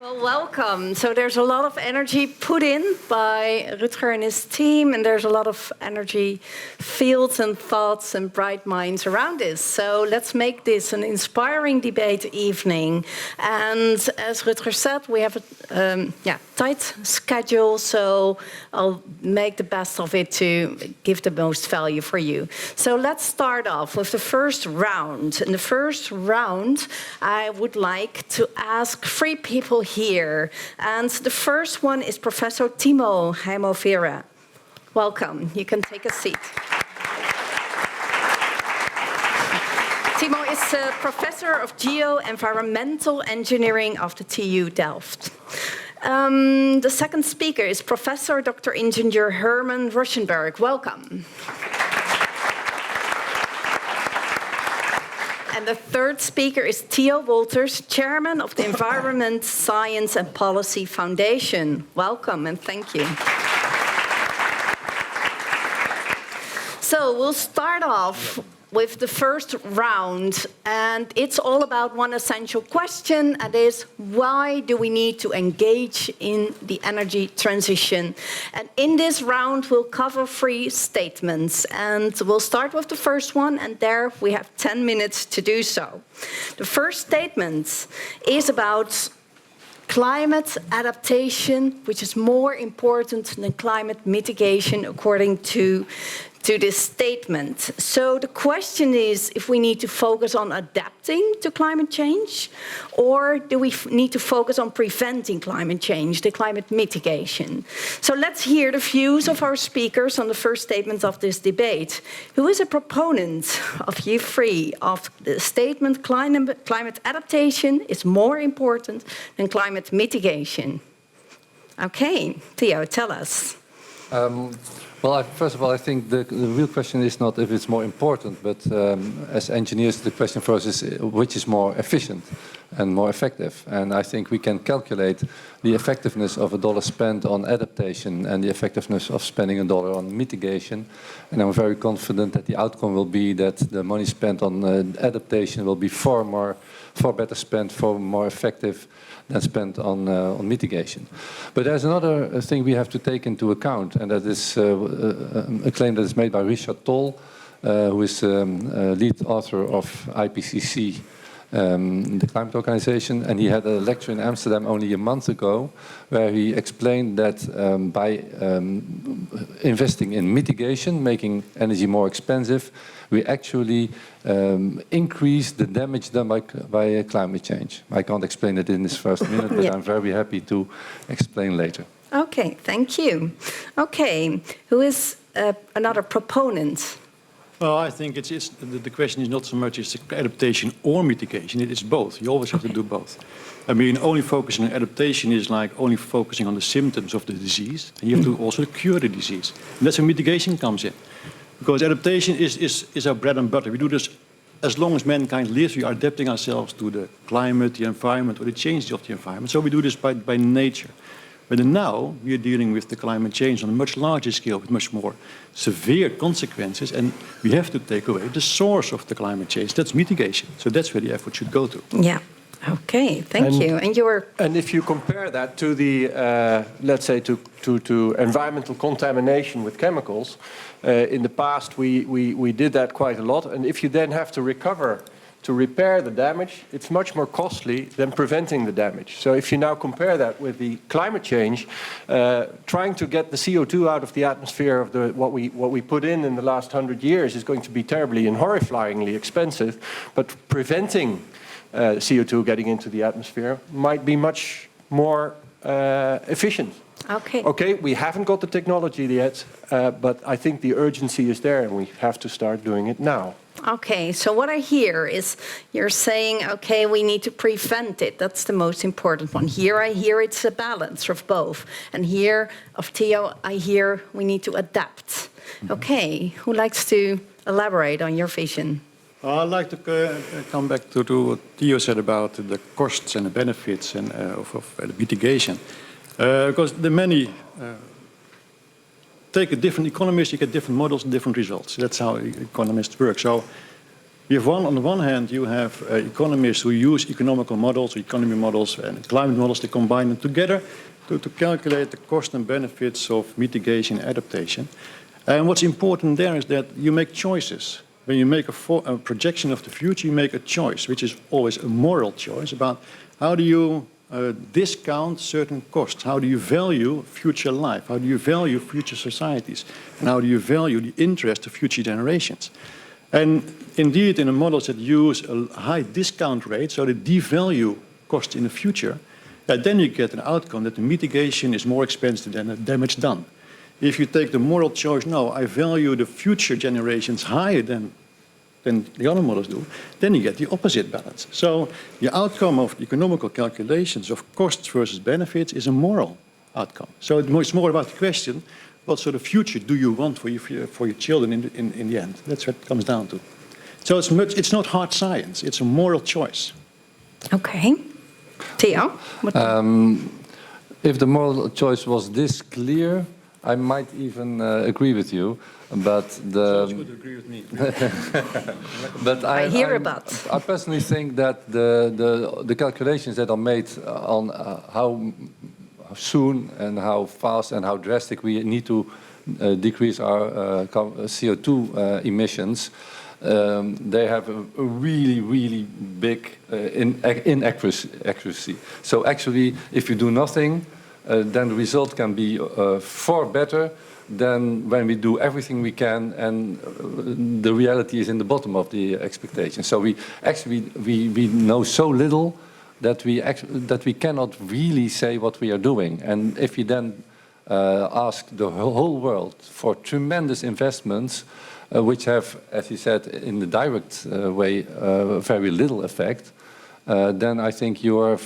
Well, welcome. So there's a lot of energy put in by Rutger and his team, and there's a lot of energy, fields and thoughts and bright minds around this. So let's make this an inspiring debate evening. And as Rutger said, we have a tight schedule, so I'll make the best of it to give the most value for you. So let's start off with the first round. In the first round, I would like to ask 3 people here. And the first one is Professor Timo Heimovaara. Welcome. You can take a seat. Timo is a professor of geo-environmental engineering of the TU Delft. The second speaker is Professor Dr. Engineer Herman Russchenberg. Welcome. And the third speaker is Theo Wolters, Chairman of the Environment, Science and Policy Foundation. Welcome and thank you. So we'll start off with the first round, and it's all about one essential question, and is why do we need to engage in the energy transition? And in this round, we'll cover 3 statements, and we'll start with the first one, and there we have 10 minutes to do so. The first statement is about climate adaptation, which is more important than climate mitigation, according to this statement. So the question is if we need to focus on adapting to climate change, or do we need to focus on preventing climate change, the climate mitigation? So let's hear the views of our speakers on the first statement of this debate. Who is a proponent of you 3 of the statement climate adaptation is more important than climate mitigation? Okay, Theo, tell us. Well, first of all, I think the real question is not if it's more important, but as engineers, the question for us is which is more efficient and more effective. And I think we can calculate the effectiveness of $1 spent on adaptation and the effectiveness of spending $1 on mitigation. And I'm very confident that the outcome will be that the money spent on adaptation will be far better spent, far more effective than spent on mitigation. But there's another thing we have to take into account, and that is a claim that is made by Richard Toll, who is lead author of IPCC, the climate organization, and he had a lecture in Amsterdam only a month ago where he explained that by investing in mitigation, making energy more expensive, we actually increase the damage done by climate change. I can't explain it in this first minute, but I'm very happy to explain later. Okay, thank you. Okay, who is another proponent? Well, I think the question is not so much is adaptation or mitigation, it is both. You always have to do both. I mean, only focusing on adaptation is like only focusing on the symptoms of the disease, and you have to also cure the disease. And that's where mitigation comes in. Because adaptation is our bread and butter. We do this as long as mankind lives. We are adapting ourselves to the climate, the environment, or the changes of the environment. So we do this by nature. But now we are dealing with the climate change on a much larger scale with much more severe consequences, and we have to take away the source of the climate change. That's mitigation. So that's where the effort should go to. Yeah. Okay, thank you. And if you compare that to the, let's say, to environmental contamination with chemicals, in the past we did that quite a lot. And if you then have to repair the damage, it's much more costly than preventing the damage. So if you now compare that with the climate change, trying to get the CO2 out of the atmosphere of what we put in the last 100 years is going to be terribly and horrifyingly expensive, but preventing CO2 getting into the atmosphere might be much more efficient. Okay, we haven't got the technology yet, but I think the urgency is there and we have to start doing it now. Okay, so what I hear is you're saying, okay, we need to prevent it. That's the most important one. Here I hear it's a balance of both. And here of Theo, I hear we need to adapt. Okay, who likes to elaborate on your vision? I'd like to come back to what Theo said about the costs and the benefits and of mitigation. Because the many take a different economist, you get different models and different results. That's how economists work. So You have on the one hand, you have economists who use economical models, economy models, and climate models to combine them together to calculate the cost and benefits of mitigation and adaptation. And what's important there is that you make choices. When you make a projection of the future, you make a choice, which is always a moral choice about how do you discount certain costs? How do you value future life? How do you value future societies? And how do you value the interest of future generations? And indeed, in the models that use a high discount rate, so they devalue costs in the future, then you get an outcome that the mitigation is more expensive than the damage done. If you take the moral choice, no, I value the future generations higher than the other models do, then you get the opposite balance. So the outcome of the economical calculations of costs versus benefits is a moral outcome. So it's more about the question, what sort of future do you want for your children in the end? That's what it comes down to. So it's not hard science, it's a moral choice. Okay. Theo? If the moral choice was this clear, I might even agree with you, but Sounds good to agree with me. but I hear about. I personally think that the calculations that are made on how soon and how fast and how drastic we need to decrease our CO2 emissions, they have a really big inaccuracy. So actually, if you do nothing, then the result can be far better than when we do everything we can and the reality is in the bottom of the expectation. So we know so little that we cannot really say what we are doing. And if you then ask the whole world for tremendous investments, which have, as you said, in the direct way, very little effect, then I think you are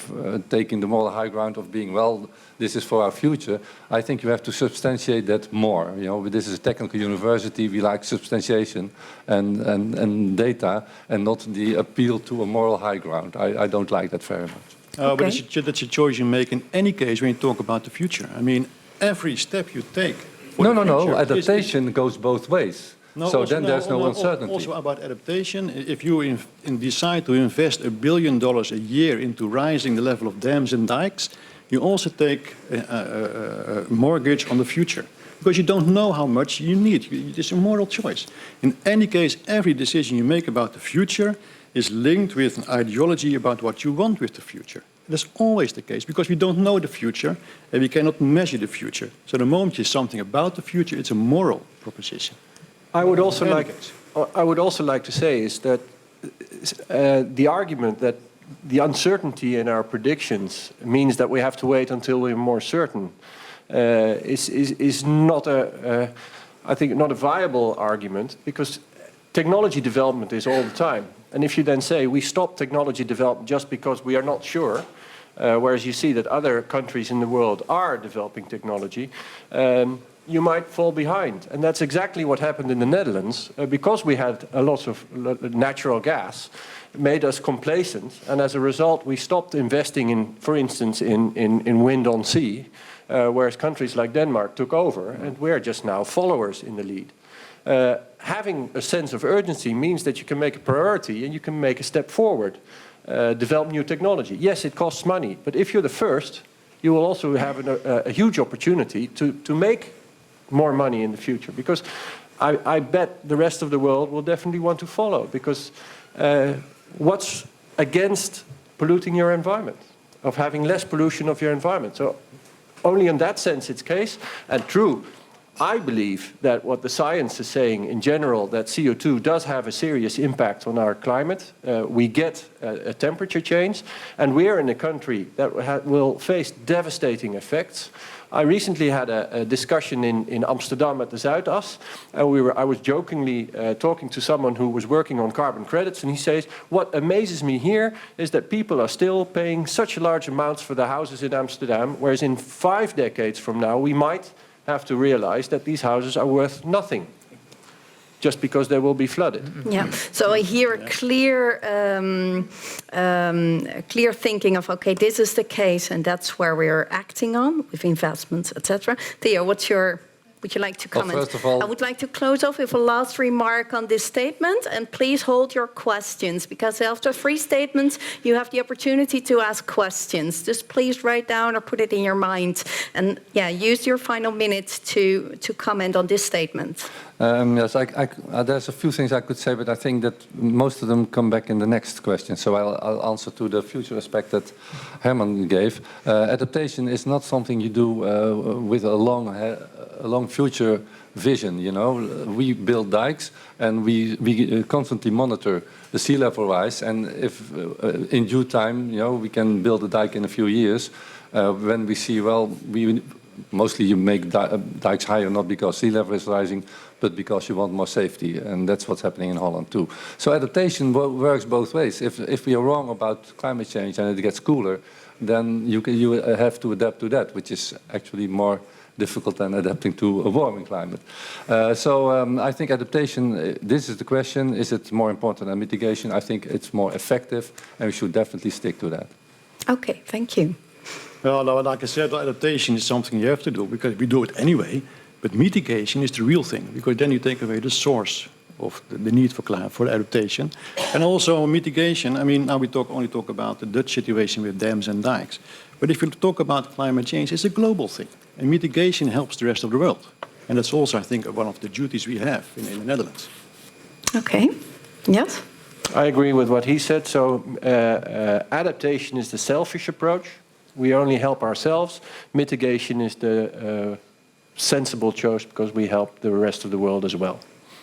taking the moral high ground of being, well, this is for our future. I think you have to substantiate that more. You know, this is a technical university. We like substantiation and data, and not the appeal to a moral high ground. I don't like that very much. But that's a choice you make in any case when you talk about the future. I mean, every step you take. No. Adaptation goes both ways. No, so then there's no uncertainty. Also about adaptation, if you decide to invest $1 billion a year into raising the level of dams and dikes, you also take a mortgage on the future. Because you don't know how much you need. It's a moral choice. In any case, every decision you make about the future is linked with an ideology about what you want with the future. That's always the case, because we don't know the future and we cannot measure the future. So the moment you something about the future, it's a moral proposition. I would also like to say is that the argument that the uncertainty in our predictions means that we have to wait until we're more certain is not I think not a viable argument, because technology development is all the time. And if you then say we stop technology development just because we are not sure, whereas you see that other countries in the world are developing technology, you might fall behind. And that's exactly what happened in the Netherlands, because we had a lot of natural gas, made us complacent, and as a result we stopped investing in, for instance, in wind on sea, whereas countries like Denmark took over, and we're just now followers in the lead. Having a sense of urgency means that you can make a priority and you can make a step forward, develop new technology. Yes, it costs money, but if you're the first, you will also have a huge opportunity to make more money in the future, because I bet the rest of the world will definitely want to follow, because what's against polluting your environment, of having less pollution of your environment? So only in that sense it's case. And true, I believe that what the science is saying in general, that CO2 does have a serious impact on our climate. We get a temperature change, and we're in a country that will face devastating effects. I recently had a discussion in Amsterdam at the Zuidas, and I was jokingly talking to someone who was working on carbon credits, and he says, what amazes me here is that people are still paying such large amounts for the houses in Amsterdam, whereas in 5 decades from now we might have to realize that these houses are worth nothing, just because they will be flooded. Yeah, so I hear a clear thinking of, okay, this is the case, and that's where we're acting on with investments, etc. Theo, what's your would you like to Well, comment? first of all- I would like to close off with a last remark on this statement, and please hold your questions, because after 3 statements, you have the opportunity to ask questions. Just please write down or put it in your mind, and use your final minute to comment on this statement. Yes, there's a few things I could say, but I think that most of them come back in the next question. So I'll answer to the future aspect that Herman gave. Adaptation is not something you do with a long future vision. You know, we build dikes and we constantly monitor the sea level rise. And if in due time, you know, we can build a dike in a few years, when we see, well, mostly you make dikes higher not because sea level is rising, but because you want more safety, and that's what's happening in Holland too. So adaptation works both ways. If we are wrong about climate change and it gets cooler, then you have to adapt to that, which is actually more difficult than adapting to a warming climate. I think adaptation, this is the question, is it more important than mitigation? I think it's more effective, and we should definitely stick to that. Okay, thank you. Well, like I said, adaptation is something you have to do because we do it anyway. But mitigation is the real thing, because then you take away the source of the need for adaptation. And also mitigation, I mean, now we only talk about the Dutch situation with dams and dikes. But if you talk about climate change, it's a global thing. And mitigation helps the rest of the world. And that's also, I think, one of the duties we have in the Netherlands. Okay, yes? I agree with what he said. So adaptation is the selfish approach. We only help ourselves. Mitigation is the sensible choice because we help the rest of the world as well.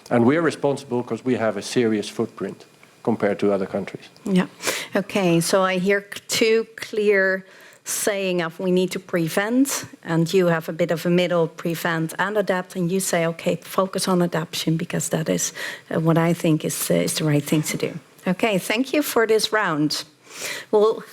And we're responsible because we have a serious footprint compared to other countries. Yeah. Okay, so I hear 2 clear saying of we need to prevent, and you have a bit of a middle, prevent and adapt, and you say, okay, focus on adaptation because that is what I think is the right thing to do. Okay, thank you for this round. We'll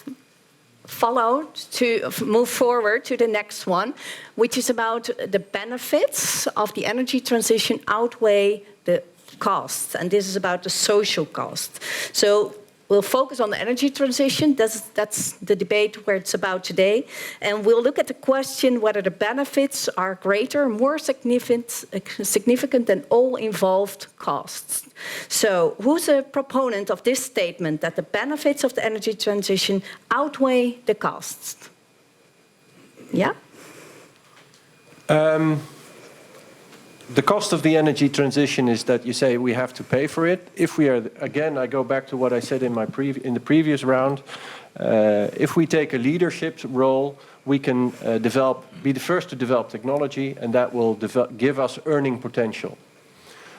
move forward to the next one, which is about the benefits of the energy transition outweigh the costs, and this is about the social cost. So we'll focus on the energy transition. That's the debate where it's about today. And we'll look at the question whether the benefits are greater, more significant than all involved costs. So who's a proponent of this statement that the benefits of the energy transition outweigh the costs? Yeah? The cost of the energy transition is that you say we have to pay for it. If we are, again, I go back to what I said in the previous round. If we take a leadership role, we can be the first to develop technology, and that will give us earning potential.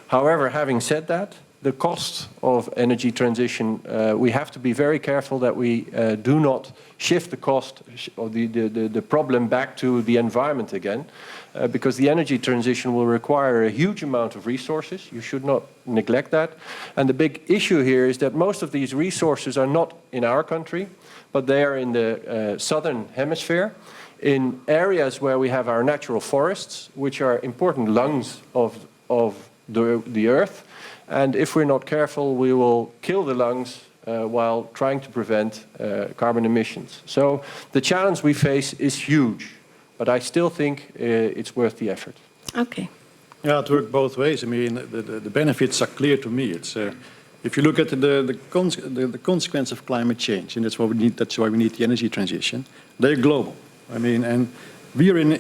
However, having said that, the cost of energy transition, we have to be very careful that we do not shift the cost or the problem back to the environment again, because the energy transition will require a huge amount of resources. You should not neglect that. And the big issue here is that most of these resources are not in our country, but they are in the southern hemisphere, in areas where we have our natural forests, which are important lungs of the earth. And if we're not careful, we will kill the lungs while trying to prevent carbon emissions. So the challenge we face is huge, but I still think it's worth the effort. Okay. Yeah, it works both ways. I mean, the benefits are clear to me. It's if you look at the consequence of climate change, and that's why we need the energy transition. They're global. I mean, and we are in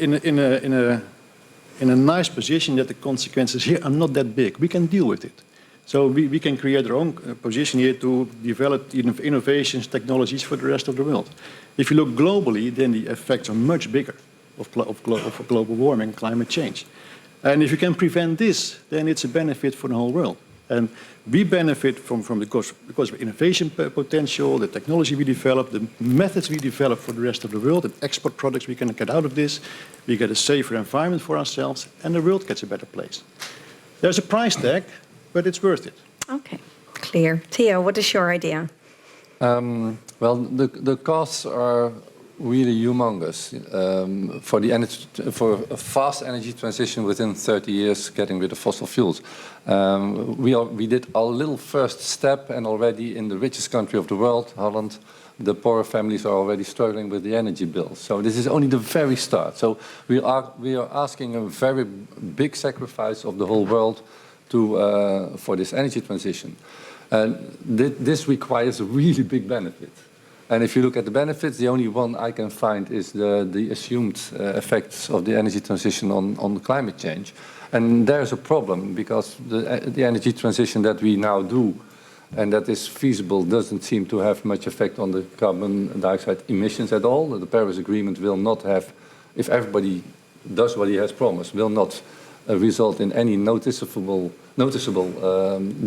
a nice position that the consequences here are not that big. We can deal with it. So we can create our own position here to develop innovations, technologies for the rest of the world. If you look globally, then the effects are much bigger of global warming, climate change. And if you can prevent this, then it's a benefit for the whole world. And we benefit from because of innovation potential, the technology we develop, the methods we develop for the rest of the world, and export products we can get out of this. We get a safer environment for ourselves, and the world gets a better place. There's a price tag, but it's worth it. Okay, clear. Theo, what is your idea? Well, the costs are really humongous for a fast energy transition within 30 years, getting rid of fossil fuels. We did our little first step, and already in the richest country of the world, Holland, the poorer families are already struggling with the energy bills. So this is only the very start. So we are asking a very big sacrifice of the whole world for this energy transition. And this requires a really big benefit. And if you look at the benefits, the only one I can find is the assumed effects of the energy transition on climate change. And there's a problem, because the energy transition that we now do and that is feasible doesn't seem to have much effect on the carbon dioxide emissions at all. The Paris Agreement will not have, if everybody does what he has promised, will not result in any noticeable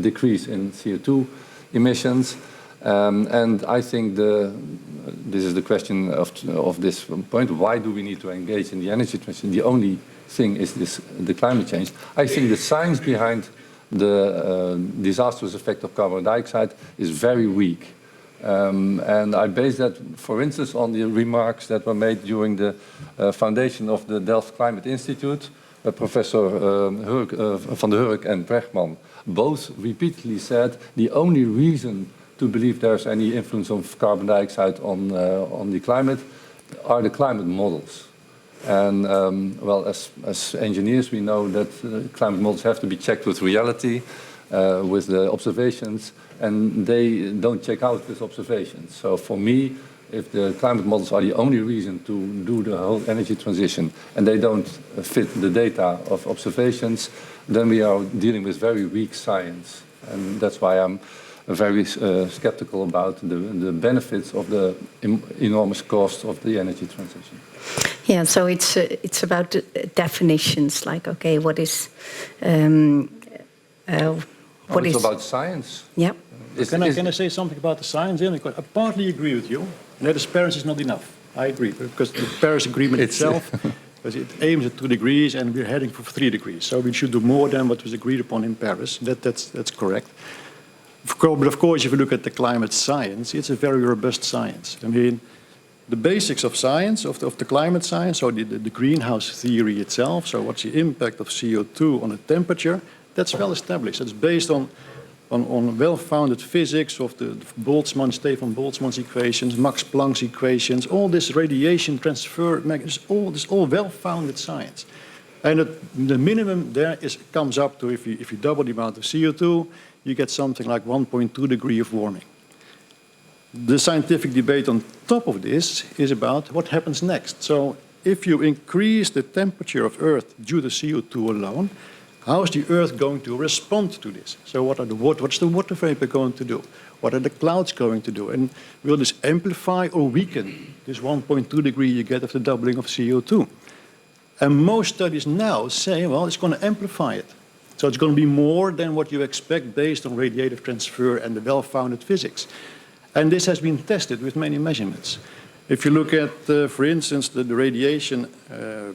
decrease in CO2 emissions. And I think this is the question of this point. Why do we need to engage in the energy transition? The only thing is the climate change. I think the science behind the disastrous effect of carbon dioxide is very weak. And I base that, for instance, on the remarks that were made during the foundation of the Delft Climate Institute. Professor Van der Hurk and Brechtman both repeatedly said the only reason to believe there's any influence of carbon dioxide on the climate are the climate models. And well, as engineers, we know that climate models have to be checked with reality, with the observations, and they don't check out with observations. So for me, if the climate models are the only reason to do the whole energy transition and they don't fit the data of observations, then we are dealing with very weak science. And that's why I'm very skeptical about the benefits of the enormous cost of the energy transition. Yeah, so it's about definitions, like, okay, what is it's about science. Yeah. Can I say something about the science? Because I partly agree with you. That is, Paris is not enough. I agree, because the Paris Agreement itself, because it aims at 2 degrees and we're heading for 3 degrees. So we should do more than what was agreed upon in Paris. That's correct. But of course, if you look at the climate science, it's a very robust science. I mean, the basics of science, of the climate science, so the greenhouse theory itself, so what's the impact of CO2 on the temperature, that's well established. It's based on well-founded physics of the Stefan Boltzmann's equations, Max Planck's equations, all this radiation transfer, this all well-founded science. And the minimum there comes up to, if you double the amount of CO2, you get something like 1.2 degrees of warming. The scientific debate on top of this is about what happens next. So if you increase the temperature of Earth due to CO2 alone, how is the Earth going to respond to this? So what's the water vapor going to do? What are the clouds going to do? And will this amplify or weaken this 1.2 degree you get of the doubling of CO2? And most studies now say, well, it's going to amplify it. So it's going to be more than what you expect based on radiative transfer and the well-founded physics. And this has been tested with many measurements. If you look at, for instance, the radiation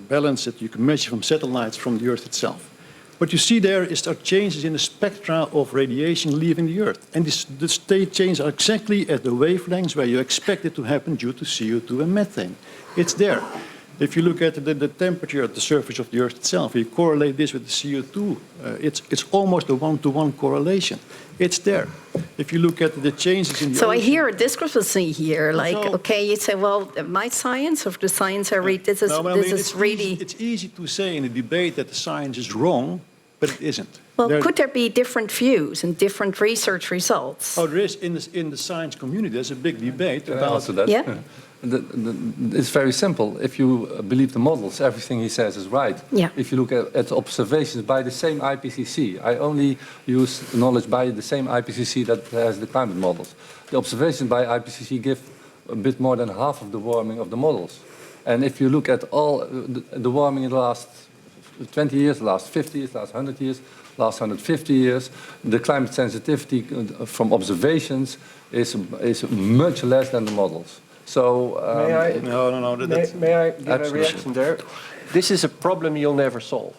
balance that you can measure from satellites from the Earth itself, what you see there is there are changes in the spectra of radiation leaving the Earth. And the state changes are exactly at the wavelengths where you expect it to happen due to CO2 and methane. It's there. If you look at the temperature at the surface of the Earth itself, you correlate this with the CO2, it's almost a one-to-one correlation. It's there. If you look at the changes in the So ocean, I hear a discrepancy here, like, So- okay, you say, well, my science or the science I read, this is, No, but I mean, is really... it's easy to say in a debate that the science is wrong, but it isn't. Well, could there be different views and different research results? Oh, there is in the science community. There's a big debate about. Also that, Yeah. It's very simple. If you believe the models, everything he says is right. Yeah. If you look at observations by the same IPCC, I only use knowledge by the same IPCC that has the climate models. The observations by IPCC give a bit more than half of the warming of the models. And if you look at all the warming in the last 20 years, the last 50 years, last 100 years, last 150 years, the climate sensitivity from observations is much less than the models. So May I? No. May I give a Absolutely. reaction there? This is a problem you'll never solve.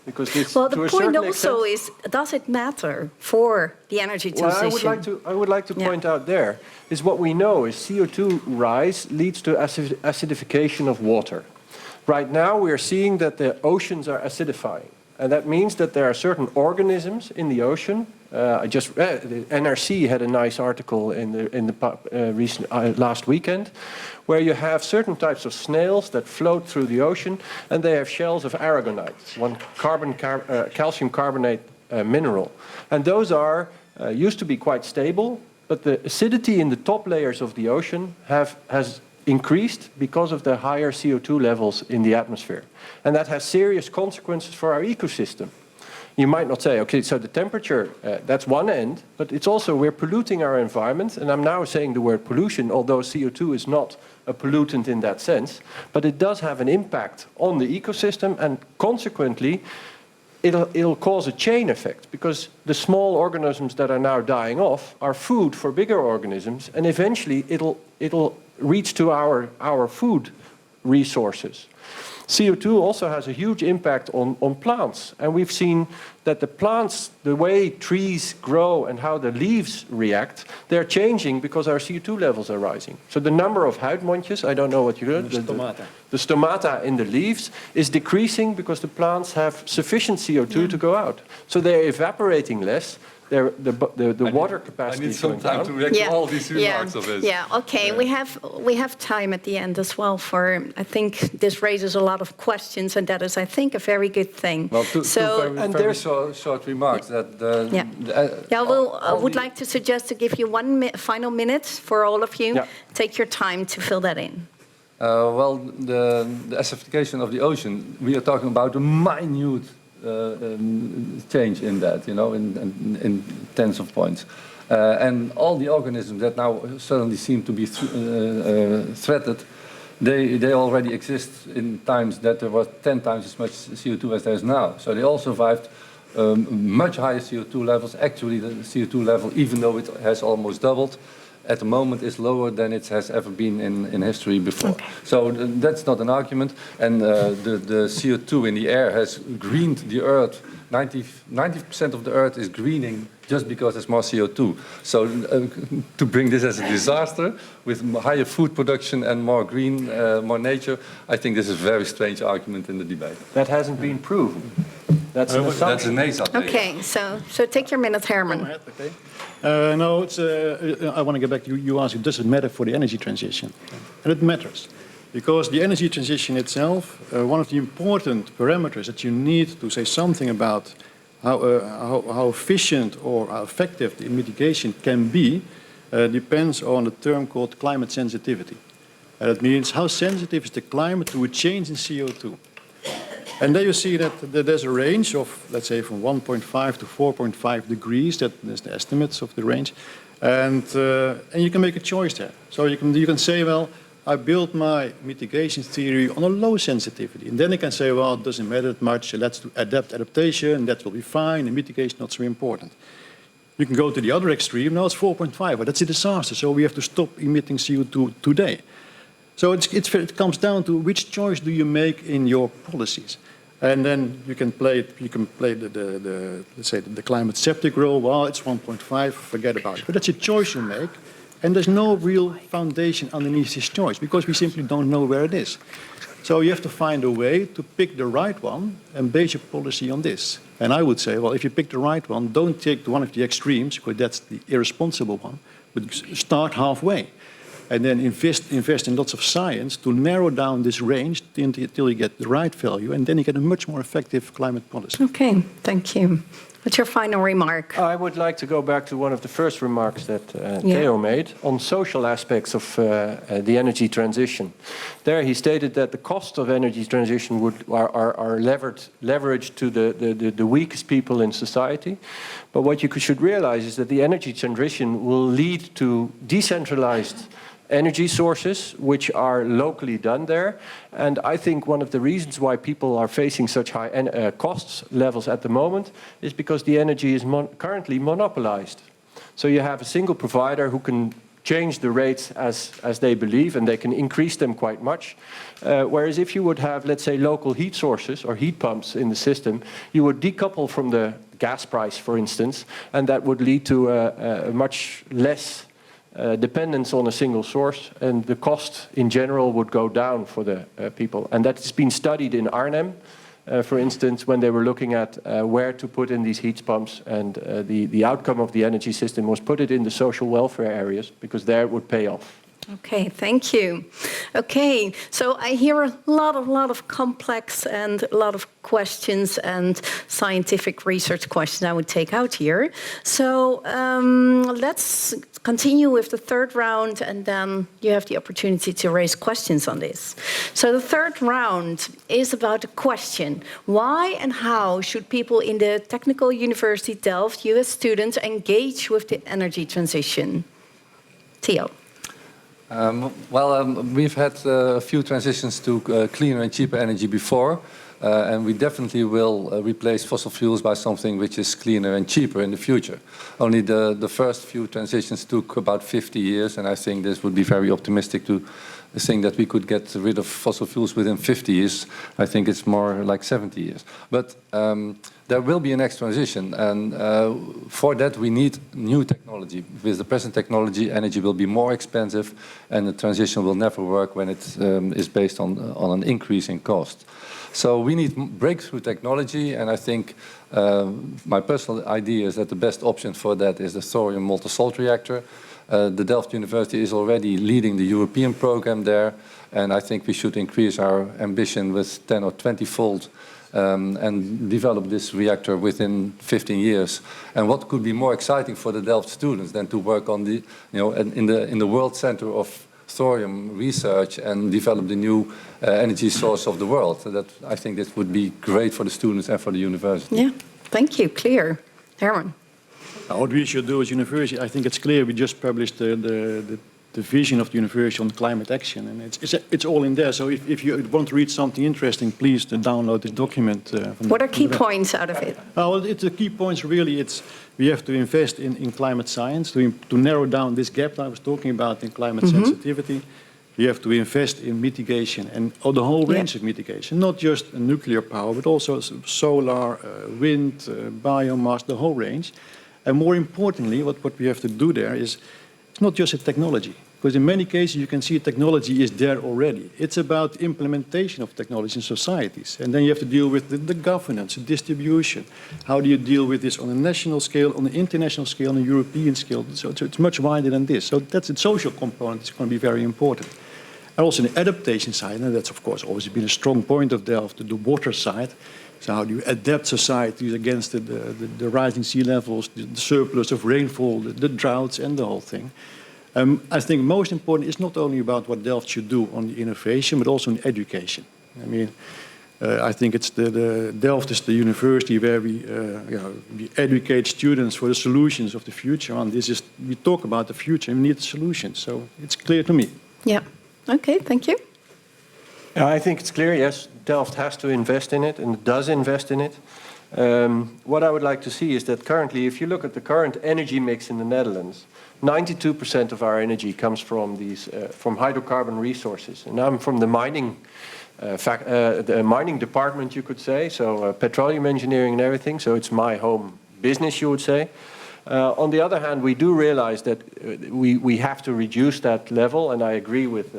Because this, Well, to the a point certain also extent, is, does it matter for the energy well, transition? I would like to Yeah. point out there is what we know is CO2 rise leads to acidification of water. Right now we are seeing that the oceans are acidifying. And that means that there are certain organisms in the ocean, The NRC had a nice article in the recent last weekend, where you have certain types of snails that float through the ocean, and they have shells of aragonite, one calcium carbonate mineral, and those are used to be quite stable, but the acidity in the top layers of the ocean has increased because of the higher CO2 levels in the atmosphere, and that has serious consequences for our ecosystem. You might not say, okay, so the temperature, that's one end, but it's also we're polluting our environment, and I'm now saying the word pollution, although CO2 is not a pollutant in that sense, but it does have an impact on the ecosystem, and consequently, it'll cause a chain effect, because the small organisms that are now dying off are food for bigger organisms, and eventually it'll reach to our food resources. CO2 also has a huge impact on plants, and we've seen that the plants, the way trees grow and how the leaves react, they're changing because our CO2 levels are rising. So the number of huidmondjes, I don't know what you heard, the stomata in the leaves is decreasing because the plants have sufficient CO2 to go out. So they're evaporating less. The water capacity is going down. I need some time to react to all these remarks of this. Yeah, okay. Yeah. We have time at the end as well for, I think this raises a lot of questions, and that is, I think, a very good thing. Well, two very short remarks. That I would like to suggest to give you final minute for all of you. Yeah. Take your time to fill that in. Well, the acidification of the ocean, we are talking about a minute change in that, in tens of points. And all the organisms that now suddenly seem to be threatened, they already exist in times that there was 10 times as much CO2 as there is now. So they all survived much higher CO2 levels. Actually, the CO2 level, even though it has almost doubled, at the moment is lower than it has ever been in history before. Okay. So that's not an argument. And the CO2 in the air has greened the Earth. 90% of the Earth is greening just because there's more CO2. So to bring this as a disaster with higher food production and more green, more nature, I think this is a very strange argument in the debate. That hasn't been proven. That's an assumption. That's an assumption. Okay, so take your minute, Herman. Okay. No, I want to get back to you asked, does it matter for the energy transition? And it matters. Because the energy transition itself, one of the important parameters that you need to say something about how efficient or how effective the mitigation can be depends on a term called climate sensitivity. And that means how sensitive is the climate to a change in CO2. And there you see that there's a range of, let's say, from 1.5 to 4.5 degrees. That is the estimates of the range. And you can make a choice there. So you can say, well, I built my mitigation theory on a low sensitivity. And then you can say, well, it doesn't matter that much. Let's do adaptation. That will be fine. And mitigation not so important. You can go to the other extreme. Now it's 4.5. But that's a disaster. So we have to stop emitting CO2 today. So it comes down to which choice do you make in your policies. And then you can play let's say the climate skeptic role. Well, it's 1.5, forget about it. But that's a choice you make, and there's no real foundation underneath this choice because we simply don't know where it is. So you have to find a way to pick the right one and base your policy on this. And I would say, well, if you pick the right one, don't take one of the extremes because that's the irresponsible one, but start halfway. And then invest in lots of science to narrow down this range until you get the right value, and then you get a much more effective climate policy. Okay, thank you. What's your final remark? I would like to go back to one of the first remarks that Theo made on social aspects of the energy transition. There he stated that the cost of energy transition are leveraged to the weakest people in society. But what you should realize is that the energy transition will lead to decentralized energy sources which are locally done there. And I think one of the reasons why people are facing such high cost levels at the moment is because the energy is currently monopolized. So you have a single provider who can change the rates as they believe, and they can increase them quite much. Whereas if you would have, let's say, local heat sources or heat pumps in the system, you would decouple from the gas price, for instance, and that would lead to a much less dependence on a single source, and the cost in general would go down for the people. And that has been studied in Arnhem for instance, when they were looking at where to put in these heat pumps, and the outcome of the energy system was put it in the social welfare areas, because there it would pay off. Okay, thank you. Okay, so I hear a lot of complex and a lot of questions and scientific research questions I would take out here. So let's continue with the third round, and then you have the opportunity to raise questions on this. So the third round is about the question: why and how should people in the Technical University Delft, US students, engage with the energy transition? Theo. We've had a few transitions to cleaner and cheaper energy before, and we definitely will replace fossil fuels by something which is cleaner and cheaper in the future. Only the first few transitions took about 50 years, and I think this would be very optimistic to think that we could get rid of fossil fuels within 50 years. I think it's more like 70 years. But there will be a next transition, and for that we need new technology. With the present technology, energy will be more expensive, and the transition will never work when it is based on an increase in cost. So we need breakthrough technology, and I think my personal idea is that the best option for that is the thorium molten salt reactor. The Delft University is already leading the European program there, and I think we should increase our ambition with 10 or 20-fold and develop this reactor within 15 years. And what could be more exciting for the Delft students than to work on the, in the world center of thorium research and develop the new energy source of the world? So that, I think this would be great for the students and for the university. Yeah, thank you. Clear. Herman. What we should do as university, I think it's clear, we just published the vision of the university on climate action, and it's all in there. So if you want to read something interesting, please download this document. What are key points out of it? Well, the key points really, we have to invest in climate science to narrow down this gap that I was talking about in climate sensitivity. You have to invest in mitigation and the whole range of mitigation, not just nuclear power, but also solar, wind, biomass, the whole range. And more importantly, what we have to do there is, it's not just a technology, because in many cases you can see technology is there already. It's about implementation of technology in societies. And then you have to deal with the governance, the distribution. How do you deal with this on a national scale, on an international scale, on a European scale? So it's much wider than this. So that's the social component is going to be very important. And also the adaptation side, and that's of course always been a strong point of Delft, the water side. So how do you adapt societies against the rising sea levels, the surplus of rainfall, the droughts, and the whole thing? I think most important is not only about what Delft should do on the innovation, but also in education. I mean, I think it's Delft is the university where we educate students for the solutions of the future. And we talk about the future and we need solutions. So it's clear to me. Yeah. Okay. Thank you. I think it's clear, yes, Delft has to invest in it, and it does invest in it. What I would like to see is that currently, if you look at the current energy mix in the Netherlands, 92% of our energy comes from from hydrocarbon resources. And I'm from the mining department, you could say, so petroleum engineering and everything, so it's my home business, you would say. On the other hand, we do realize that we have to reduce that level, and I agree with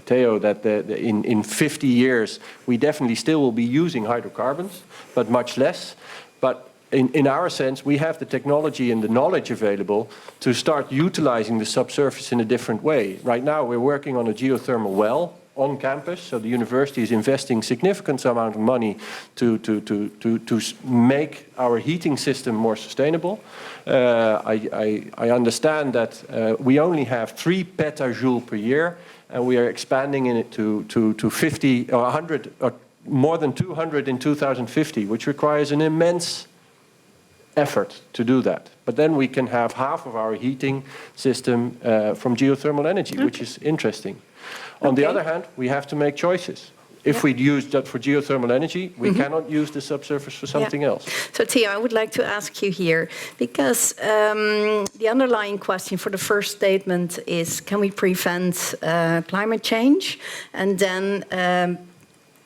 Theo that in 50 years we definitely still will be using hydrocarbons, but much less. But in our sense, we have the technology and the knowledge available to start utilizing the subsurface in a different way. Right now we're working on a geothermal well on campus, so the university is investing significant amount of money to make our heating system more sustainable. I understand that we only have 3 petajoules per year, and we are expanding in it to 50 or 100 or more than 200 in 2050, which requires an immense effort to do that. But then we can have half of our heating system from geothermal energy, which is interesting. On the other hand, we have to make choices. If we use that for geothermal energy, we cannot use the subsurface for something else. So Theo, I would like to ask you here, because the underlying question for the first statement is, can we prevent climate change? And then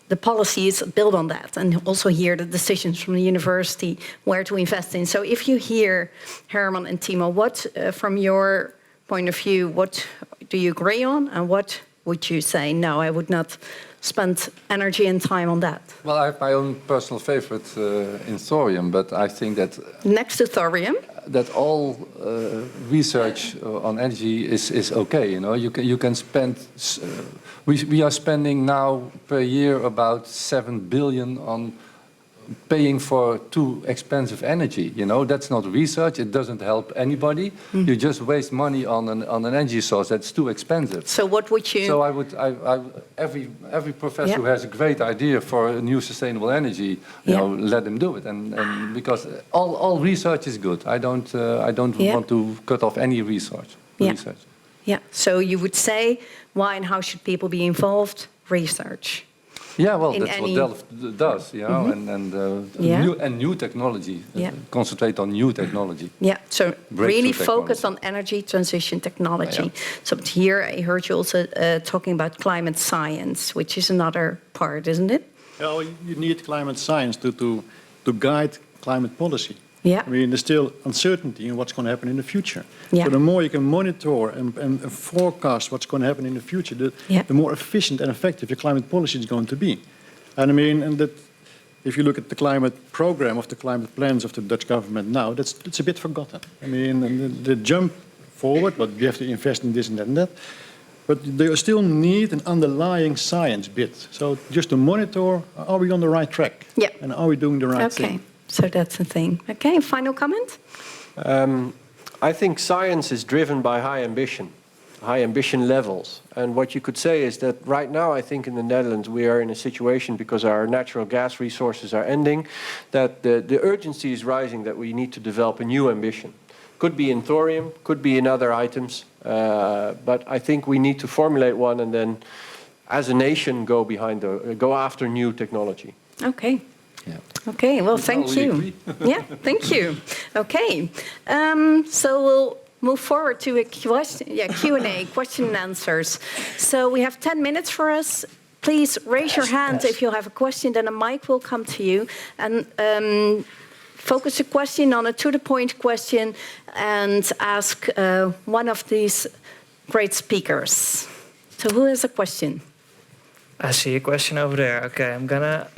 the policies build on that, and also here the decisions from the university where to invest in. So if you hear Herman and Timo, what, from your point of view, what do you agree on, and what would you say, no, I would not spend energy and time on that? Well, I have my own personal favorite in thorium, but I think that Next to thorium? that all research on energy is okay. You know, you can spend. We are spending now per year about 7 billion on paying for too expensive energy. You know, that's not research. It doesn't help anybody. You just waste money on an energy source that's too expensive. So what would you? So every professor who has a great idea for a new sustainable energy, you know, let them do it. And because all research is good. I don't want to cut off any research. Yeah. So you would say, why and how should people be involved? Research. Yeah, well, that's what Delft does, you know, and new technology. Concentrate on new technology. Yeah, so really focus technology. on energy transition technology. So but here I heard you also talking about climate science, which is another part, isn't it? Well, you need climate science to guide climate policy. Yeah. I mean, there's still uncertainty in what's going to happen in the future. Yeah. So the more you can monitor and forecast what's going to happen in the future, the more efficient and effective your climate policy is going to be. And I mean, and that if you look at the climate program of the climate plans of the Dutch government now, it's a bit forgotten. I mean, the jump forward, but we have to invest in this and that and that. But they still need an underlying science bit. So just to monitor, are we on the right track? Yeah. And are we doing the right thing? Okay, so that's the thing. Okay, final comment? I think science is driven by high ambition levels. And what you could say is that right now, I think in the Netherlands, we are in a situation because our natural gas resources are ending, that the urgency is rising that we need to develop a new ambition. Could be in thorium, could be in other items, but I think we need to formulate one and then, as a nation, go after new technology. Okay. Yeah. Okay, well, thank you. Yeah, thank you. Okay, so we'll move forward to a Q&A, question and answers. So we have 10 minutes for us. Please raise your hand if you have a question, then a mic will come to you. And focus a question on a to-the-point question and ask one of these great speakers. So who has a question? I see a question over there. Okay, I'm gonna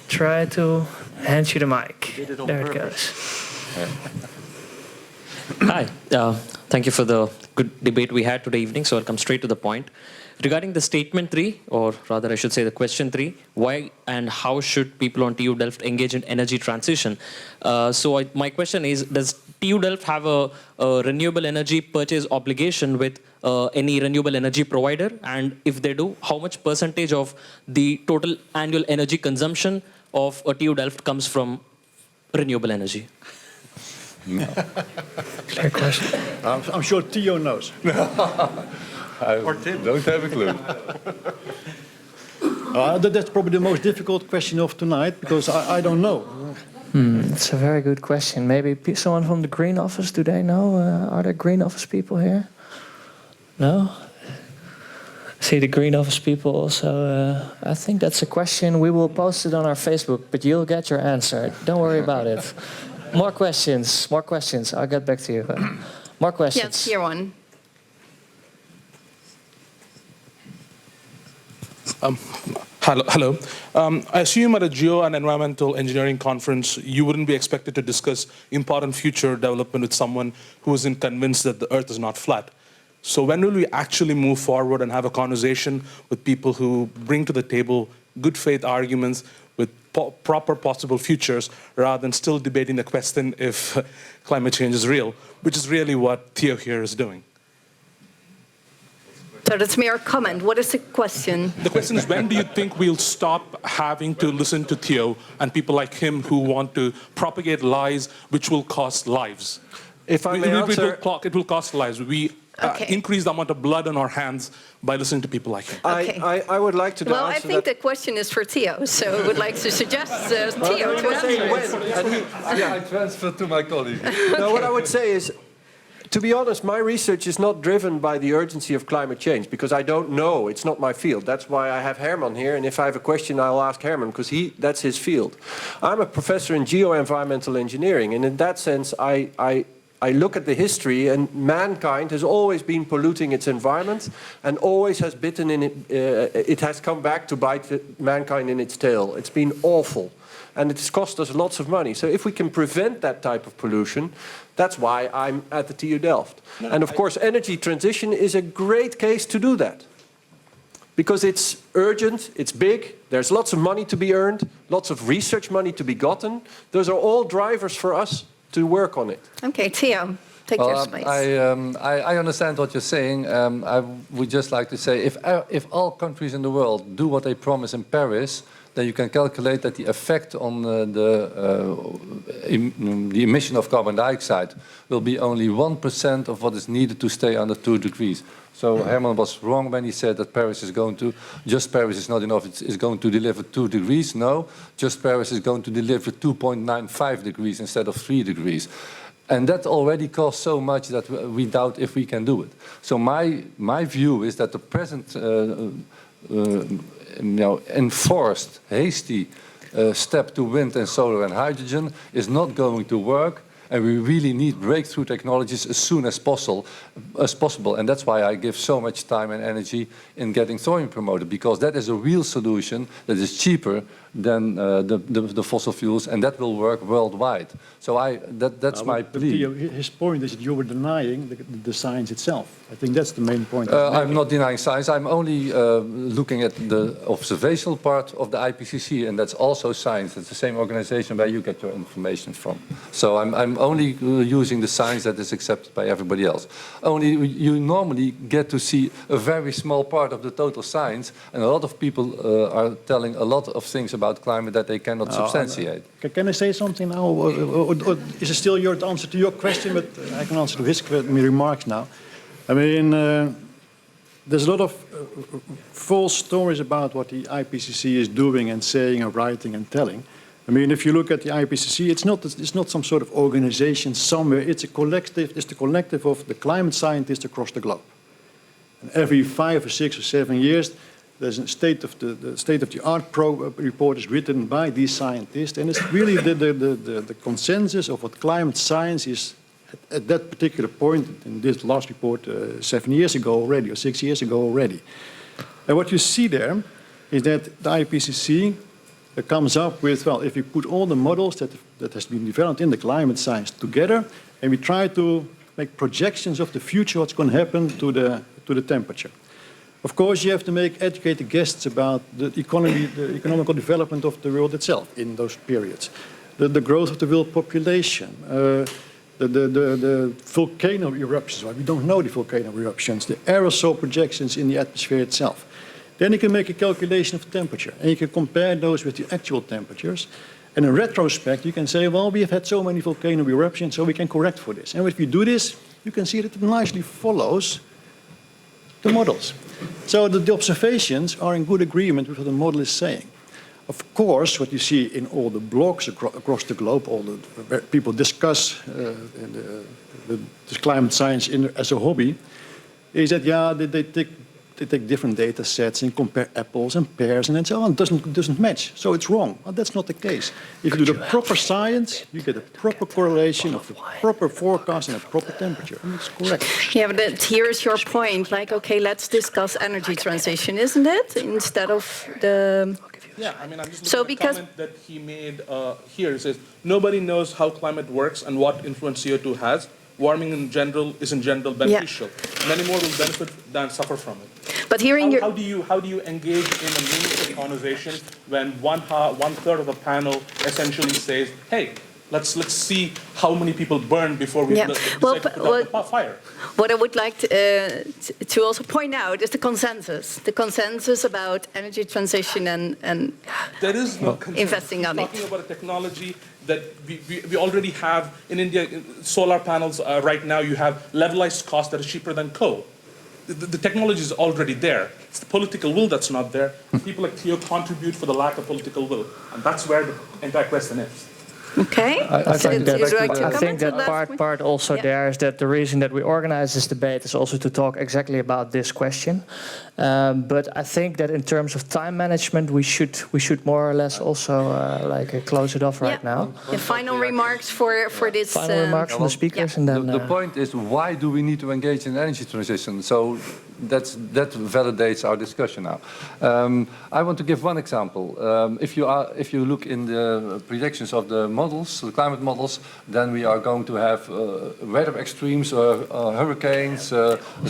try to hand you the mic. There it goes. Hi, thank you for the good debate we had today evening, so I'll come straight to the point. Regarding the statement 3, or rather I should say the question 3, why and how should people on TU Delft engage in energy transition? My question is, does TU Delft have a renewable energy purchase obligation with any renewable energy provider? And if they do, how much percentage of the total annual energy consumption of a TU Delft comes from renewable energy? No. Clear question. I'm sure Theo knows. I don't have a clue. That's probably the most difficult question of tonight, because I don't know. It's a very good question. Maybe someone from the Green Office, do they know? Are there Green Office people here? No? See the Green Office people also. I think that's a question. We will post it on our Facebook, but you'll get your answer. Don't worry about it. More questions. I'll get back to you. More questions. Yes, here one. Hello. I assume at a geo and environmental engineering conference, you wouldn't be expected to discuss important future development with someone who isn't convinced that the Earth is not flat. So when will we actually move forward and have a conversation with people who bring to the table good faith arguments with proper possible futures, rather than still debating the question if climate change is real, which is really what Theo here is doing? So that's mere comment. What is the question? The question is, when do you think we'll stop having to listen to Theo and people like him who want to propagate lies which will cost lives? If I may answer... It will cost lives. We increase the amount of blood on our hands by listening to people like him. I would like to answer that. Well, I think the question is for Theo, so I would like to suggest Theo to answer it. I transfer to my colleague. No, what I would say is, to be honest, my research is not driven by the urgency of climate change, because I don't know. It's not my field. That's why I have Herman here, and if I have a question, I'll ask Herman, because that's his field. I'm a professor in geo-environmental engineering, and in that sense, I I look at the history, and mankind has always been polluting its environment, and always has bitten in it. It has come back to bite mankind in its tail. It's been awful, and it's cost us lots of money. So if we can prevent that type of pollution, that's why I'm at the TU Delft. And of course, energy transition is a great case to do that. Because it's urgent, it's big, there's lots of money to be earned, lots of research money to be gotten. Those are all drivers for us to work on it. Okay, Theo, take your space. I understand what you're saying. I would just like to say, if all countries in the world do what they promise in Paris, then you can calculate that the effect on the emission of carbon dioxide will be only 1% of what is needed to stay under 2 degrees. So Herman was wrong when he said that Paris is going to, just Paris is not enough, it's going to deliver 2 degrees. No, just Paris is going to deliver 2.95 degrees instead of 3 degrees. And that already costs so much that we doubt if we can do it. So my view is that the present enforced, hasty step to wind and solar and hydrogen is not going to work, and we really need breakthrough technologies as soon as possible. And that's why I give so much time and energy in getting thorium promoted, because that is a real solution that is cheaper than the fossil fuels, and that will work worldwide. So that's my plea. His point is that you were denying the science itself. I think that's the main point. I'm not denying science. I'm only looking at the observational part of the IPCC, and that's also science. It's the same organization where you get your information from. So I'm only using the science that is accepted by everybody else. Only you normally get to see a very small part of the total science, and a lot of people are telling a lot of things about climate that they cannot substantiate. Can I say something now? Or is it still your answer to your question, but I can answer to his remarks now. I mean, there's a lot of false stories about what the IPCC is doing and saying and writing and telling. I mean, if you look at the IPCC, it's not some sort of organization somewhere. It's a collective. It's the collective of the climate scientists across the globe. And every 5 or 6 or 7 years, there's a state-of-the-art report is written by these scientists, and it's really the consensus of what climate science is at that particular point. In this last report, 7 years ago already, or 6 years ago already. And what you see there is that the IPCC comes up with, well, if we put all the models that has been developed in the climate science together, and we try to make projections of the future, what's going to happen to the temperature. Of course, you have to make educated guesses about the economical development of the world itself in those periods, the growth of the world population, the volcano eruptions. Well, we don't know the volcano eruptions, the aerosol projections in the atmosphere itself. Then you can make a calculation of temperature, and you can compare those with the actual temperatures. And in retrospect, you can say, well, we have had so many volcano eruptions, so we can correct for this. And if you do this, you can see that it nicely follows the models. So the observations are in good agreement with what the model is saying. Of course, what you see in all the blogs across the globe, where people discuss the climate science as a hobby, is that, yeah, they take different data sets and compare apples and pears and so on. It doesn't match, so it's wrong. Well, that's not the case. If you do the proper science, you get a proper correlation of the proper forecast and a proper temperature, and it's correct. Yeah, but here's your point. Like, okay, let's discuss energy transition, isn't it? Instead of the... Yeah, I mean, I'm just looking at the comment that he made here. He says, nobody knows how climate works and what influence CO2 has. Warming in general is in general beneficial. Yeah. Many more will benefit than suffer from it. But hearing how do you engage in a meaningful conversation when one third of the panel essentially says, hey, let's see how many people burn before we decide to put out the fire. What I would like to also point out is the consensus about energy transition and there is no investing on it. Talking about a technology that we already have in India, solar panels right now, you have levelized cost that is cheaper than coal. The technology is already there. It's the political will that's not there. People like Theo contribute for the lack of political will. And that's where the entire question is. Okay. I think that- Would you like to I comment think on that part also Yeah. there is that the reason that we organize this debate is also to talk exactly about this question. But I think that in terms of time management, we should more or less also close it off right now. The final remarks for this. Final remarks from the speakers, and then The point is, why do we need to engage in energy transition? So that validates our discussion now. I want to give one example. If you look in the predictions of the models, the climate models, then we are going to have weather extremes, hurricanes,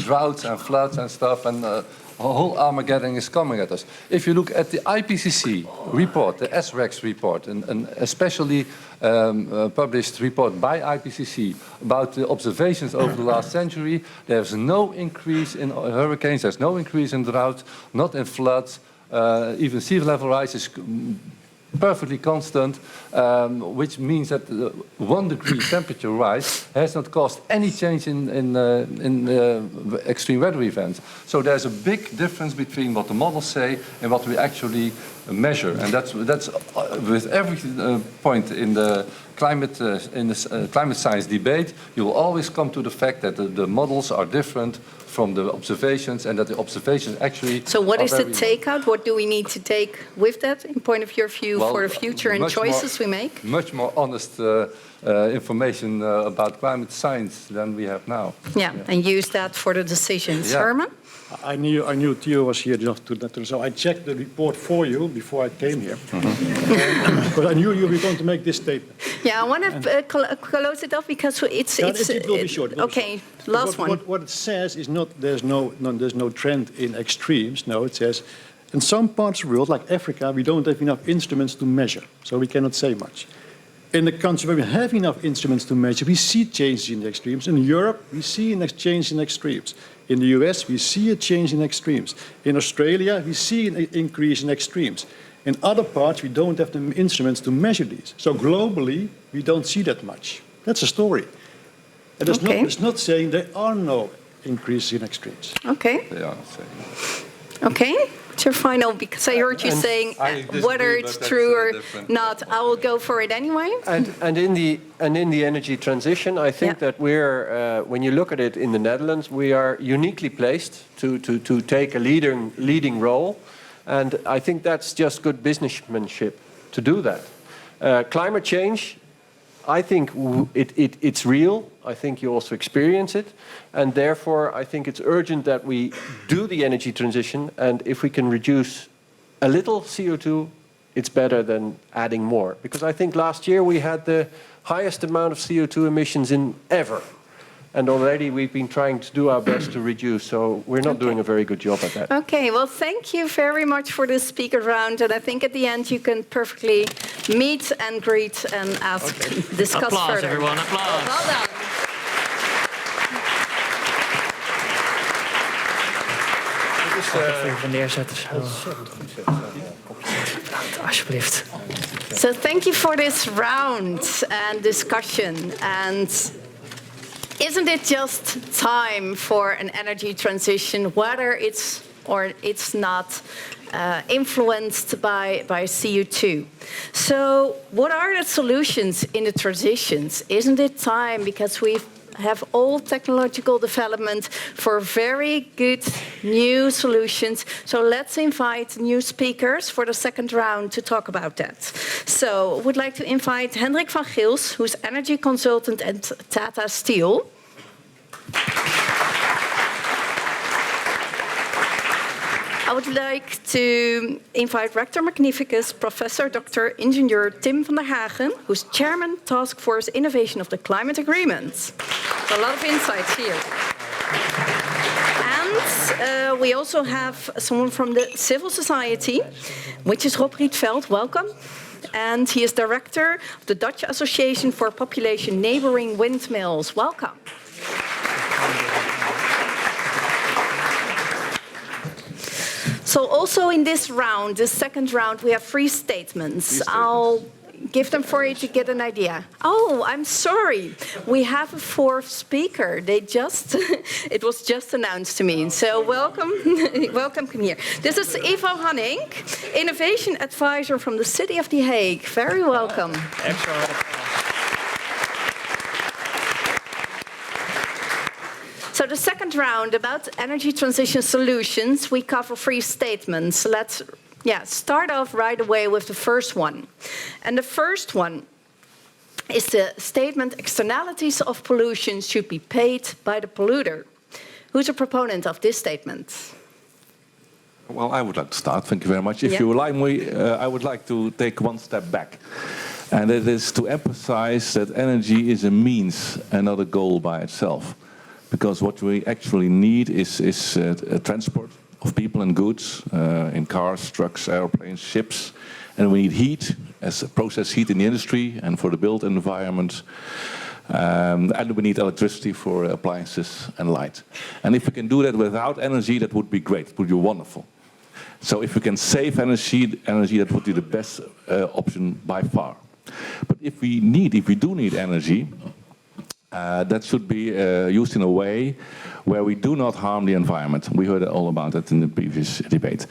droughts and floods and stuff, and a whole Armageddon is coming at us. If you look at the IPCC report, the SREX report, an especially published report by IPCC about the observations over the last century, there's no increase in hurricanes, there's no increase in drought, not in floods, even sea level rise is perfectly constant, which means that the 1 degree temperature rise has not caused any change in extreme weather events. So there's a big difference between what the models say and what we actually measure, and that's with every point in the climate science debate, you will always come to the fact that the models are different from the observations, and that the observations actually. So what is the very- takeout? What do we need to take with that in point of your view Well, for the future and much choices we make? Much more honest information about climate science than we have now. Yeah, and use that for the decisions. Yeah. Herman? I knew Theo was here just so I checked the report for you before I came here. But I knew you were going to make this statement. Yeah, I want to close it off because it will be short. Okay, last one. What it says is not there's no trend in extremes. No, it says in some parts of the world, like Africa, we don't have enough instruments to measure, so we cannot say much. In the countries where we have enough instruments to measure, we see changes in the extremes. In Europe, we see a change in extremes. In the US, we see a change in extremes. In Australia, we see an increase in extremes. In other parts, we don't have the instruments to measure these. So globally, we don't see that much. That's a story. And it's not saying there are no increases in extremes. Okay. They are saying. Okay. It's your final, because I heard you saying I disagree, whether but it's that's, true or different. not. I will go for it anyway. And in the energy transition, I think that we're when you look at it in the Netherlands, we are uniquely placed to take a leading role, and I think that's just good businessmanship to do that. Climate change, I think it's real. I think you also experience it, and therefore I think it's urgent that we do the energy transition. And if we can reduce a little CO2, it's better than adding more. Because I think last year we had the highest amount of CO2 emissions in ever. And already we've been trying to do our best to reduce, so we're not doing a very good job at that. Okay, well, thank you very much for this speaker round. And I think at the end you can perfectly meet and greet and discuss Applause, further. everyone, applause. Well done. Even neerzetten zo. Alsjeblieft. So thank you for this round and discussion. And isn't it just time for an energy transition, whether it's or it's not influenced by CO2? So what are the solutions in the transitions? Isn't it time, because we have all technological development, for very good new solutions? So let's invite new speakers for the second round to talk about that. So I would like to invite Hendrik van Gils, who's energy consultant at Tata Steel. I would like to invite Rector Magnificus, Professor Dr. Ingenieur Tim van der Hagen, who's Chairman Task Force Innovation of the Climate Agreement. So a lot of insights here. And we also have someone from the civil society, which is Rob Rietveld. Welcome. And he is Director of the Dutch Association for Population Neighboring Windmills. Welcome. So also in this round, this second round, we have 3 statements. I'll give them for you to get an idea. Oh, I'm sorry. We have a fourth speaker. It was just announced to me. So welcome, welcome here. This is Ivo Hanning, Innovation Advisor from the City of The Hague. Very welcome. So the second round about energy transition solutions, we cover 3 statements. Let's start off right away with the first one. And the first one is the statement, externalities of pollution should be paid by the polluter. Who's a proponent of this statement? Well, I would like to start. Thank you very much. If you allow me, I would like to take one step back. And it is to emphasize that energy is a means and not a goal by itself. Because what we actually need is transport of people and goods in cars, trucks, airplanes, ships. And we need heat as process heat in the industry and for the built environment. And we need electricity for appliances and light. And if we can do that without energy, that would be great. It would be wonderful. So if we can save energy, that would be the best option by far. But if we do need energy, that should be used in a way where we do not harm the environment. We heard all about that in the previous debate.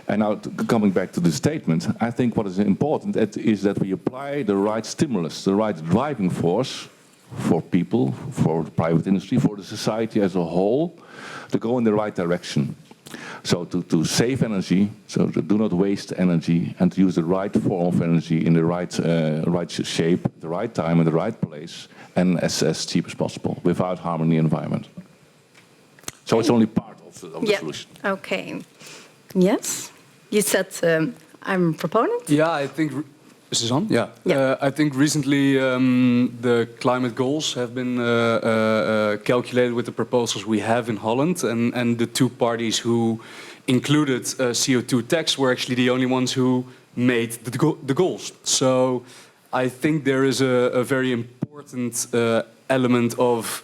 And now, coming back to the statement, I think what is important is that we apply the right stimulus, the right driving force for people, for the private industry, for the society as a whole, to go in the right direction. So to save energy, so to do not waste energy, and to use the right form of energy in the right shape, the right time, and the right place, and as cheap as possible, without harming the environment. So it's only part of the solution. Okay. Yes? You said I'm a proponent? Yeah, I think... Is this on? Yeah. I think recently the climate goals have been calculated with the proposals we have in Holland, and the 2 parties who included CO2 tax were actually the only ones who made the goals. So I think there is a very important element of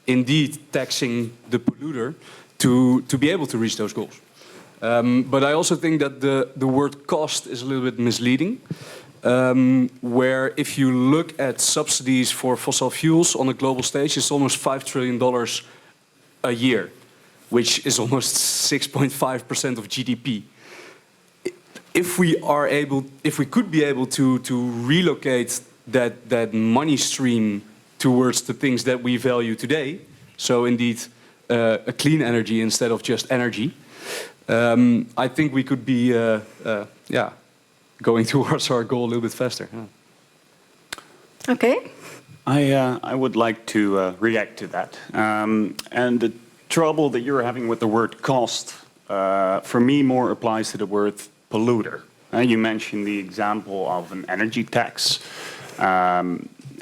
indeed taxing the polluter to be able to reach those goals. But I also think that the word cost is a little bit misleading. Where if you look at subsidies for fossil fuels on a global stage, it's almost $5 trillion a year, which is almost 6.5% of GDP. If we could be able to relocate that money stream towards the things that we value today, so indeed a clean energy instead of just energy, I think we could be, going towards our goal a little bit faster. Yeah. Okay. I would like to react to that. And the trouble that you're having with the word cost, for me, more applies to the word polluter. You mentioned the example of an energy tax,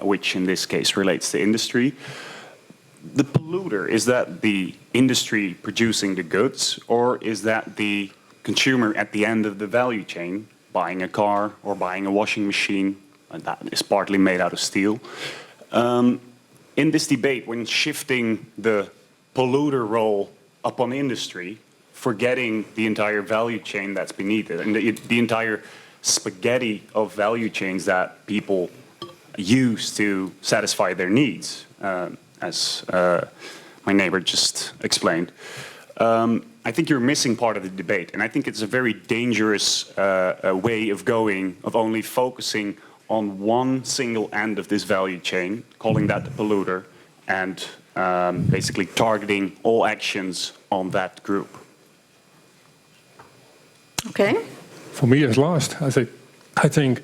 which in this case relates to industry. The polluter, is that the industry producing the goods, or is that the consumer at the end of the value chain, buying a car or buying a washing machine, and that is partly made out of steel? In this debate, when shifting the polluter role upon industry, forgetting the entire value chain that's beneath it, and the entire spaghetti of value chains that people use to satisfy their needs, as my neighbor just explained, I think you're missing part of the debate. And I think it's a very dangerous way of going, of only focusing on one single end of this value chain, calling that the polluter, and basically targeting all actions on that group. Okay. For me as last, I think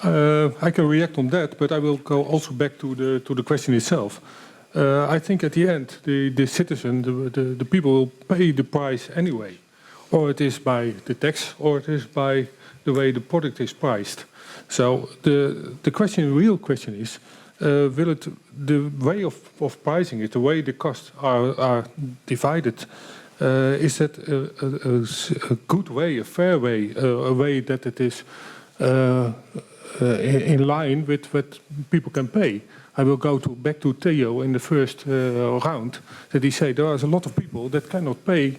I can react on that, but I will go also back to the question itself. I think at the end, the citizen, the people will pay the price anyway. Or it is by the tax, or it is by the way the product is priced. So the real question is, will it, the way of pricing it, the way the costs are divided, is that a good way, a fair way, a way that it is in line with what people can pay? I will go back to Theo in the first round, that he said there are a lot of people that cannot pay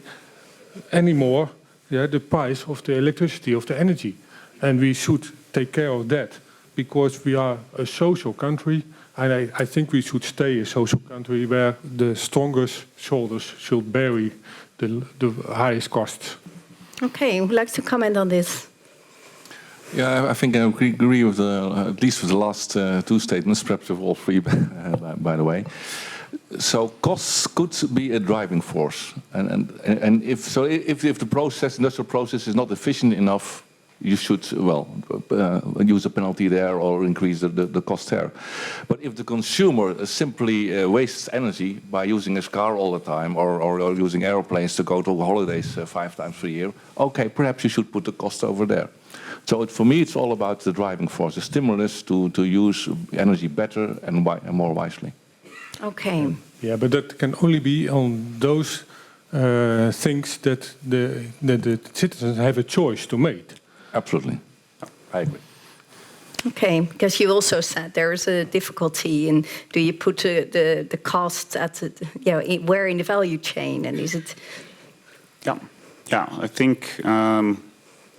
anymore the price of the electricity, of the energy. And we should take care of that because we are a social country, and I think we should stay a social country where the strongest shoulders should bear the highest costs. Okay, who likes to comment on this? Yeah, I think I agree with at least with the last two statements, perhaps with all three, by the way. So costs could be a driving force, and if the industrial process is not efficient enough, you should use a penalty there or increase the cost there. But if the consumer simply wastes energy by using his car all the time or using airplanes to go to holidays 5 times a year, okay, perhaps you should put the cost over there. So for me, it's all about the driving force, the stimulus to use energy better and more wisely. Okay. Yeah, but that can only be on those things that the citizens have a choice to make. Absolutely, I agree. Okay, because you also said there is a difficulty in do you put the cost at where in the value chain, and is it? Yeah. I think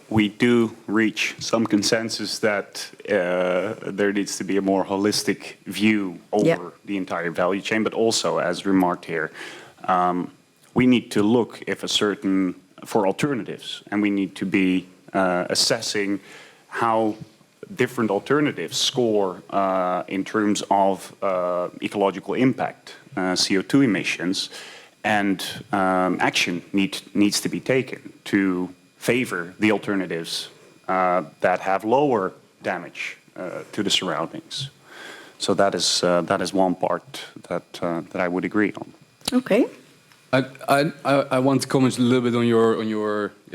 we do reach some consensus that there needs to be a more holistic view over the entire value chain, but also, as remarked here, we need to look for alternatives, and we need to be assessing how different alternatives score in terms of ecological impact, CO2 emissions, and action needs to be taken to favor the alternatives that have lower damage to the surroundings. So that is one part that I would agree on. Okay. I want to comment a little bit on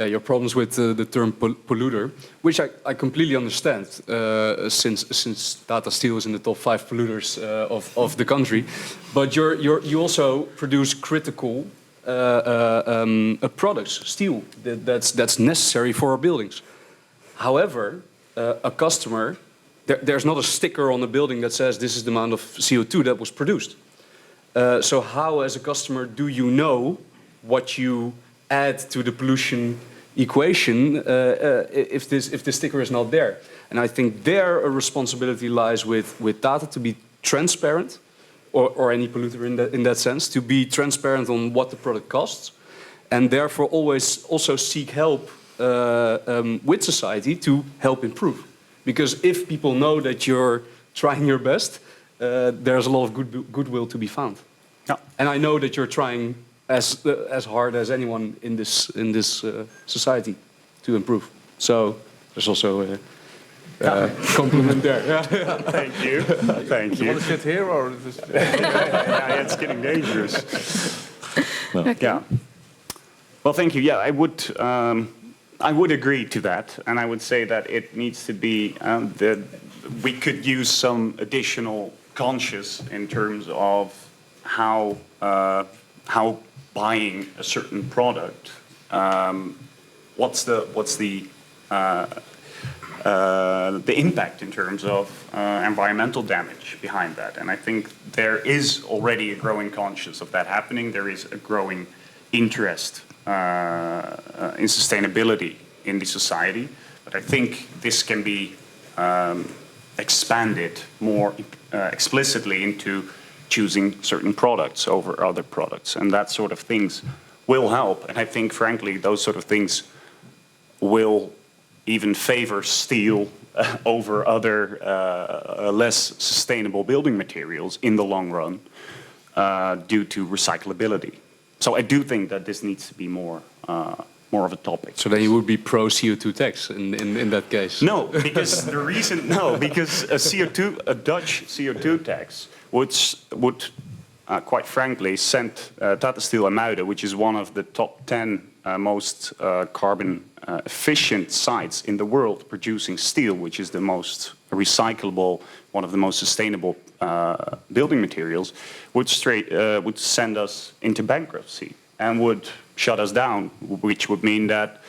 your problems with the term polluter, which I completely understand, since Tata Steel is in the top 5 polluters of the country. But you also produce critical products, steel, that's necessary for our buildings. However, a customer, there's not a sticker on the building that says this is the amount of CO2 that was produced. So how, as a customer, do you know what you add to the pollution equation if this sticker is not there? And I think there a responsibility lies with Tata to be transparent, or any polluter in that sense, to be transparent on what the product costs, and therefore always also seek help with society to help improve. Because if people know that you're trying your best, there's a lot of goodwill to be found. Yeah. And I know that you're trying as hard as anyone in this society to improve. So there's also a compliment there. Thank you. Thank you. You want to sit here or? Yeah, it's getting dangerous. Okay. Yeah. Well, thank you. Yeah, I would agree to that, and I would say that it needs to be that we could use some additional conscious in terms of how buying a certain product, what's the impact in terms of environmental damage behind that. And I think there is already a growing conscience of that happening. There is a growing interest in sustainability in the society. But I think this can be expanded more explicitly into choosing certain products over other products. And that sort of things will help. And I think, frankly, those sort of things will even favor steel over other less sustainable building materials in the long run due to recyclability. So I do think that this needs to be more of a topic. So then you would be pro CO2 tax in that case? No, because a Dutch CO2 tax would quite frankly send Tata Steel IJmuiden, which is one of the top 10 most carbon efficient sites in the world producing steel, which is the most recyclable, one of the most sustainable building materials, would send us into bankruptcy and would shut us down, which would mean that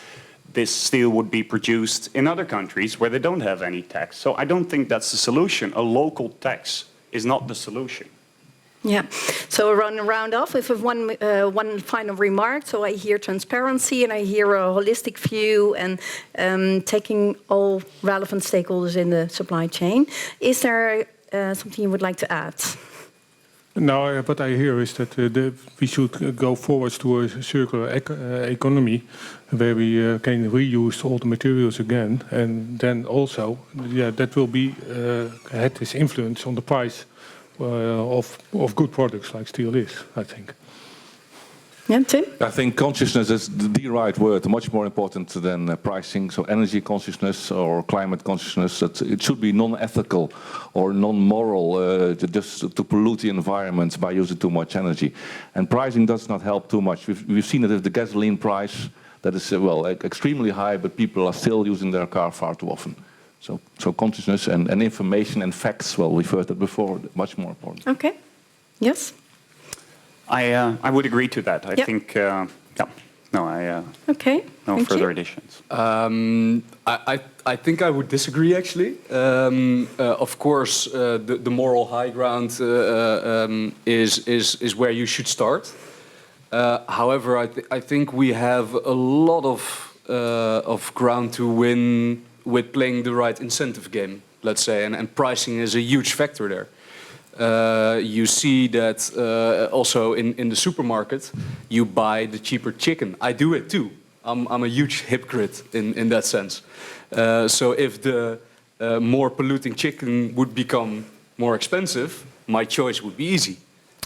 this steel would be produced in other countries where they don't have any tax. So I don't think that's the solution. A local tax is not the solution. Yeah. So around round off with one final remark. So I hear transparency and I hear a holistic view and taking all relevant stakeholders in the supply chain. Is there something you would like to add? Now, what I hear is that we should go forwards to a circular economy where we can reuse all the materials again. And then also, that will be had this influence on the price of good products like steel is, I think. Yeah, Tim? I think consciousness is the right word, much more important than pricing. So energy consciousness or climate consciousness, it should be non-ethical or non-moral just to pollute the environment by using too much energy. And pricing does not help too much. We've seen it with the gasoline price that is, extremely high, but people are still using their car far too often. So consciousness and information and facts, we've heard that before, much more important. Okay. Yes? I would agree to that. I think, okay. No Thank further you. additions. I think I would disagree, actually. Of course, the moral high ground is where you should start. However, I think we have a lot of ground to win with playing the right incentive game, let's say, and pricing is a huge factor there. You see that also in the supermarket, you buy the cheaper chicken. I do it too. I'm a huge hypocrite in that sense. So if the more polluting chicken would become more expensive, my choice would be easy.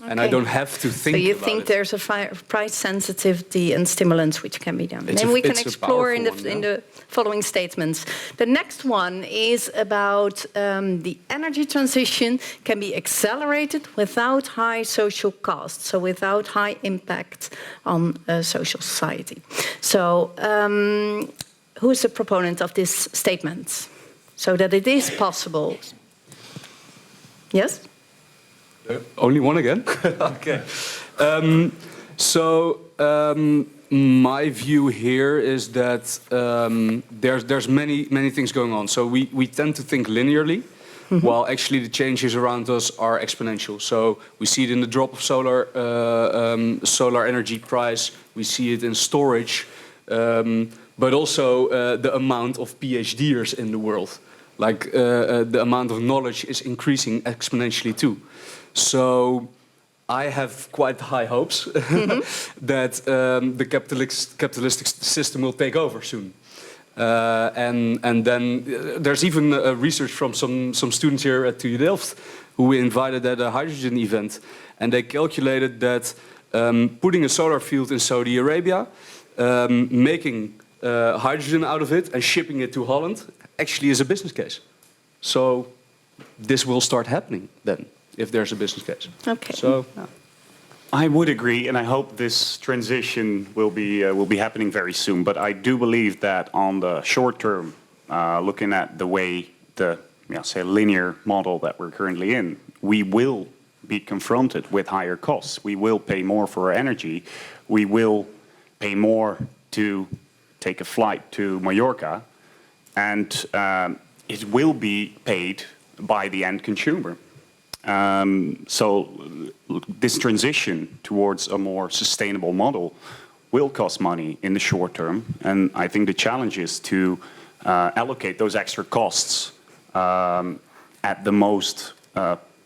Okay. And I don't have to think about it. So you think there's a price sensitivity and stimulants which can be done. Maybe we can explore in the following statements. The next one is about the energy transition can be accelerated without high social costs, so without high impact on social society. So who is the proponent of this statement? So that it is possible. Yes? Only one again? Okay. My view here is that there's many things going on. So we tend to think linearly, while actually the changes around us are exponential. So we see it in the drop of solar energy price. We see it in storage, but also the amount of PhDers in the world. Like the amount of knowledge is increasing exponentially too. So I have quite high hopes that the capitalistic system will take over soon. And then there's even research from some students here at TU Delft who we invited at a hydrogen event. And they calculated that putting a solar field in Saudi Arabia, making hydrogen out of it and shipping it to Holland actually is a business case. So this will start happening then, if there's a business case. Okay. So I would agree, and I hope this transition will be happening very soon. But I do believe that on the short term, looking at the way the say linear model that we're currently in, we will be confronted with higher costs. We will pay more for our energy. We will pay more to take a flight to Mallorca, and it will be paid by the end consumer. So this transition towards a more sustainable model will cost money in the short term, and I think the challenge is to allocate those extra costs at the most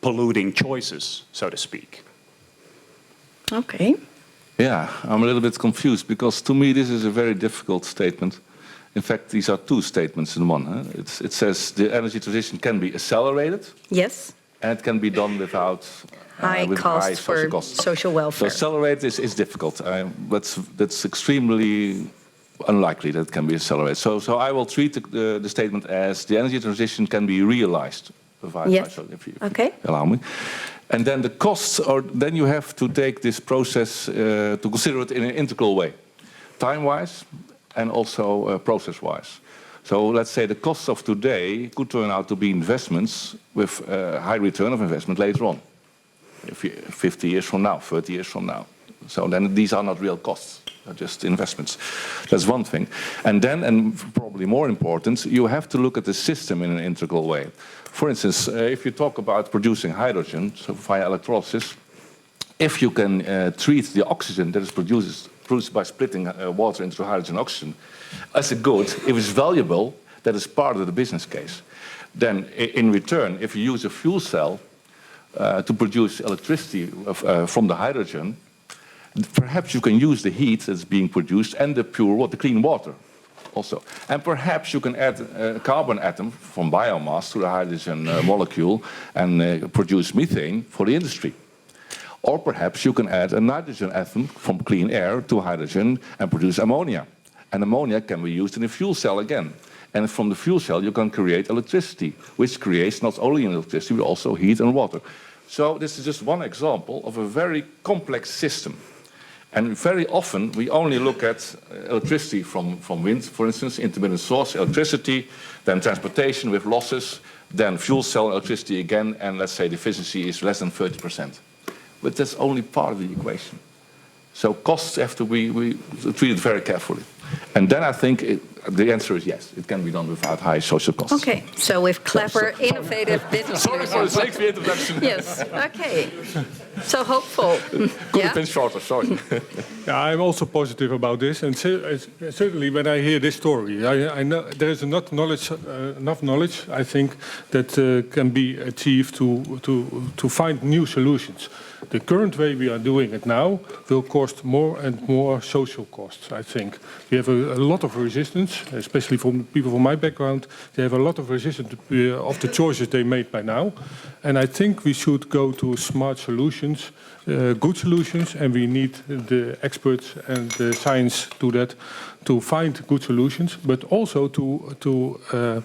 polluting choices, so to speak. Okay. Yeah, I'm a little bit confused because to me this is a very difficult statement. In fact, these are two statements in one. Huh? It says the energy transition can be accelerated. Yes. And it can be done without high costs for social welfare. So accelerate is difficult. That's extremely unlikely that it can be accelerated. So I will treat the statement as the energy transition can be realized. Yes. If you allow me. And then the costs are, then you have to take this process to consider it in an integral way, time-wise and also process-wise. So let's say the costs of today could turn out to be investments with high return of investment later on, 50 years from now, 30 years from now. So then these are not real costs, they're just investments. That's one thing. And then, and probably more important, you have to look at the system in an integral way. For instance, if you talk about producing hydrogen, so via electrolysis, if you can treat the oxygen that is produced by splitting water into hydrogen and oxygen as a good, if it's valuable, that is part of the business case. Then in return, if you use a fuel cell to produce electricity from the hydrogen, perhaps you can use the heat that's being produced and the pure water, the clean water also. And perhaps you can add a carbon atom from biomass to the hydrogen molecule and produce methane for the industry. Or perhaps you can add a nitrogen atom from clean air to hydrogen and produce ammonia. And ammonia can be used in a fuel cell again. And from the fuel cell you can create electricity, which creates not only electricity but also heat and water. So this is just one example of a very complex system. And very often we only look at electricity from wind, for instance, intermittent source electricity, then transportation with losses, then fuel cell electricity again, and let's say the efficiency is less than 30%. But that's only part of the equation. So costs have to be treated very carefully. And then I think the answer is yes, it can be done without high social costs. Okay, so with clever, innovative business solutions. Thanks for the introduction. Yes, okay. So hopeful. Could have been shorter, sorry. Yeah, I'm also positive about this, and certainly when I hear this story, I know there is enough knowledge, I think, that can be achieved to find new solutions. The current way we are doing it now will cost more and more social costs, I think. We have a lot of resistance, especially from people from my background. They have a lot of resistance of the choices they made by now. And I think we should go to smart solutions, good solutions, and we need the experts and the science to that to find good solutions, but also to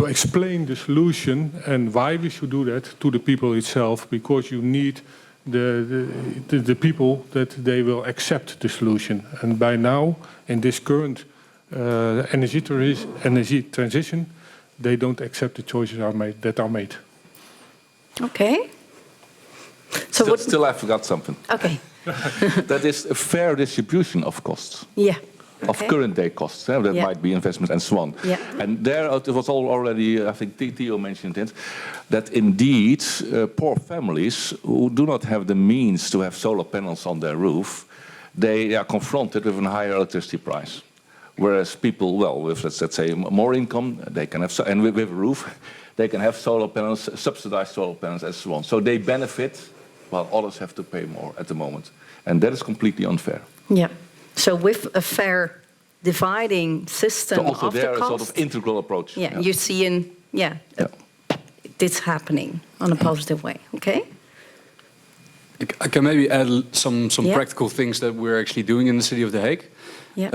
explain the solution and why we should do that to the people itself, because you need the people that they will accept the solution. And by now, in this current energy transition, they don't accept the choices that are made. Okay. So still I forgot something. Okay. That is a fair distribution of costs. Yeah. Okay. Of current day costs. That might be investment and so on. Yeah. And there it was already, I think Theo mentioned it, that indeed poor families who do not have the means to have solar panels on their roof, they are confronted with a higher electricity price. Whereas people, well, with let's say more income, they can have, and with a roof, they can have solar panels, subsidized solar panels and so on. So they benefit while others have to pay more at the moment. And that is completely unfair. Yeah. So with a fair dividing system so also of there the a cost, sort of integral approach. Yeah, you see this happening on a positive way. Okay. I can maybe add some practical things that we're actually doing in the city of The Hague. Yeah.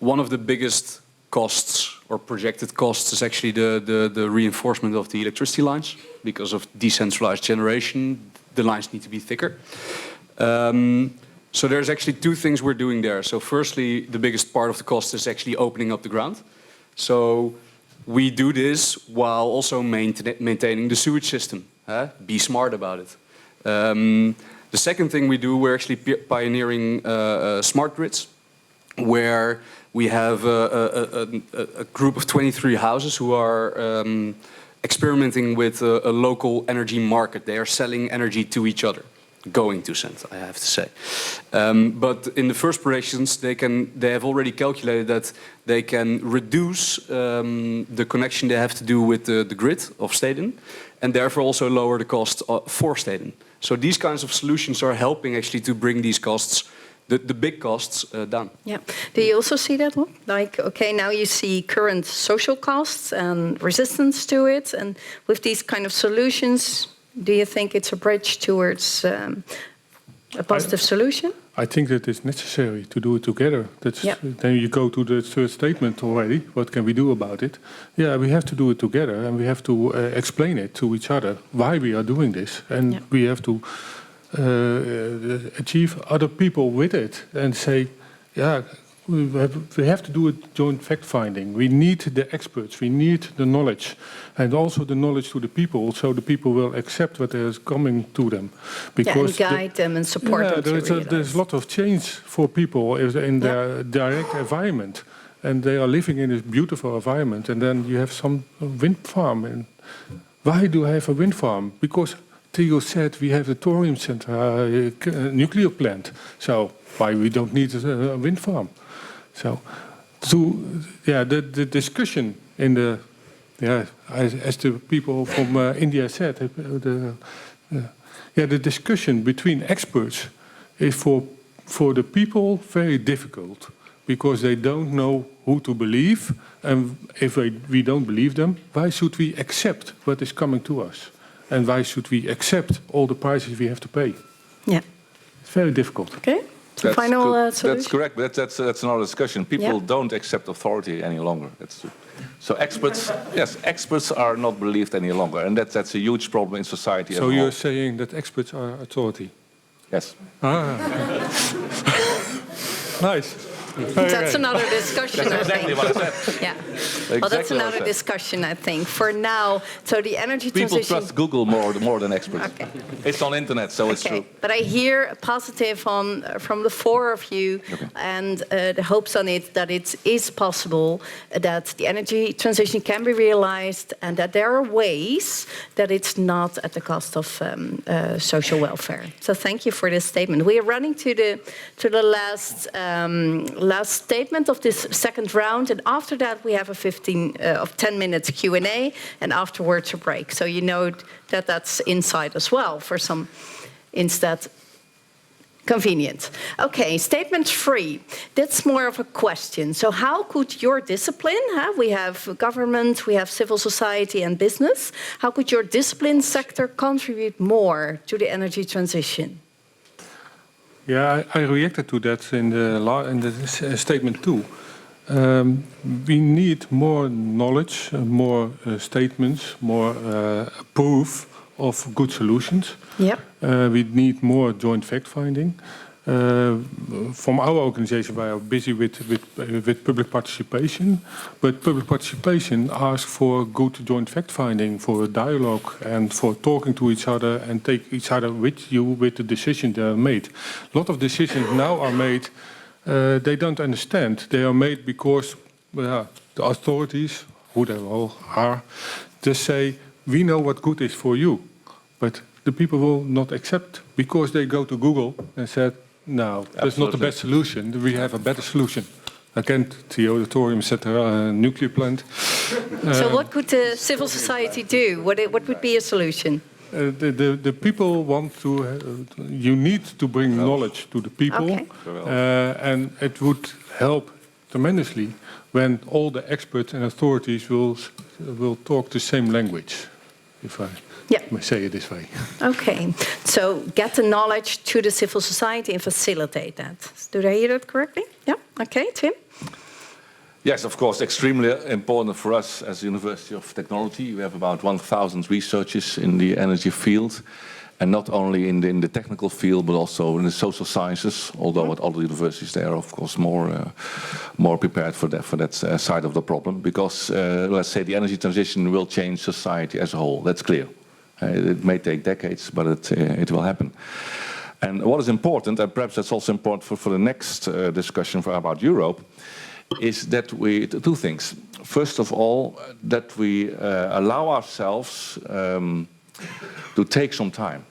One of the biggest costs or projected costs is actually the reinforcement of the electricity lines. Because of decentralized generation, the lines need to be thicker. So there's actually two things we're doing there. So firstly, the biggest part of the cost is actually opening up the ground. So we do this while also maintaining the sewage system. Be smart about it. The second thing we do, we're actually pioneering smart grids, where we have a group of 23 houses who are experimenting with a local energy market. They are selling energy to each other. Going to send, I have to say. But in the first projections, they have already calculated that they can reduce the connection they have to do with the grid of Steden, and therefore also lower the cost for Steden. So these kinds of solutions are helping actually to bring these costs, the big costs, down. Yeah. Do you also see that one? Like, okay, now you see current social costs and resistance to it, and with these kind of solutions, do you think it's a bridge towards a positive solution? I think that it's necessary to do it together. Then you go to the third statement already. What can we do about it? Yeah, we have to do it together, and we have to explain it to each other why we are doing this, and we have to achieve other people with it and say, yeah, we have to do a joint fact-finding. We need the experts, we need the knowledge, and also the knowledge to the people, so the people will accept what is coming to them. Because and guide them and support them. There's a lot of change for people in their direct environment, and they are living in this beautiful environment, and then you have some wind farm. And why do I have a wind farm? Because Theo said we have the thorium center, nuclear plant, so why we don't need a wind farm? So, the discussion in the, as the people from India said, the discussion between experts is for the people very difficult because they don't know who to believe, and if we don't believe them, why should we accept what is coming to us? And why should we accept all the prices we have to pay? Yeah. It's very difficult. Okay. So final solution? That's correct, but that's another discussion. People don't accept authority any longer. That's true. So experts, yes, experts are not believed any longer, and that's a huge problem in society. So you're saying that experts are authority? Yes. Nice. That's another discussion, That's exactly I think. what I said. Yeah. Exactly Well, that's what I another said. discussion, I think. For now, so the energy People transition... trust Google more than experts. Okay. It's on internet, so it's true. But I hear a positive from the four of you, and the hopes on it that it is possible that the energy transition can be realized, and that there are ways that it's not at the cost of social welfare. So thank you for this statement. We are running to the last statement of this second round, and after that we have a 10 minutes Q&A, and afterwards a break. So you know that that's inside as well for some instead convenient. Okay, statement 3. That's more of a question. So how could your discipline, we have government, we have civil society and business, how could your discipline sector contribute more to the energy transition? Yeah, I reacted to that in the statement too. We need more knowledge, more statements, more proof of good solutions. Yep. We need more joint fact-finding. From our organization, we are busy with public participation, but public participation asks for good joint fact-finding, for a dialogue, and for talking to each other and take each other with you with the decisions that are made. A lot of decisions now are made, they don't understand. They are made because the authorities, who they all are, just say, we know what good is for you, but the people will not accept because they go to Google and said, no, that's not the best solution. We have a better solution. Again, the thorium center, nuclear plant. So what could the civil society do? What would be a solution? The people want to. You need to bring knowledge to the people, and it would help tremendously when all the experts and authorities will talk the same language. If I may say it this way. Okay, so get the knowledge to the civil society and facilitate that. Did I hear that correctly? Yeah. Okay, Tim. Yes, of course, extremely important for us as the University of Technology. We have about 1,000 researchers in the energy field, and not only in the technical field, but also in the social sciences. Although at other universities, they are of course more prepared for that side of the problem, because let's say the energy transition will change society as a whole. That's clear. It may take decades, but it will happen. And what is important, and perhaps that's also important for the next discussion about Europe, is that two things. First of all, that we allow ourselves to take some time.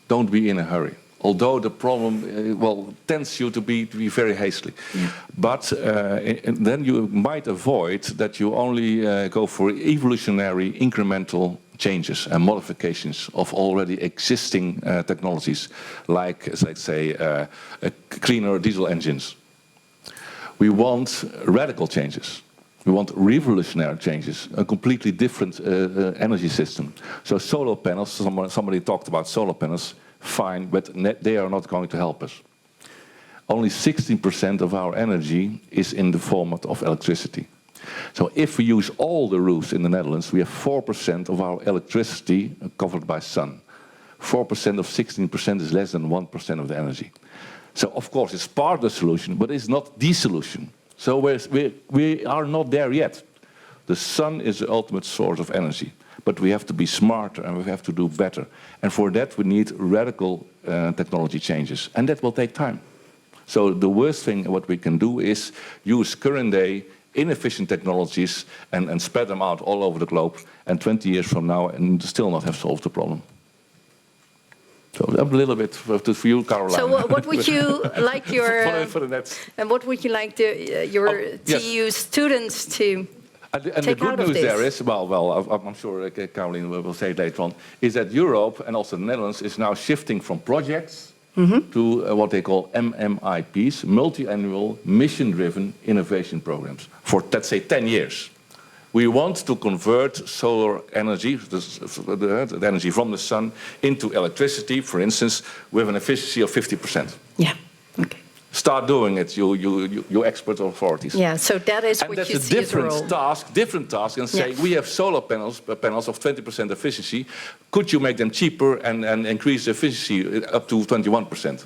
Don't be in a hurry. Although the problem, tends you to be very hastily. But then you might avoid that you only go for evolutionary incremental changes and modifications of already existing technologies, like, let's say, cleaner diesel engines. We want radical changes. We want revolutionary changes, a completely different energy system. So solar panels, somebody talked about solar panels, fine, but they are not going to help us. Only 16% of our energy is in the form of electricity. So if we use all the roofs in the Netherlands, we have 4% of our electricity covered by sun. 4% of 16% is less than 1% of the energy. So of course it's part of the solution, but it's not the solution. So we are not there yet. The sun is the ultimate source of energy, but we have to be smarter and we have to do better. And for that we need radical technology changes, and that will take time. So the worst thing what we can do is use current day inefficient technologies and spread them out all over the globe, and 20 years from now and still not have solved the problem. So a little bit for you, Caroline. So what would you like your for the nets. and what would you like your yes. TU students to And the take good out of news this? there is, I'm sure Caroline will say it later on, is that Europe and also the Netherlands is now shifting from projects to what they call MMIPs, multi-annual mission-driven innovation programs, for, let's say, 10 years. We want to convert solar energy, the energy from the sun, into electricity, for instance, with an efficiency of 50%. Yeah. Okay. Start doing it, you expert authorities. Yeah. So that is And what that's you a see as a role. different task, and say, Yeah. we have solar panels of 20% efficiency. Could you make them cheaper and increase the efficiency up to 21%?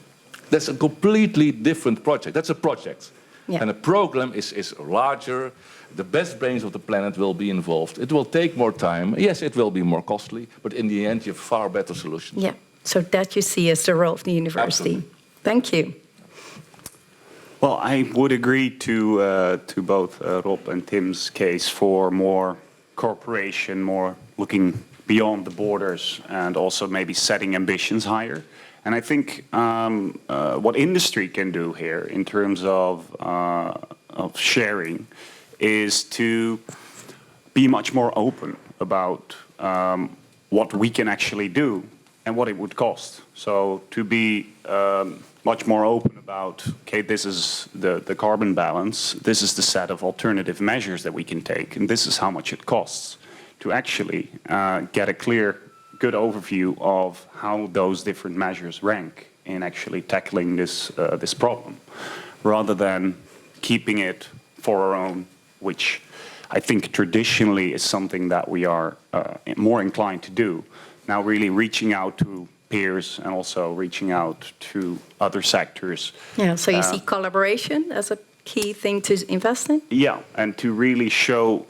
That's a completely different project. That's a project. Yeah. And a program is larger. The best brains of the planet will be involved. It will take more time. Yes, it will be more costly, but in the end, you have far better solutions. Yeah. So that you see as the role of the university. Absolutely. Thank you. Well, I would agree to both Rob and Tim's case for more cooperation, more looking beyond the borders, and also maybe setting ambitions higher. And I think what industry can do here in terms of sharing is to be much more open about what we can actually do and what it would cost. So to be much more open about, okay, this is the carbon balance, this is the set of alternative measures that we can take, and this is how much it costs, to actually get a clear, good overview of how those different measures rank in actually tackling this problem, rather than keeping it for our own, which I think traditionally is something that we are more inclined to do. Now really reaching out to peers and also reaching out to other sectors. Yeah. So you see collaboration as a key thing to invest in? Yeah, and to really show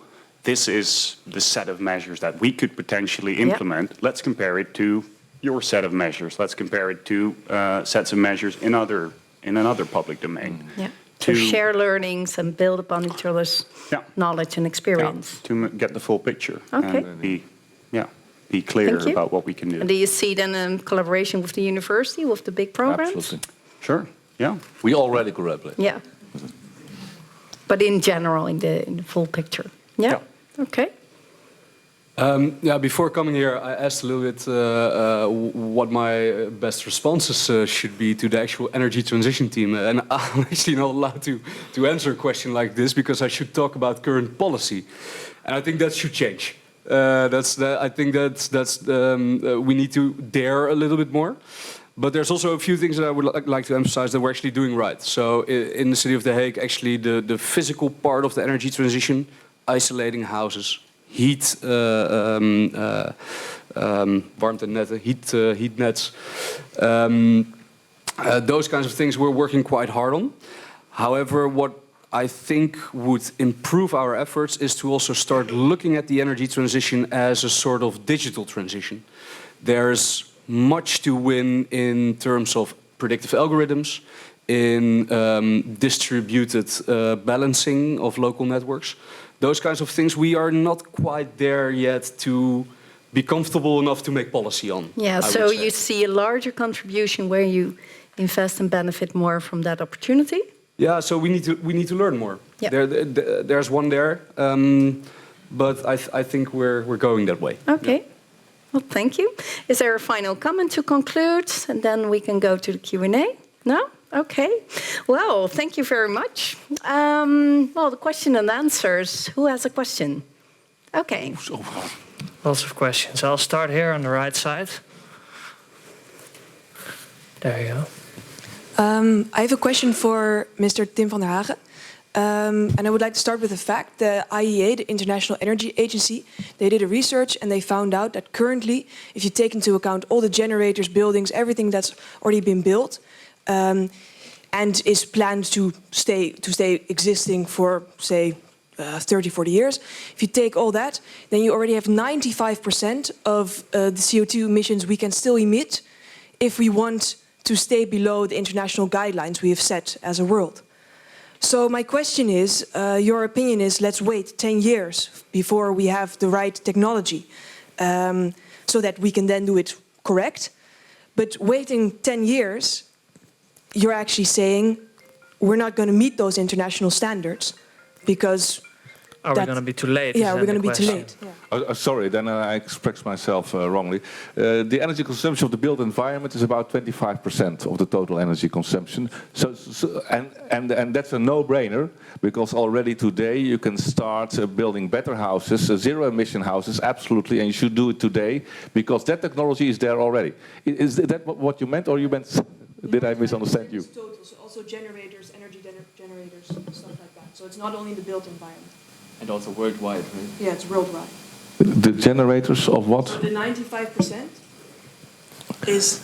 this is the set of measures that we could potentially implement. Yeah. Let's compare it to your set of measures. Let's compare it to sets of measures in another public domain. Yeah. To share learnings and build upon each other's knowledge and experience. Yeah, to get the full picture. Okay. And be clear about what we can do. And do you see then in collaboration with the university, with the big programs? Absolutely. Sure, yeah. We already collaborate. Yeah. But in general, in the full picture. Yeah. Okay. Before coming here, I asked a little bit what my best responses should be to the actual energy transition team. And I'm actually not allowed to answer a question like this because I should talk about current policy. And I think that should change. I think we need to dare a little bit more. But there's also a few things that I would like to emphasize that we're actually doing right. So in the city of The Hague, actually the physical part of the energy transition, isolating houses, heat, warmtenetten, heat nets, those kinds of things we're working quite hard on. However, what I think would improve our efforts is to also start looking at the energy transition as a sort of digital transition. There's much to win in terms of predictive algorithms, in distributed balancing of local networks. Those kinds of things, we are not quite there yet to be comfortable enough to make policy on. Yeah, so you see a larger contribution where you invest and benefit more from that opportunity? Yeah, so we need to learn more. Yeah. There's one there, but I think we're going that way. Okay. Yeah. Well, thank you. Is there a final comment to conclude? And then we can go to the Q&A? No? Okay. Well, thank you very much. Well, the question and answers. Who has a question? Okay. Lots of questions. I'll start here on the right side. There you go. I have a question for Mr. Tim van der Hagen. And I would like to start with the fact the IEA, the International Energy Agency, they did a research and they found out that currently, if you take into account all the generators, buildings, everything that's already been built, and is planned to stay existing for, say, 30, 40 years. If you take all that, then you already have 95% of the CO2 emissions we can still emit if we want to stay below the international guidelines we have set as a world. So my question is, your opinion is, let's wait 10 years before we have the right technology so that we can then do it correct. But waiting 10 years, you're actually saying we're not going to meet those international standards because... Are we going to be too late? Yeah, we're going to be too late. Yeah. Sorry, then I expressed myself wrongly. The energy consumption of the built environment is about 25% of the total energy consumption. And that's a no-brainer, because already today you can start building better houses, zero-emission houses, absolutely, and you should do it today, because that technology is there already. Is that what you meant, or you meant... Did I misunderstand you? It's total, so also generators, energy generators, stuff like that. So it's not only the built environment. And also worldwide, right? Yeah, it's worldwide. The generators of what? The 95% is...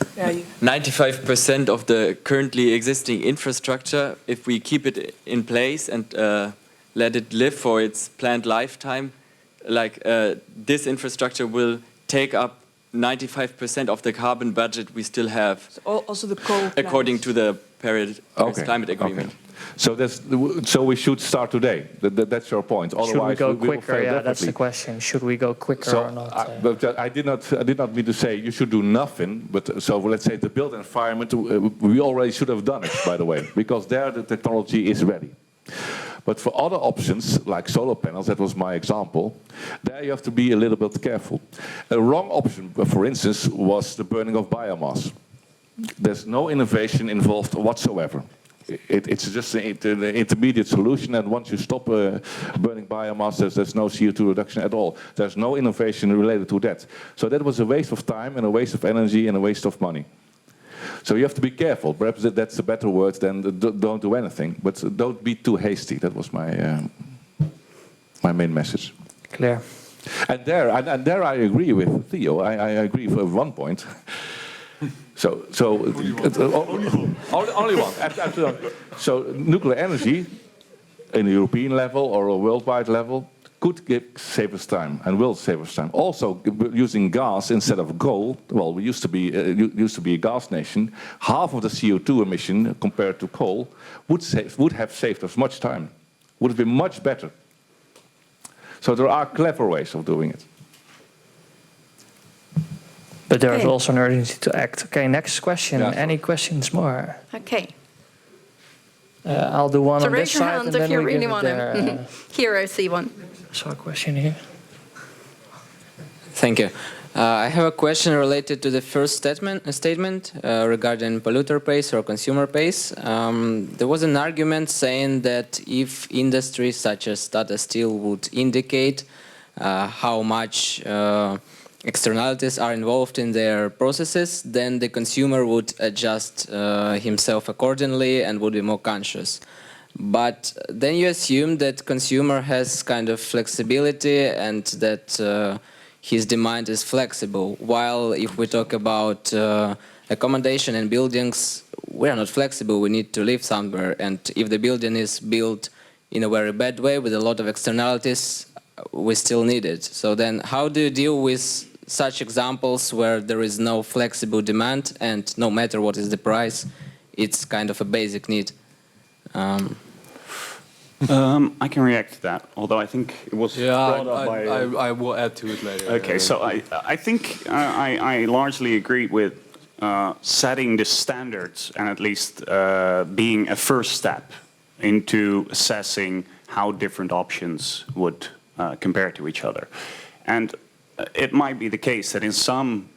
95% of the currently existing infrastructure, if we keep it in place and let it live for its planned lifetime, this infrastructure will take up 95% of the carbon budget we still have. So also the coal according to the Paris Climate Agreement. Okay. So we should start today. That's your point. Otherwise, should we go will quicker? fail, Yeah, definitely. that's the question. Should we go quicker or not? But I did not mean to say you should do nothing. But so let's say the built environment, we already should have done it, by the way, because there the technology is ready. But for other options, like solar panels, that was my example, there you have to be a little bit careful. A wrong option, for instance, was the burning of biomass. There's no innovation involved whatsoever. It's just an intermediate solution, and once you stop burning biomass, there's no CO2 reduction at all. There's no innovation related to that. So that was a waste of time and a waste of energy and a waste of money. So you have to be careful. Perhaps that's a better word than don't do anything, but don't be too hasty. That was my main message. Clear. And there I agree with Theo. I agree for one point. So only one. Absolutely. So nuclear energy, in a European level or a worldwide level, could save us time and will save us time. Also, using gas instead of coal. Well, we used to be a gas nation. Half of the CO2 emission compared to coal would have saved us much time. Would have been much better. So there are clever ways of doing it. But there is also an urgency to act. Okay, next question. Yeah. Any questions more? Okay. I'll do one So on this raise your side, hand and if then you we really give it want to. there. Here I see one. I saw a question here. Thank you. I have a question related to the first statement regarding polluter pays or consumer pays. There was an argument saying that if industries such as Tata Steel would indicate how much externalities are involved in their processes, then the consumer would adjust himself accordingly and would be more conscious. But then you assume that consumer has kind of flexibility and that his demand is flexible. While if we talk about accommodation and buildings, we are not flexible, we need to live somewhere. And if the building is built in a very bad way with a lot of externalities, we still need it. So then how do you deal with such examples where there is no flexible demand and no matter what is the price, it's kind of a basic need? I can react to that, although I think it was brought up by... I will add to it later. Okay, so I think I largely agree with setting the standards and at least being a first step into assessing how different options would compare to each other. And it might be the case that in some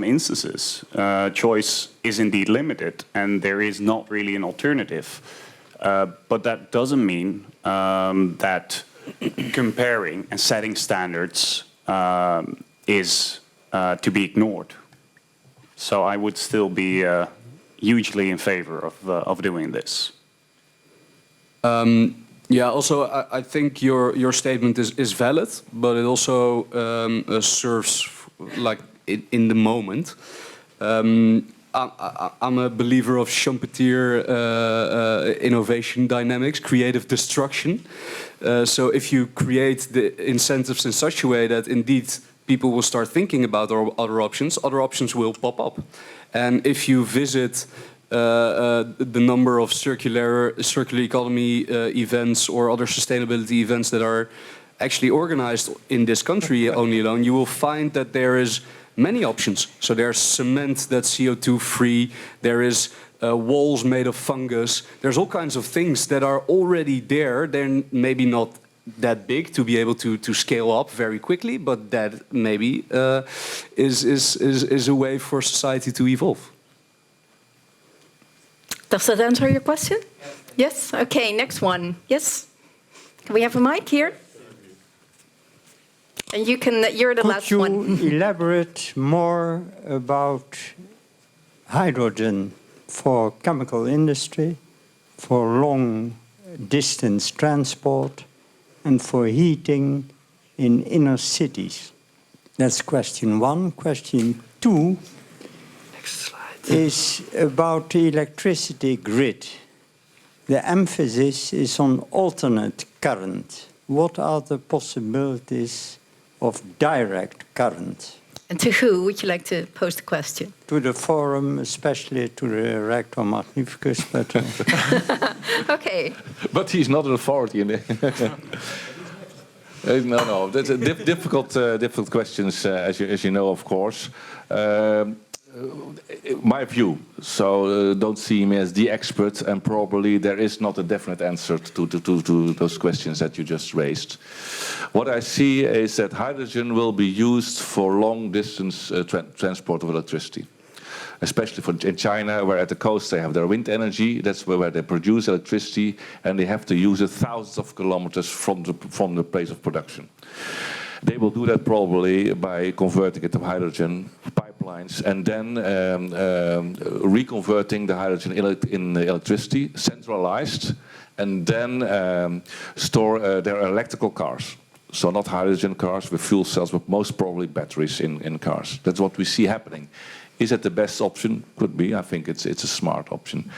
instances, choice is indeed limited and there is not really an alternative. But that doesn't mean that comparing and setting standards is to be ignored. So I would still be hugely in favor of doing this. Yeah, also I think your statement is valid, but it also serves like in the moment. I'm a believer of Schumpeter innovation dynamics, creative destruction. So if you create the incentives in such a way that indeed people will start thinking about other options will pop up. And if you visit the number of circular economy events or other sustainability events that are actually organized in this country only alone, you will find that there is many options. So there's cement that's CO2 free. There is walls made of fungus. There's all kinds of things that are already there. They're maybe not that big to be able to scale up very quickly, but that maybe is a way for society to evolve. Does that answer your question? Yes? Okay, next one. Yes? Can we have a mic here? And you're the last one. Could you elaborate more about hydrogen for chemical industry, for long distance transport, and for heating in inner cities? That's question one. Question two is about the electricity grid. The emphasis is on alternate current. What are the possibilities of direct current? And to who would you like to pose the question? To the forum, especially to the Rector Magnificus. But, Okay. But he's not an authority in it. No. That's a difficult questions, as you know, of course. My view, so don't see me as the expert, and probably there is not a definite answer to those questions that you just raised. What I see is that hydrogen will be used for long-distance transport of electricity, especially in China, where at the coast they have their wind energy. That's where they produce electricity, and they have to use it thousands of kilometers from the place of production. They will do that probably by converting it to hydrogen pipelines and then reconverting the hydrogen in electricity, centralized, and then store their electrical cars. So not hydrogen cars with fuel cells, but most probably batteries in cars. That's what we see happening. Is it the best option? Could be. I think it's a smart option.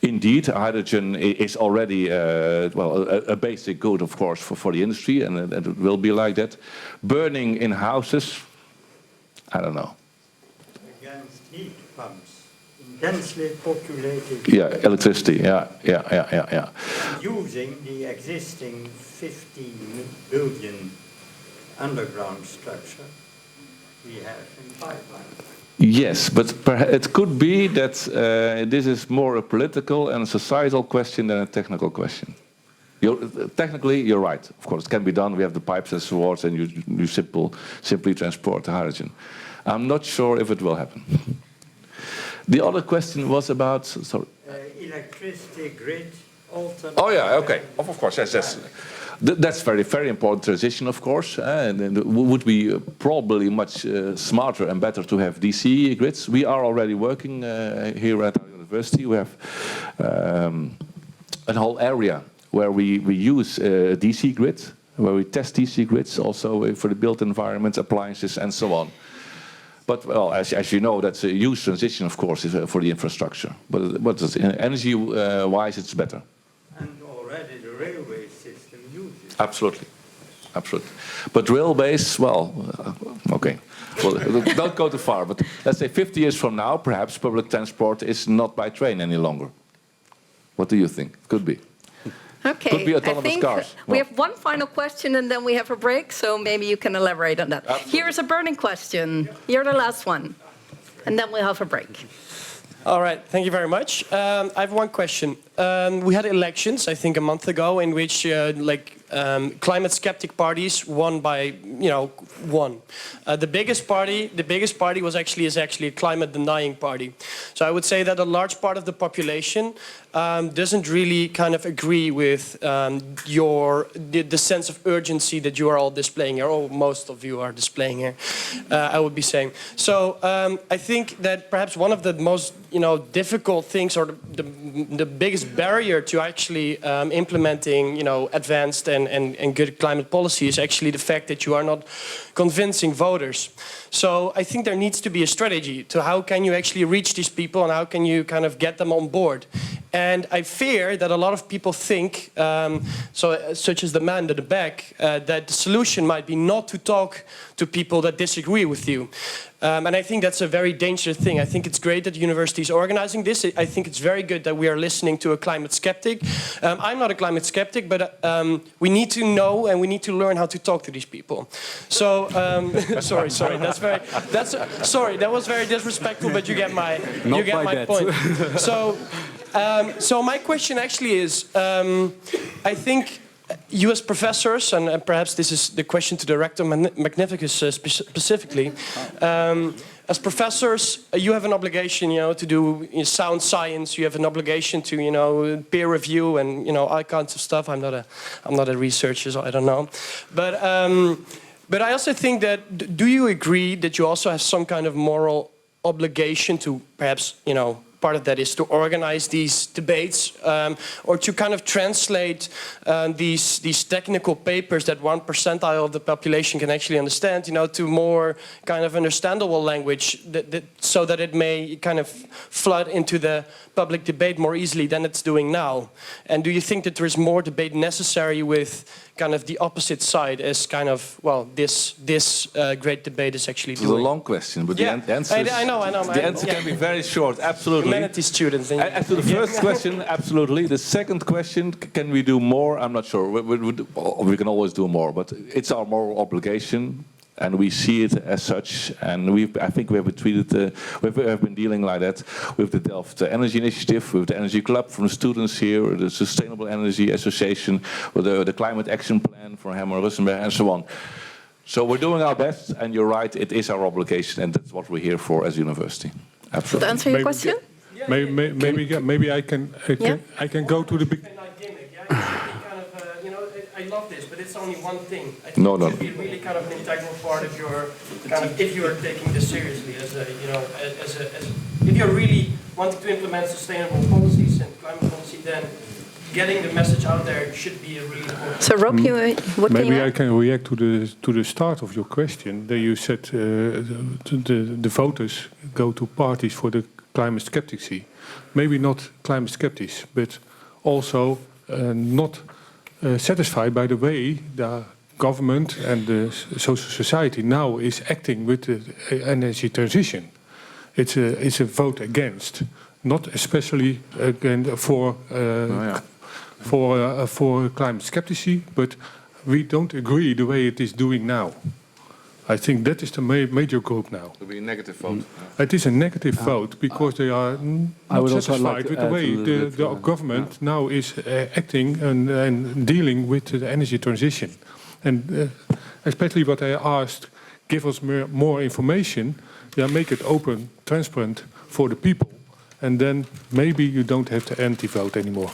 Indeed, hydrogen is already a basic good, of course, for the industry, and it will be like that. Burning in houses, I don't know. Against heat pumps in densely populated. Yeah, electricity. Yeah. Using the existing 15 billion underground structure we have in pipeline. Yes, but it could be that this is more a political and societal question than a technical question. Technically, you're right. Of course, it can be done. We have the pipes and so on, and you simply transport the hydrogen. I'm not sure if it will happen. The other question was about, sorry. Electricity grid. Oh yeah, okay. Of course, yes. That's very, very important transition, of course, and it would be probably much smarter and better to have DC grids. We are already working here at our university. We have a whole area where we use DC grid, where we test DC grids also for the built environment, appliances, and so on. But well, as you know, that's a huge transition, of course, for the infrastructure. But energy-wise, it's better. And already the railway system uses. Absolutely. But railways, well, okay. Well, don't go too far, but let's say 50 years from now, perhaps public transport is not by train any longer. What do you think? Could be. Okay, Could be autonomous cars. We have one final question and then we have a break, so maybe you can elaborate on that. Absolutely. Here's a burning question. You're the last one. And then we'll have a break. All right, thank you very much. I have one question. We had elections, I think, a month ago, in which climate skeptic parties won by, won. The biggest party was actually a climate denying party. So I would say that a large part of the population doesn't really kind of agree with the sense of urgency that you are all displaying here, or most of you are displaying here, I would be saying. So I think that perhaps one of the most difficult things, or the biggest barrier to actually implementing advanced and good climate policy is actually the fact that you are not convincing voters. So I think there needs to be a strategy to how can you actually reach these people and how can you kind of get them on board. And I fear that a lot of people think, such as the man at the back, that the solution might be not to talk to people that disagree with you. And I think that's a very dangerous thing. I think it's great that the university is organizing this. I think it's very good that we are listening to a climate skeptic. I'm not a climate skeptic, but we need to know and we need to learn how to talk to these people. So, sorry, sorry, that was very disrespectful, but you get my point. So my question actually is, I think you as professors, and perhaps this is the question to the Rector Magnificus specifically, as professors, you have an obligation, to do sound science. You have an obligation to, peer review and all kinds of stuff. I'm not a researcher, so I don't know, but I also think that. Do you agree that you also have some kind of moral obligation to perhaps, part of that is to organize these debates, or to kind of translate these technical papers that 1% of the population can actually understand, to more kind of understandable language, so that it may kind of flood into the public debate more easily than it's doing now. And do you think that there is more debate necessary with kind of the opposite side, as kind of, well, this great debate is actually doing? It's a long question, but the answer I know. The answer can be very short, absolutely. Humanities students. And to the first question, absolutely. The second question, can we do more? I'm not sure. We can always do more, but it's our moral obligation. And we see it as such, and I think we have been dealing like that with the Delft Energy Initiative, with the Energy Club from the students here, the Sustainable Energy Association, with the Climate Action Plan from Herman Russchenberg, and so on. So we're doing our best, and you're right, it is our obligation, and that's what we're here for as a university. Absolutely. To answer your question? Maybe I can go to the big. I love this, but it's only one thing. I think No. It should be really kind of an integral part of your kind of, if you are taking this seriously as a, if you're really wanting to implement sustainable policies and climate policy, then getting the message out there should be a really important. So Rob, what maybe I can react to the start of your question. That you said the voters go to parties for the climate skeptics. Maybe not climate skeptics, but also not satisfied by the way the government and the social society now is acting with the energy transition. It's a vote against, not especially again for climate skepticism, but we don't agree the way it is doing now. I think that is the major group now. It will be a negative vote. It is a negative vote because they are not satisfied with the way the government now is acting and dealing with the energy transition. And especially what I asked, give us more information, make it open, transparent for the people, and then maybe you don't have the anti-vote anymore.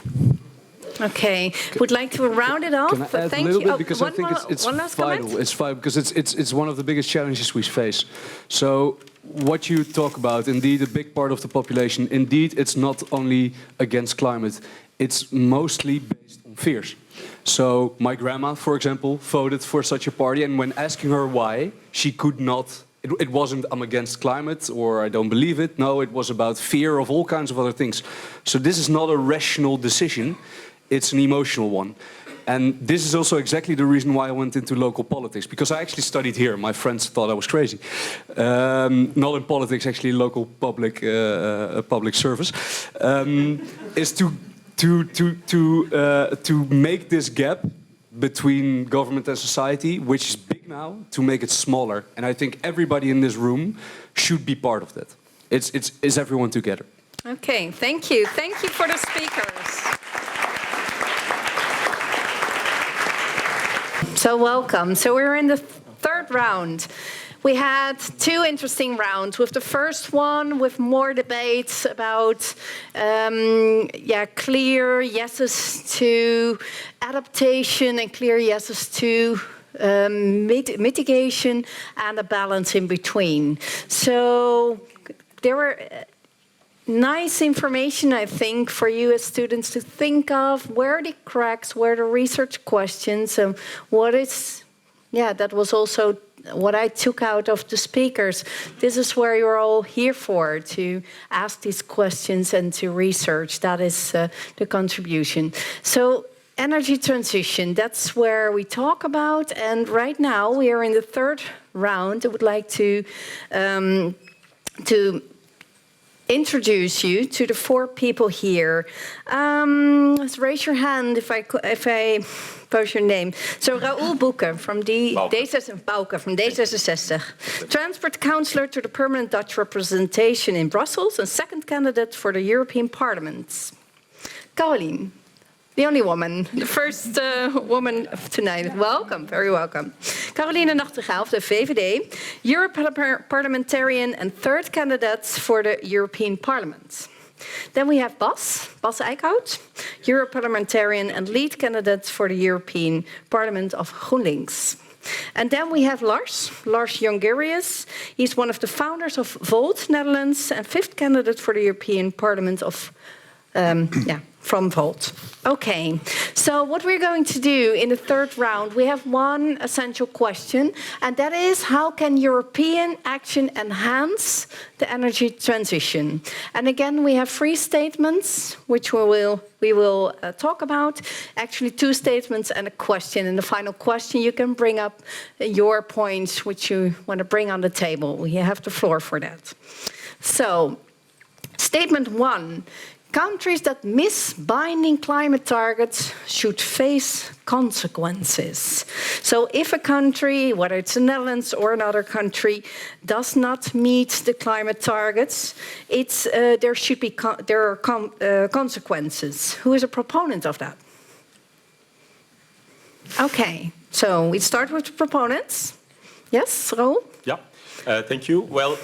Okay, would like to round it off. Can I add Thank a little you. bit, because I think it's vital. It's vital because it's one of the biggest challenges we face. So what you talk about, indeed, a big part of the population, indeed, it's not only against climate. It's mostly based on fears. So my grandma, for example, voted for such a party, and when asking her why, she could not. It wasn't I'm against climate or I don't believe it. No, it was about fear of all kinds of other things. So this is not a rational decision. It's an emotional one. And this is also exactly the reason why I went into local politics, because I actually studied here. My friends thought I was crazy. Not in politics, actually local public service. Is to make this gap between government and society, which is big now, to make it smaller. And I think everybody in this room should be part of that. It's everyone together. Okay, thank you. Thank you for the speakers. So welcome. So we're in the third round. We had two interesting rounds. With the first one, with more debates about, clear yeses to adaptation and clear yeses to mitigation, and a balance in between. So there were nice information, I think, for you as students to think of. Where are the cracks? Where are the research questions? And what is, that was also what I took out of the speakers, this is where you're all here for, to ask these questions and to research. That is the contribution. So energy transition, that's where we talk about. And right now we are in the third round. I would like to introduce you to the 4 people here. Let's raise your hand if I post your name. So Raoul Boucke from Boucke from D66. Transport Councillor to the Permanent Dutch Representation in Brussels and second candidate for the European Parliament. Caroline, the only woman, the first woman of tonight. Welcome, very welcome. Caroline Nagtegaal of the VVD, Parliamentarian and third candidate for the European Parliament. Then we have Bas Eickhout, Parliamentarian and lead candidate for the European Parliament of GroenLinks. And then we have Lars Jongerius. He's one of the founders of Volt Netherlands and fifth candidate for the European Parliament of from Volt. Okay, so what we're going to do in the third round, we have one essential question, and that is, how can European action enhance the energy transition? And again, we have 3 statements, which we will talk about. Actually, 2 statements and a question. And the final question, you can bring up your points, which you want to bring on the table. You have the floor for that. So, statement 1. Countries that miss binding climate targets should face consequences. So if a country, whether it's the Netherlands or another country, does not meet the climate targets, there are consequences. Who is a proponent of that? Okay, so we start with the proponents. Yes, Raoul? Yeah. Thank you. Well,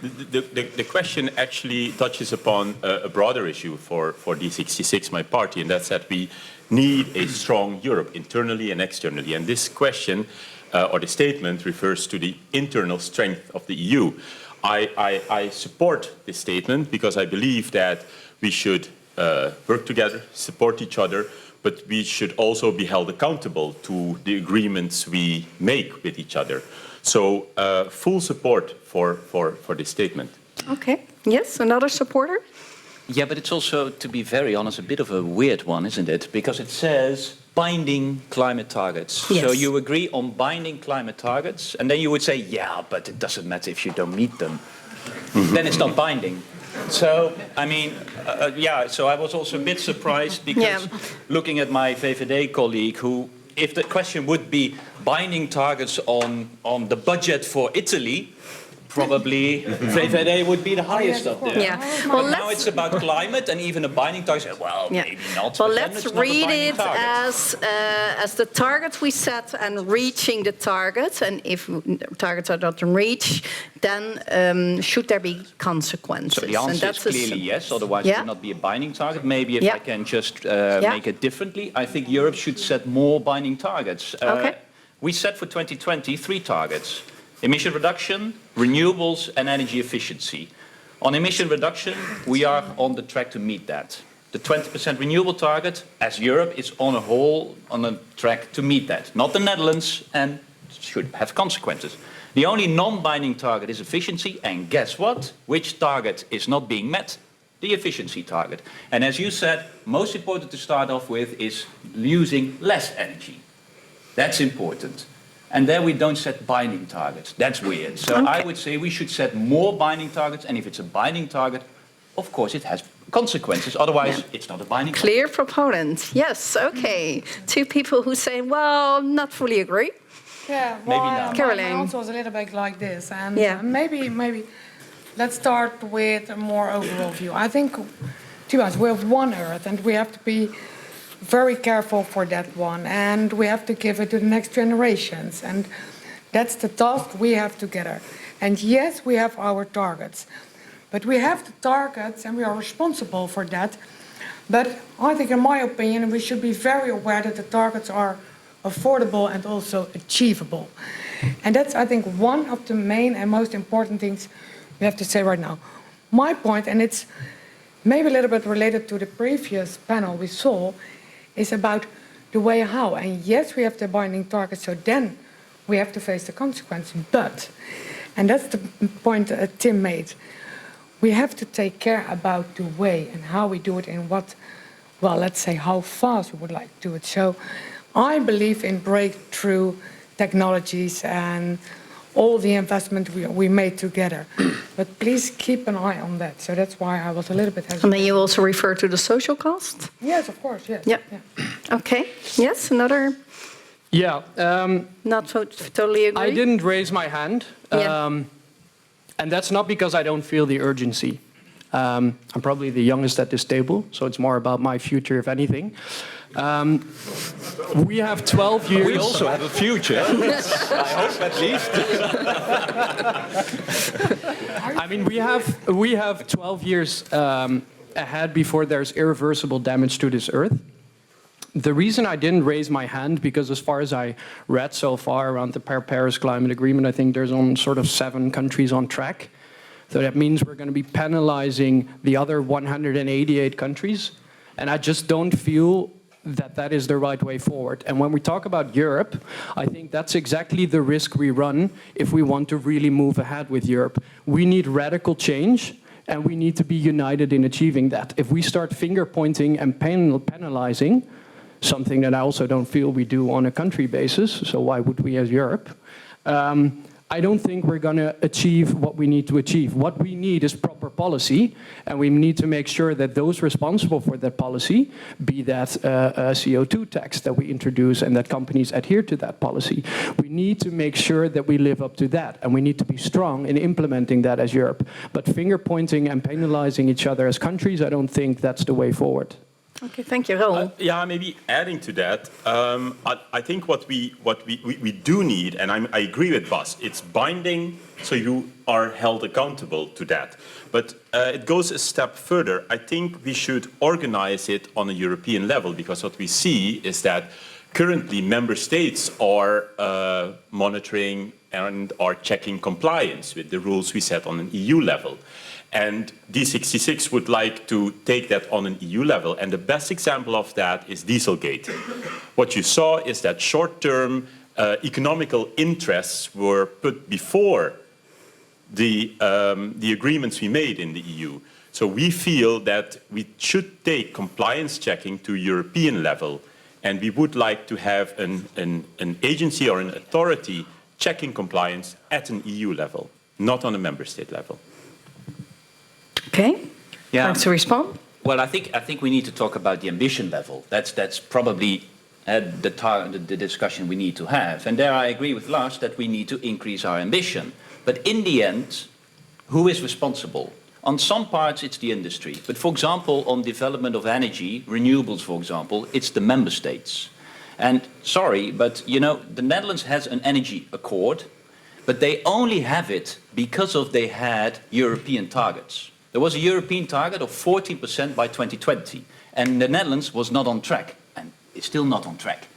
the question actually touches upon a broader issue for D66, my party, and that's that we need a strong Europe, internally and externally. And this question, or the statement, refers to the internal strength of the EU. I support this statement because I believe that we should work together, support each other, but we should also be held accountable to the agreements we make with each other. So full support for this statement. Okay. Yes, another supporter? Yeah, but it's also, to be very honest, a bit of a weird one, isn't it? Because it says binding climate targets. Yes. So you agree on binding climate targets, and then you would say, yeah, but it doesn't matter if you don't meet them. Then it's not binding. So, I mean, so I was also a bit surprised because looking at my VVD colleague who, if the question would be binding targets on the budget for Italy, probably VVD would be the highest up there. Yeah. Well, now it's about climate and even a binding target. Well, maybe not. Well, let's read it as the targets we set and reaching the targets. And if targets are not reached, then should there be consequences? So the answer is clearly yes, otherwise it would not be a binding target. Maybe if I can just make it differently, I think Europe should set more binding targets. We set for 2020 3 targets: emission reduction, renewables and energy efficiency. On emission reduction, we are on the track to meet that. The 20% renewable target, as Europe, is on a track to meet that. Not the Netherlands, and should have consequences. The only non-binding target is efficiency, and guess what? Which target is not being met? The efficiency target. And as you said, most important to start off with is using less energy. That's important. And there we don't set binding targets. That's weird. So I would say we should set more binding targets. And if it's a binding target, of course it has consequences. Otherwise, it's not a binding target. Clear proponent. Yes, okay. 2 people who say, well, not fully agree. Yeah, well, maybe not. Caroline. My answer was a little bit like this. And maybe let's start with a more overall view. I think, to be honest, we have one Earth and we have to be very careful for that one, and we have to give it to the next generations, and that's the task we have together. And yes, we have our targets, but we have the targets and we are responsible for that. But I think, in my opinion, we should be very aware that the targets are affordable and also achievable. And that's, I think, one of the main and most important things we have to say right now. My point, and it's maybe a little bit related to the previous panel we saw, is about the way how. And yes, we have the binding targets, so then we have to face the consequences. But, and that's the point Tim made, we have to take care about the way and how we do it and what, well, let's say how fast we would like to do it. So I believe in breakthrough technologies and all the investment we made together. But please keep an eye on that. So that's why I was a little bit hesitant. And then you also refer to the social cost? Yes, of course, yes. Yeah. Okay. Yes, another? Yeah. Not totally agree? I didn't raise my hand. And that's not because I don't feel the urgency. I'm probably the youngest at this table, so it's more about my future, if anything. We have 12 years. We also have a future. I hope at least. I mean, we have 12 years ahead before there's irreversible damage to this earth. The reason I didn't raise my hand, because as far as I read so far around the Paris Climate Agreement, I think there's on sort of 7 countries on track. So that means we're going to be penalizing the other 188 countries. And I just don't feel that that is the right way forward. And when we talk about Europe, I think that's exactly the risk we run if we want to really move ahead with Europe. We need radical change, and we need to be united in achieving that. If we start finger pointing and penalizing, something that I also don't feel we do on a country basis, so why would we as Europe? I don't think we're going to achieve what we need to achieve. What we need is proper policy, and we need to make sure that those responsible for that policy, be that a CO2 tax that we introduce and that companies adhere to that policy, we need to make sure that we live up to that, and we need to be strong in implementing that as Europe. But finger pointing and penalizing each other as countries, I don't think that's the way forward. Okay, thank you, Raoul. Yeah, maybe adding to that, I think what we do need, and I agree with Bas, it's binding, so you are held accountable to that. But it goes a step further. I think we should organize it on a European level, because what we see is that currently member states are monitoring and are checking compliance with the rules we set on an EU level. And D66 would like to take that on an EU level. And the best example of that is Dieselgate. What you saw is that short-term economical interests were put before the agreements we made in the EU. So we feel that we should take compliance checking to European level. And we would like to have an agency or an authority checking compliance at an EU level, not on a member state level. Okay. Yeah. Thanks to respond. Well, I think we need to talk about the ambition level. That's probably the discussion we need to have. And there I agree with Lars that we need to increase our ambition. But in the end, who is responsible? On some parts, it's the industry. But for example, on development of energy, renewables, for example, it's the member states. And sorry, but you know, the Netherlands has an energy accord, but they only have it because they had European targets. There was a European target of 40% by 2020, and the Netherlands was not on track, and it's still not on track.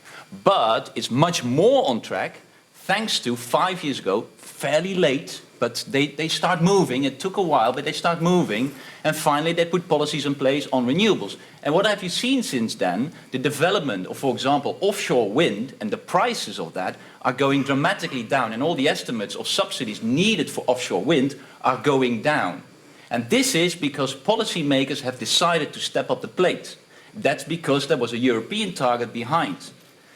But it's much more on track thanks to 5 years ago, fairly late, but they start moving. It took a while, but they start moving, and finally they put policies in place on renewables. And what have you seen since then? The development of, for example, offshore wind and the prices of that are going dramatically down, and all the estimates of subsidies needed for offshore wind are going down. And this is because policymakers have decided to step up the plate. That's because there was a European target behind.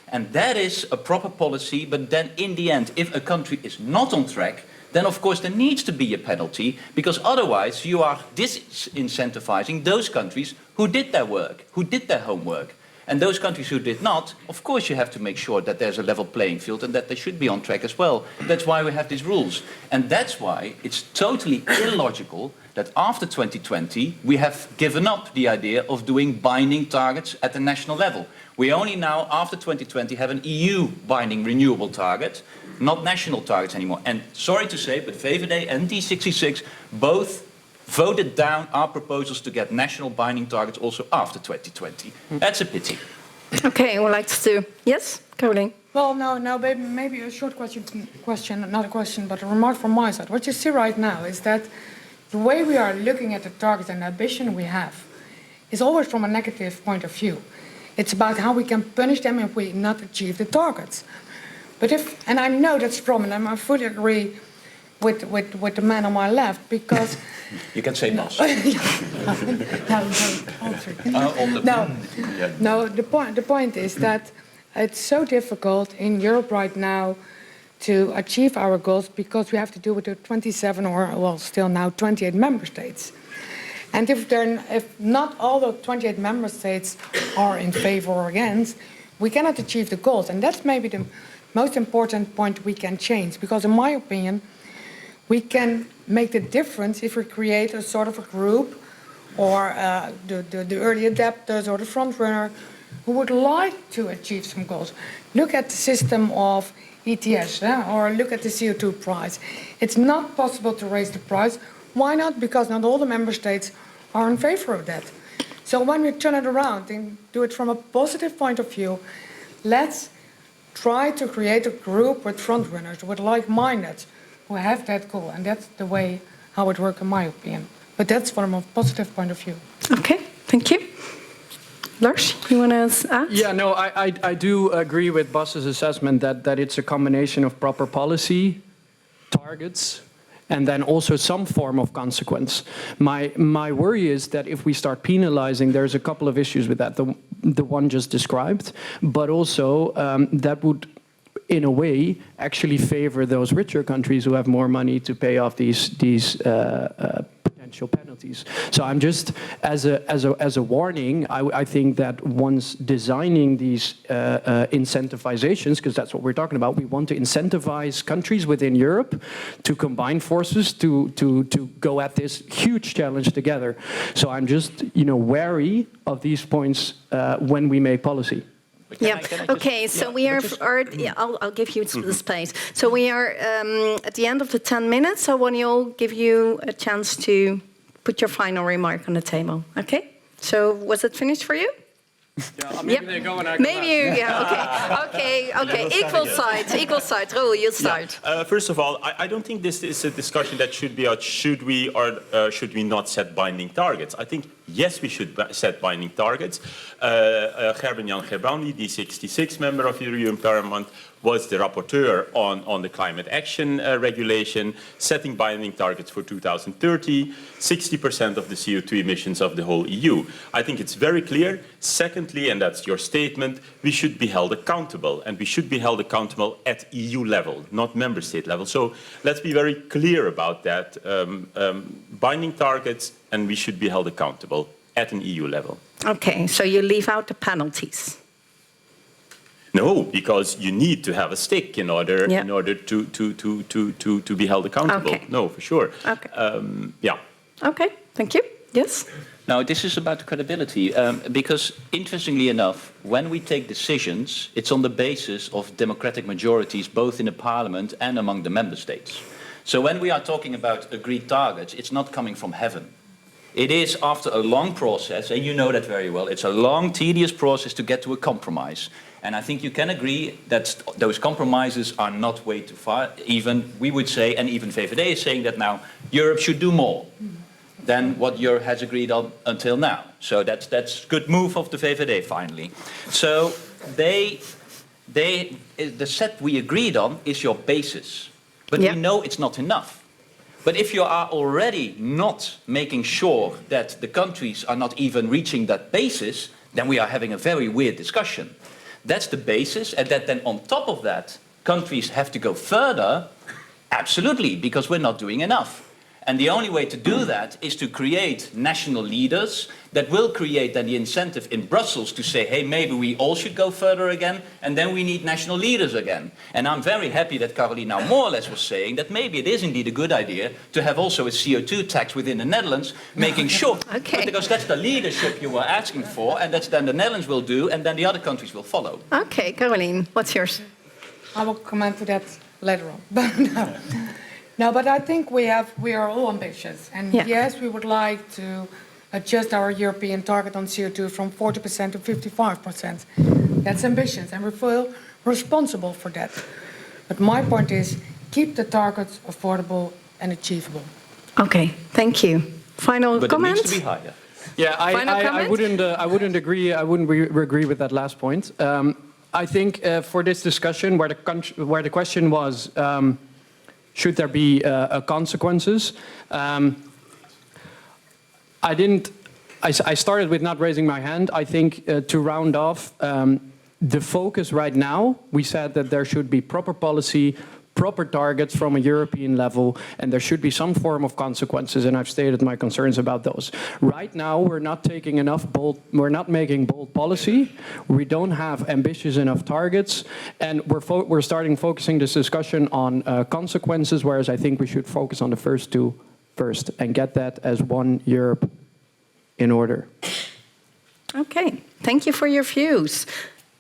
And that is a proper policy, but then in the end, if a country is not on track, then of course there needs to be a penalty, because otherwise you are disincentivizing those countries who did their work, who did their homework. And those countries who did not, of course you have to make sure that there's a level playing field and that they should be on track as well. That's why we have these rules. And that's why it's totally illogical that after 2020 we have given up the idea of doing binding targets at the national level. We only now, after 2020, have an EU binding renewable target, not national targets anymore. And sorry to say, but VVD and D66 both voted down our proposals to get national binding targets also after 2020. That's a pity. Okay, I would like to... Yes, Caroline? Well, no, maybe a short question, not a question, but a remark from my side. What you see right now is that the way we are looking at the targets and the ambition we have is always from a negative point of view. It's about how we can punish them if we not achieve the targets. But and I know that's a problem, and I fully agree with the man on my left, because... You can say Bas. No, the point is that it's so difficult in Europe right now to achieve our goals, because we have to do with the 27 or, well, still now 28 member states. And if not all the 28 member states are in favor or against, we cannot achieve the goals. And that's maybe the most important point we can change, because in my opinion, we can make the difference if we create a sort of a group, or the early adapters or the front runner who would like to achieve some goals. Look at the system of ETS, or look at the CO2 price. It's not possible to raise the price. Why not? Because not all the member states are in favor of that. So when we turn it around and do it from a positive point of view, let's try to create a group with front runners, with like-minded, who have that goal. And that's the way how it works in my opinion. But that's from a positive point of view. Okay, thank you. Lars, you want to add? Yeah, no, I do agree with Bas's assessment that it's a combination of proper policy, targets, and then also some form of consequence. My worry is that if we start penalizing, there's a couple of issues with that. The one just described, but also that would, in a way, actually favor those richer countries who have more money to pay off these potential penalties. So I'm just, as a warning, I think that once designing these incentivizations, because that's what we're talking about, we want to incentivize countries within Europe to combine forces to go at this huge challenge together. So I'm just, wary of these points when we make policy. Yeah. Okay. So we are. I'll give you the space. So we are at the end of the 10 minutes. So I want to give you a chance to put your final remark on the table. Okay. So was it finished for you? Yeah, maybe they go and I maybe you. Yeah. Okay. Equal sides. Raoul, you start. Yeah. First of all, I don't think this is a discussion that should be out. Should we or should we not set binding targets? I think yes, we should set binding targets. Gerben-Jan Gerbrandy, the 66 member of the European Parliament, was the rapporteur on the climate action regulation, setting binding targets for 2030, 60% of the CO2 emissions of the whole EU. I think it's very clear. Secondly, and that's your statement, we should be held accountable, and we should be held accountable at EU level, not member state level. So let's be very clear about that. Binding targets, and we should be held accountable at an EU level. Okay, so you leave out the penalties. No, because you need to have a stick in order to be held accountable. Okay. No, for sure. Okay. Yeah. Okay. Thank you. Yes. Now, this is about credibility, because interestingly enough, when we take decisions, it's on the basis of democratic majorities, both in the parliament and among the member states. So when we are talking about agreed targets, it's not coming from heaven. It is after a long process, and you know that very well, it's a long, tedious process to get to a compromise. And I think you can agree that those compromises are not way too far. Even, we would say, and even VVD is saying that now, Europe should do more than what Europe has agreed on until now. So that's good move of the VVD finally. So the set we agreed on is your basis. But we know it's not enough. But if you are already not making sure that the countries are not even reaching that basis, then we are having a very weird discussion. That's the basis, and that then on top of that, countries have to go further, absolutely, because we're not doing enough. And the only way to do that is to create national leaders that will create then the incentive in Brussels to say, hey, maybe we all should go further again, and then we need national leaders again. And I'm very happy that Caroline now more or less was saying that maybe it is indeed a good idea to have also a CO2 tax within the Netherlands, making sure, because that's the leadership you were asking for, and that's then the Netherlands will do, and then the other countries will follow. Okay, Caroline, what's yours? I will comment to that later on. But no, but I think we are all ambitious, and yes, we would like to adjust our European target on CO2 from 40% to 55%. That's ambitious, and we feel responsible for that. But my point is, keep the targets affordable and achievable. Okay, thank you. Final comment? But it needs to be higher. Yeah, I wouldn't agree. I wouldn't agree with that last point. I think for this discussion, where the question was, should there be consequences? I started with not raising my hand. I think to round off, the focus right now, we said that there should be proper policy, proper targets from a European level, and there should be some form of consequences, and I've stated my concerns about those. Right now, we're not making bold policy, we don't have ambitious enough targets, and we're starting focusing this discussion on consequences, whereas I think we should focus on the first two first, and get that as one Europe in order. Okay, thank you for your views.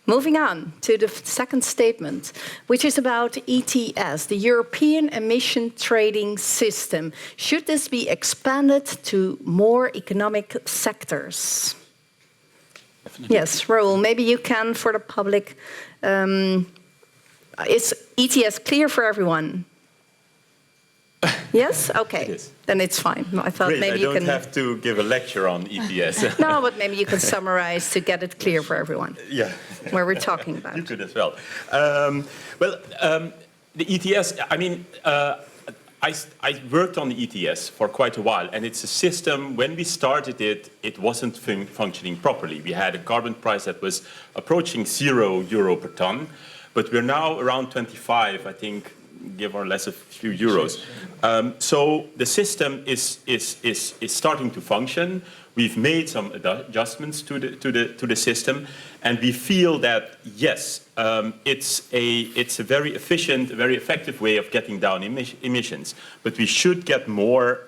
Moving on to the second statement, which is about ETS, the European Emission Trading System. Should this be expanded to more economic sectors? Definitely. Yes, Raoul, maybe you can for the public. Is ETS clear for everyone? Yes? Okay, then it's fine. I thought Great, maybe I you can... don't have to give a lecture on ETS. No, but maybe you can summarize to get it clear for everyone. Yeah. Where we're talking about. You could as well. The ETS, I mean, I worked on the ETS for quite a while, and it's a system, when we started it, it wasn't functioning properly. We had a carbon price that was approaching €0 per ton, but we're now around 25, I think, give or less a few euros. So the system is starting to function. We've made some adjustments to the system, and we feel that yes, it's a very efficient, very effective way of getting down emissions. But we should get more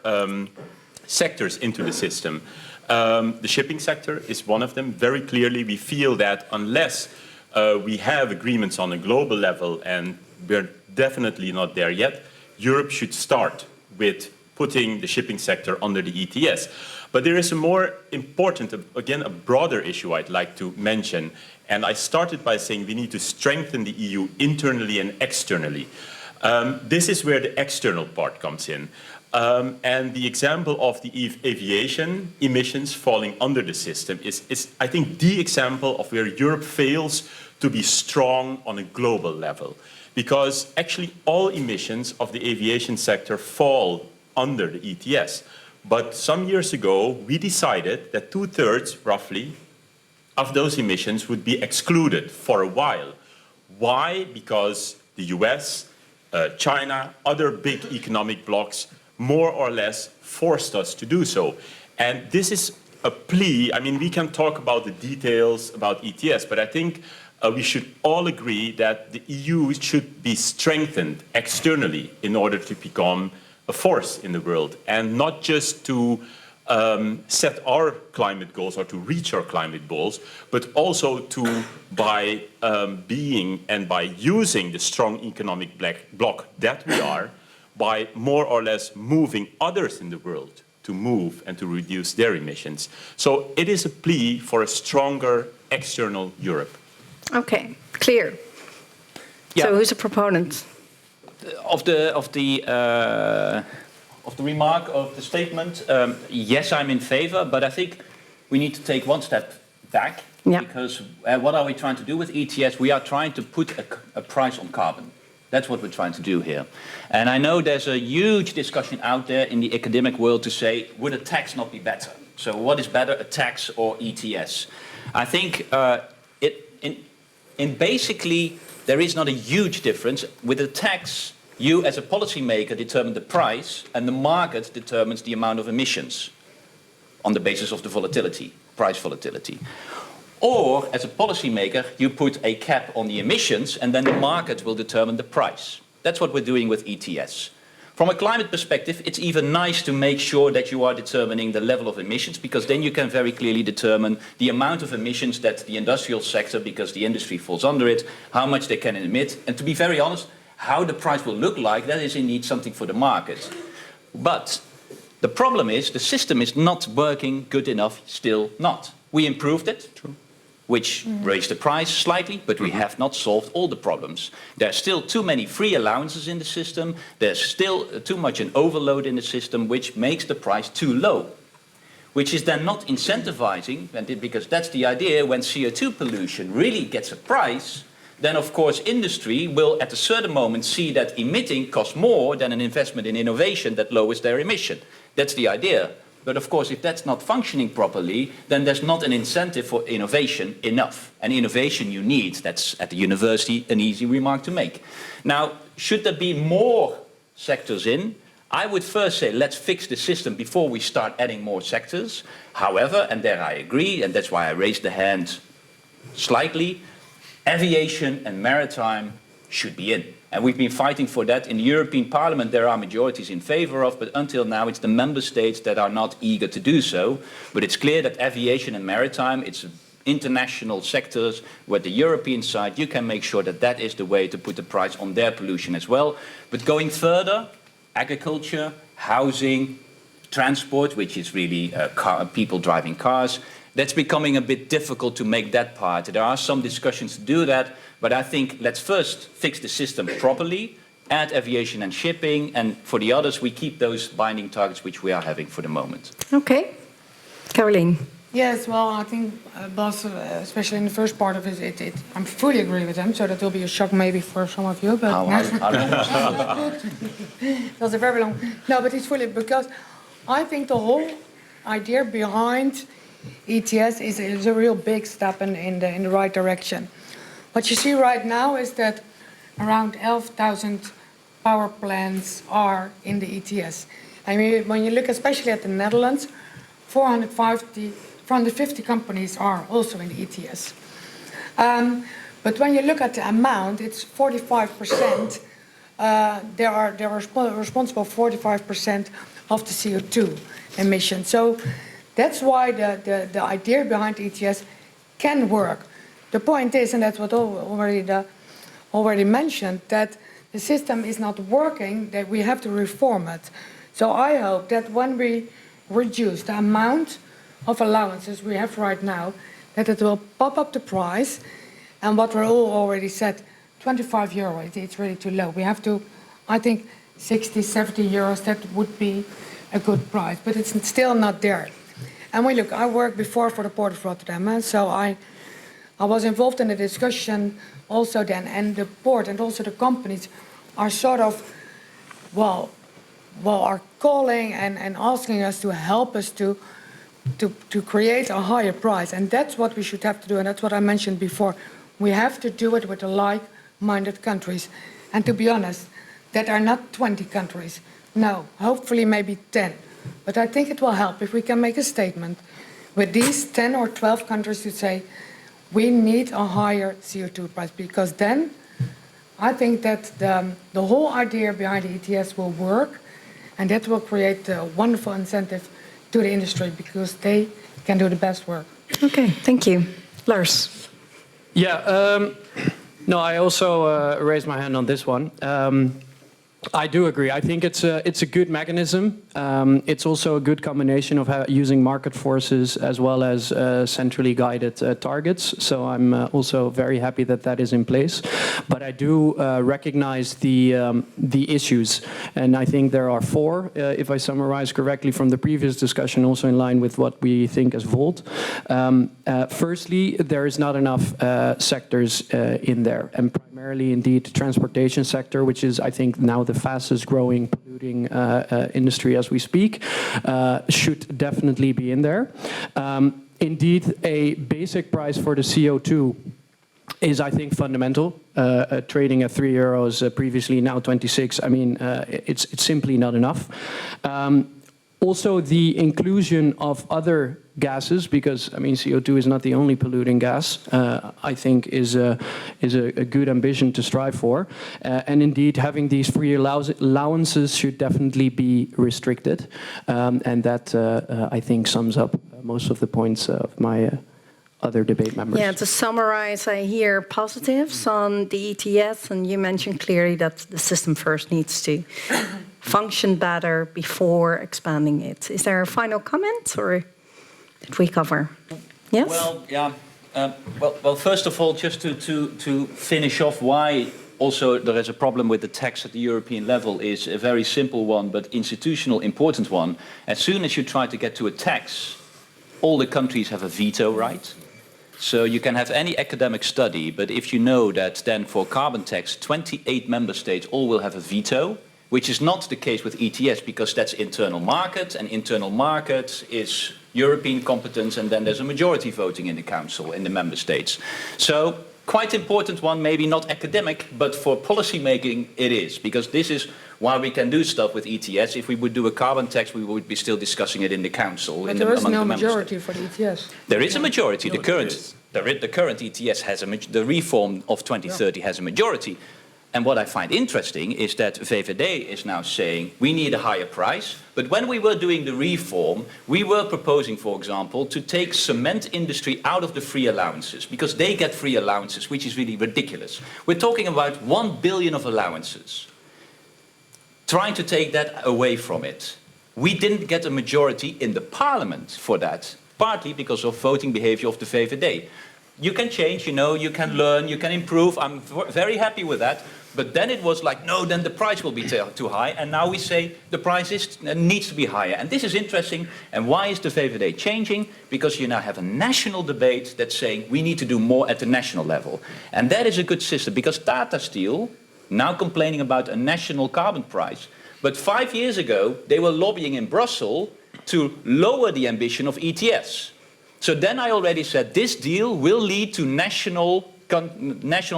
sectors into the system. The shipping sector is one of them. Very clearly, we feel that unless we have agreements on a global level, and we're definitely not there yet, Europe should start with putting the shipping sector under the ETS. But there is a more important, again, a broader issue I'd like to mention. And I started by saying we need to strengthen the EU internally and externally. This is where the external part comes in. And the example of the aviation emissions falling under the system is, I think, the example of where Europe fails to be strong on a global level. Because actually all emissions of the aviation sector fall under the ETS. But some years ago, we decided that 2/3, roughly, of those emissions would be excluded for a while. Why? Because the US, China, other big economic blocs more or less forced us to do so. And this is a plea. I mean, we can talk about the details about ETS, but I think we should all agree that the EU should be strengthened externally in order to become a force in the world, and not just to set our climate goals or to reach our climate goals, but also to, by being and by using the strong economic bloc that we are, by more or less moving others in the world to move and to reduce their emissions. So it is a plea for a stronger external Europe. Okay, clear. Yeah. So who's a proponent? Of the remark, of the statement, yes, I'm in favor, but I think we need to take one step back, because what are we trying to do with ETS? We are trying to put a price on carbon. That's what we're trying to do here. And I know there's a huge discussion out there in the academic world to say, would a tax not be better? So what is better, a tax or ETS? I think in basically, there is not a huge difference. With a tax, you as a policymaker determine the price, and the market determines the amount of emissions on the basis of the volatility, price volatility. Or, as a policymaker, you put a cap on the emissions, and then the market will determine the price. That's what we're doing with ETS. From a climate perspective, it's even nice to make sure that you are determining the level of emissions, because then you can very clearly determine the amount of emissions that the industrial sector, because the industry falls under it, how much they can emit. And to be very honest, how the price will look like, that is indeed something for the market. But the problem is the system is not working good enough, still not. We improved it. True. Which raised the price slightly, but we have not solved all the problems. There's still too many free allowances in the system. There's still too much an overload in the system, which makes the price too low, which is then not incentivizing, because that's the idea. When CO2 pollution really gets a price, then of course industry will at a certain moment see that emitting costs more than an investment in innovation that lowers their emission. That's the idea. But of course, if that's not functioning properly, then there's not an incentive for innovation enough. And innovation you need, that's at the university an easy remark to make. Now, should there be more sectors in? I would first say, let's fix the system before we start adding more sectors. However, and there I agree, and that's why I raised the hand slightly, aviation and maritime should be in. And we've been fighting for that. In the European Parliament, there are majorities in favor of, but until now, it's the member states that are not eager to do so. But it's clear that aviation and maritime, it's international sectors where the European side, you can make sure that that is the way to put the price on their pollution as well. But going further, agriculture, housing, transport, which is really people driving cars, that's becoming a bit difficult to make that part. There are some discussions to do that, but I think let's first fix the system properly, add aviation and shipping, and for the others, we keep those binding targets which we are having for the moment. Okay. Caroline. Yes, well, I think Bas, especially in the first part of it, I fully agree with him, so that will be a shock maybe for some of you. But that was a very long... No, but it's fully... Because I think the whole idea behind ETS is a real big step in the right direction. What you see right now is that around 11,000 power plants are in the ETS. I mean, when you look especially at the Netherlands, 450 companies are also in the ETS. But when you look at the amount, it's 45%. They're responsible for 45% of the CO2 emissions. So that's why the idea behind ETS can work. The point is, and that's what already mentioned, that the system is not working, that we have to reform it. So I hope that when we reduce the amount of allowances we have right now, that it will pop up the price. And what Raoul already said, 25 euro, it's really too low. We have to, I think, 60, 70 euros, that would be a good price, but it's still not there. And we look, I worked before for the Port of Rotterdam, and so I was involved in the discussion also then, and the port and also the companies are sort of, are calling and asking us to help us to create a higher price. And that's what we should have to do, and that's what I mentioned before. We have to do it with the like-minded countries. And to be honest, that are not 20 countries. No, hopefully maybe 10. But I think it will help if we can make a statement with these 10 or 12 countries to say, we need a higher CO2 price, because then I think that the whole idea behind the ETS will work, and that will create a wonderful incentive to the industry, because they can do the best work. Okay, thank you. Lars. Yeah, no, I also raised my hand on this one. I do agree. I think it's a good mechanism. It's also a good combination of using market forces as well as centrally guided targets. So I'm also very happy that that is in place. But I do recognize the issues, and I think there are four, if I summarize correctly from the previous discussion, also in line with what we think as Volt. Firstly, there is not enough sectors in there, and primarily indeed the transportation sector, which is, I think, now the fastest growing polluting industry as we speak, should definitely be in there. Indeed, a basic price for the CO2 is, I think, fundamental. Trading at €3 previously, now 26. I mean, it's simply not enough. Also, the inclusion of other gases, because I mean CO2 is not the only polluting gas, I think is a good ambition to strive for. And indeed, having these free allowances should definitely be restricted. And that, I think, sums up most of the points of my other debate members. Yeah, to summarize, I hear positives on the ETS, and you mentioned clearly that the system first needs to function better before expanding it. Is there a final comment, or did we cover? Yes? Well, yeah. Well, first of all, just to finish off why also there is a problem with the tax at the European level is a very simple one, but institutional important one. As soon as you try to get to a tax, all the countries have a veto right. So you can have any academic study, but if you know that then for carbon tax, 28 member states all will have a veto, which is not the case with ETS because that's internal market, and internal market is European competence, and then there's a majority voting in the council, in the member states. So quite important one, maybe not academic, but for policy making it is, because this is why we can do stuff with ETS. If we would do a carbon tax, we would be still discussing it in the council. But there is no majority for the ETS. There is a majority. The current ETS has the reform of 2030 has a majority. And what I find interesting is that VVD is now saying we need a higher price. But when we were doing the reform, we were proposing, for example, to take cement industry out of the free allowances because they get free allowances, which is really ridiculous. We're talking about 1 billion of allowances. Trying to take that away from it. We didn't get a majority in the parliament for that, partly because of voting behavior of the VVD. You can change, you can learn, you can improve. I'm very happy with that. But then it was like, no, then the price will be too high. And now we say the price needs to be higher. And this is interesting. And why is the VVD changing? Because you now have a national debate that's saying we need to do more at the national level. And that is a good system because Tata Steel, now complaining about a national carbon price. But 5 years ago, they were lobbying in Brussels to lower the ambition of ETS. So then I already said this deal will lead to national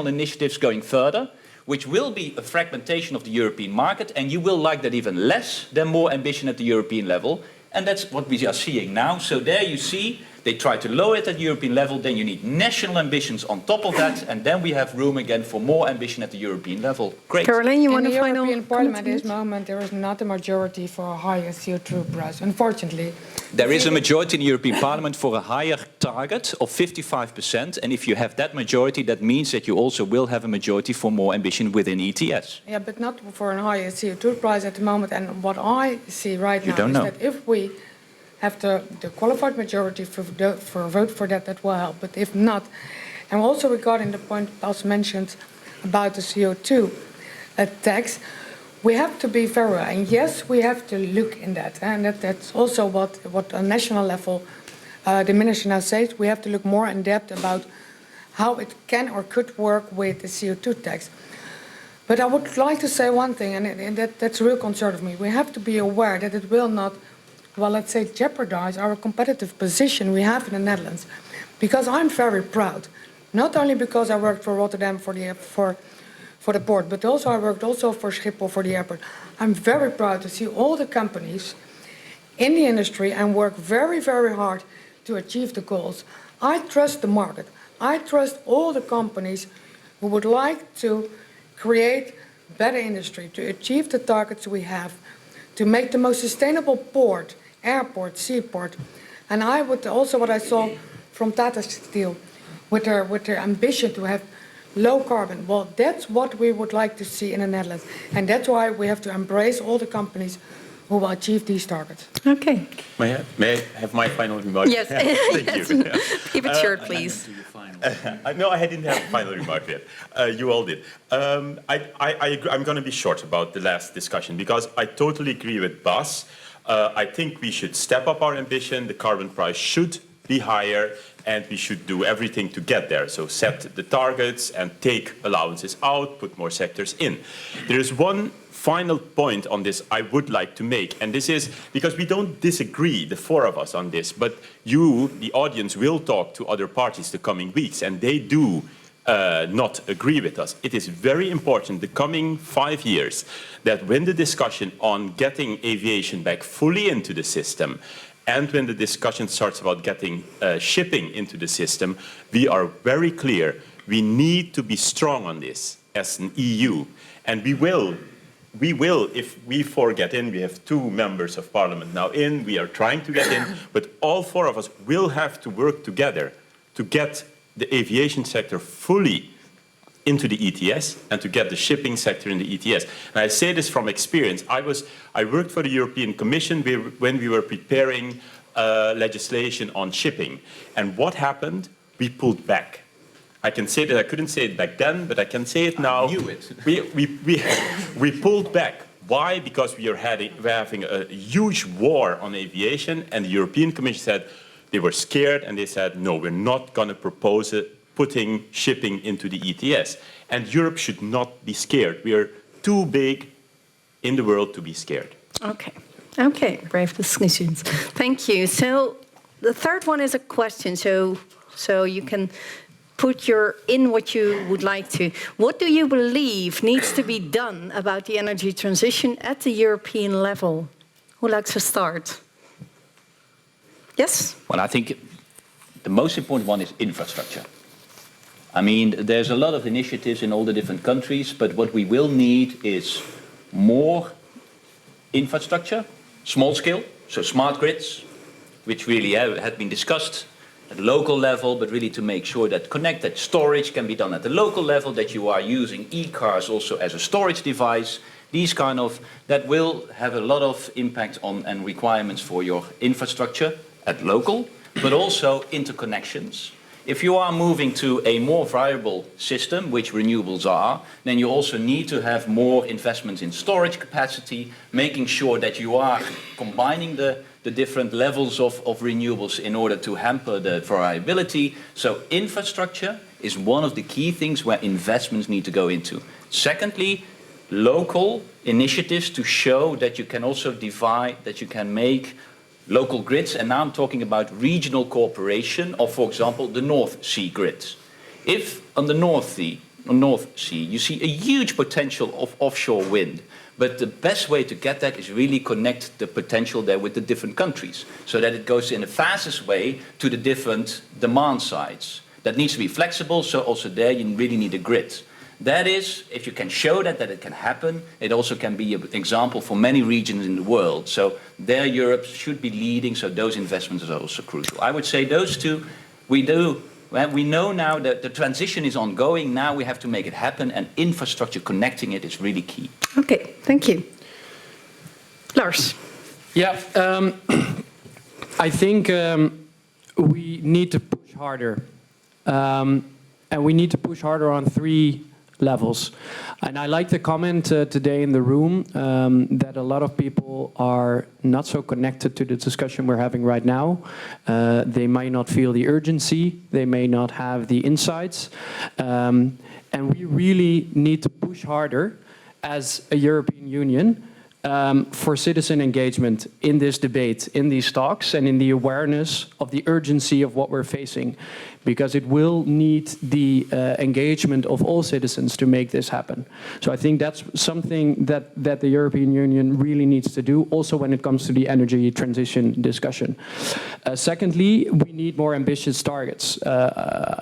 initiatives going further, which will be a fragmentation of the European market, and you will like that even less than more ambition at the European level. And that's what we are seeing now. So there you see, they try to lower it at the European level, then you need national ambitions on top of that, and then we have room again for more ambition at the European level. Great. Caroline, you want to final comment? In the European Parliament at this moment, there is not a majority for a higher CO2 price, unfortunately. There is a majority in the European Parliament for a higher target of 55%, and if you have that majority, that means that you also will have a majority for more ambition within ETS. Yeah, but not for a higher CO2 price at the moment. And what I see right now is that if we have the qualified majority for a vote for that, that will help. But if not, and also regarding the point Bas mentioned about the CO2 tax, we have to be thorough. And yes, we have to look in that. And that's also what on national level the minister now says. We have to look more in depth about how it can or could work with the CO2 tax. But I would like to say one thing, and that's a real concern of me. We have to be aware that it will not, well, let's say, jeopardize our competitive position we have in the Netherlands. Because I'm very proud, not only because I worked for Rotterdam for the port, but also I worked also for Schiphol for the airport. I'm very proud to see all the companies in the industry and work very, very hard to achieve the goals. I trust the market. I trust all the companies who would like to create better industry, to achieve the targets we have, to make the most sustainable port, airport, seaport. And I would also, what I saw from Tata Steel, with their ambition to have low carbon, well, that's what we would like to see in the Netherlands. And that's why we have to embrace all the companies who will achieve these targets. Okay. May I have my final remark? Yes. Thank you. Keep it short, please. No, I didn't have a final remark yet. You all did. I agree. I'm going to be short about the last discussion because I totally agree with Bas. I think we should step up our ambition. The carbon price should be higher, and we should do everything to get there. So set the targets and take allowances out, put more sectors in. There is one final point on this I would like to make, and this is because we don't disagree, the four of us, on this, but you, the audience, will talk to other parties the coming weeks, and they do not agree with us. It is very important the coming 5 years that when the discussion on getting aviation back fully into the system and when the discussion starts about getting shipping into the system, we are very clear. We need to be strong on this as an EU, and we will, if we four get in, we have 2 members of parliament now in, we are trying to get in, but all 4 of us will have to work together to get the aviation sector fully into the ETS and to get the shipping sector in the ETS. And I say this from experience. I worked for the European Commission when we were preparing legislation on shipping. And what happened? We pulled back. I can say that I couldn't say it back then, but I can say it now. I knew it. We pulled back. Why? Because we're having a huge war on aviation, and the European Commission said, They were scared and they said, no, we're not going to propose putting shipping into the ETS. And Europe should not be scared. We are too big in the world to be scared. Okay. Okay, brave decisions. Thank you. So the third one is a question. So you can put in what you would like to. What do you believe needs to be done about the energy transition at the European level? Who likes to start? Yes? Well, I think the most important one is infrastructure. I mean, there's a lot of initiatives in all the different countries, but what we will need is more infrastructure, small scale, so smart grids, which really had been discussed at the local level, but really to make sure that connected storage can be done at the local level, that you are using e-cars also as a storage device. These that will have a lot of impact on and requirements for your infrastructure at local, but also interconnections. If you are moving to a more viable system, which renewables are, then you also need to have more investments in storage capacity, making sure that you are combining the different levels of renewables in order to hamper the variability. So infrastructure is one of the key things where investments need to go into. Secondly, local initiatives to show that you can also divide, that you can make local grids, and now I'm talking about regional cooperation of, for example, the North Sea grids. If on the North Sea you see a huge potential of offshore wind, but the best way to get that is really connect the potential there with the different countries, so that it goes in the fastest way to the different demand sides. That needs to be flexible, so also there you really need a grid. That is, if you can show that it can happen, it also can be an example for many regions in the world. So there Europe should be leading, so those investments are also crucial. I would say those two, we know now that the transition is ongoing, now we have to make it happen, and infrastructure connecting it is really key. Okay, thank you. Lars. Yeah, I think we need to push harder. And we need to push harder on 3 levels. And I like the comment today in the room that a lot of people are not so connected to the discussion we're having right now. They might not feel the urgency, they may not have the insights. And we really need to push harder as a European Union for citizen engagement in this debate, in these talks, and in the awareness of the urgency of what we're facing. Because it will need the engagement of all citizens to make this happen. So I think that's something that the European Union really needs to do, also when it comes to the energy transition discussion. Secondly, we need more ambitious targets.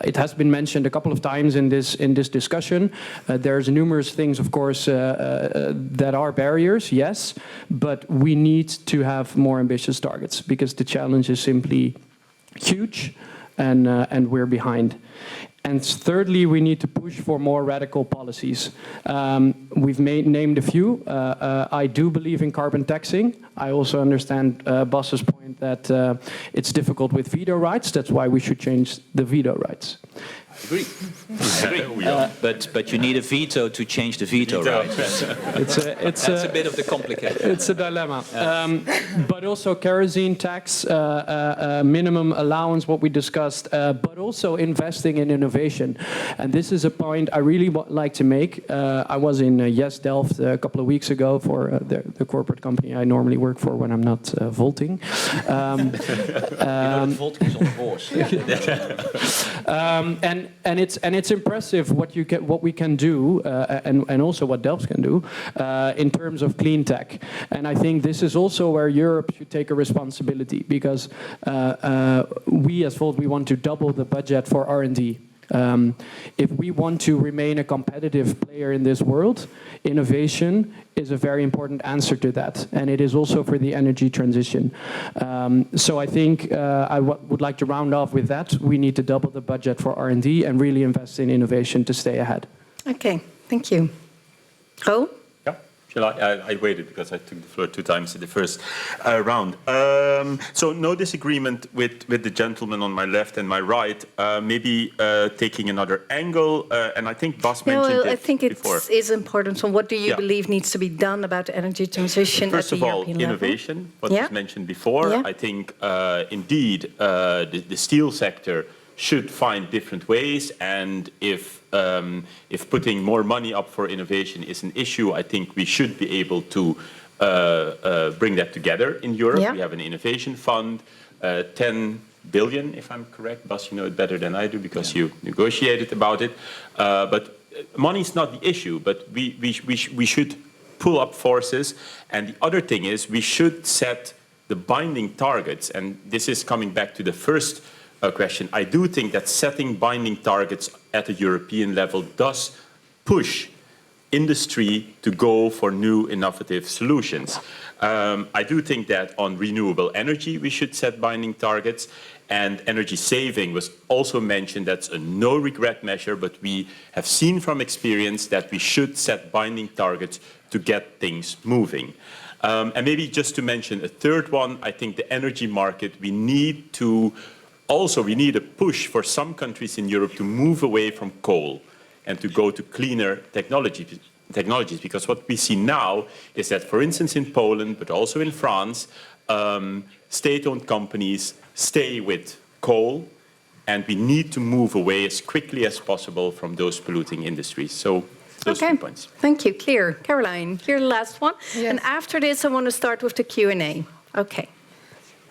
It has been mentioned a couple of times in this discussion. There's numerous things, of course, that are barriers, yes, but we need to have more ambitious targets because the challenge is simply huge. And we're behind. And thirdly, we need to push for more radical policies. We've named a few. I do believe in carbon taxing. I also understand Bas's point that it's difficult with veto rights. That's why we should change the veto rights. Agree. But you need a veto to change the veto rights. That's a bit of the complicated. It's a dilemma. But also kerosene tax, minimum allowance, what we discussed, but also investing in innovation. And this is a point I really like to make. I was in Yes Delft a couple of weeks ago for the corporate company I normally work for when I'm not volting. Volting is on the horse. And it's impressive what we can do and also what Delft can do in terms of clean tech. And I think this is also where Europe should take a responsibility because we as Volt, we want to double the budget for R&D. If we want to remain a competitive player in this world, innovation is a very important answer to that, and it is also for the energy transition. So I think I would like to round off with that. We need to double the budget for R&D and really invest in innovation to stay ahead. Okay, thank you. Raoul? Yeah. Shall I waited because I took the floor 2 times in the first round. So no disagreement with the gentleman on my left and my right. Maybe taking another angle, and I think Bas mentioned I it think before. it is important. So what do you believe needs to be done about the energy transition First at the of all, European innovation, level? what was mentioned before. I think, indeed, the steel sector should find different ways, and if putting more money up for innovation is an issue, I think we should be able to bring that together in Europe. We have an innovation fund, 10 billion, if I'm correct. Bas, you know it better than I do because you negotiated about it. But money is not the issue, but we should pull up forces. And the other thing is we should set the binding targets, and this is coming back to the first question. I do think that setting binding targets at a European level does push industry to go for new innovative solutions. I do think that on renewable energy we should set binding targets, and energy saving was also mentioned. That's a no-regret measure, but we have seen from experience that we should set binding targets to get things moving. And maybe just to mention a third one, I think the energy market, we need a push for some countries in Europe to move away from coal and to go to cleaner technologies. Because what we see now is that, for instance, in Poland, but also in France, state-owned companies stay with coal, and we need to move away as quickly as possible from those polluting industries. So those 2 points. Thank you. Clear. Caroline, you're the last one. Yes. And after this, I want to start with the Q&A. Okay.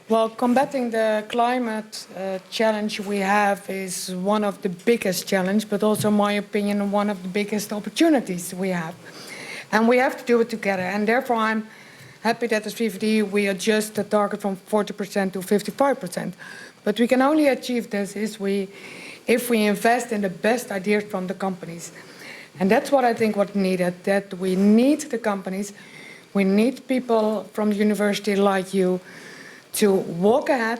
Well, combating the climate challenge we have is one of the biggest challenges, but also, in my opinion, one of the biggest opportunities we have. And we have to do it together. And therefore, I'm happy that as VVD we adjust the target from 40% to 55%. But we can only achieve this if we invest in the best ideas from the companies. And that's what I think what's needed, that we need the companies, we need people from the university like you, to walk ahead,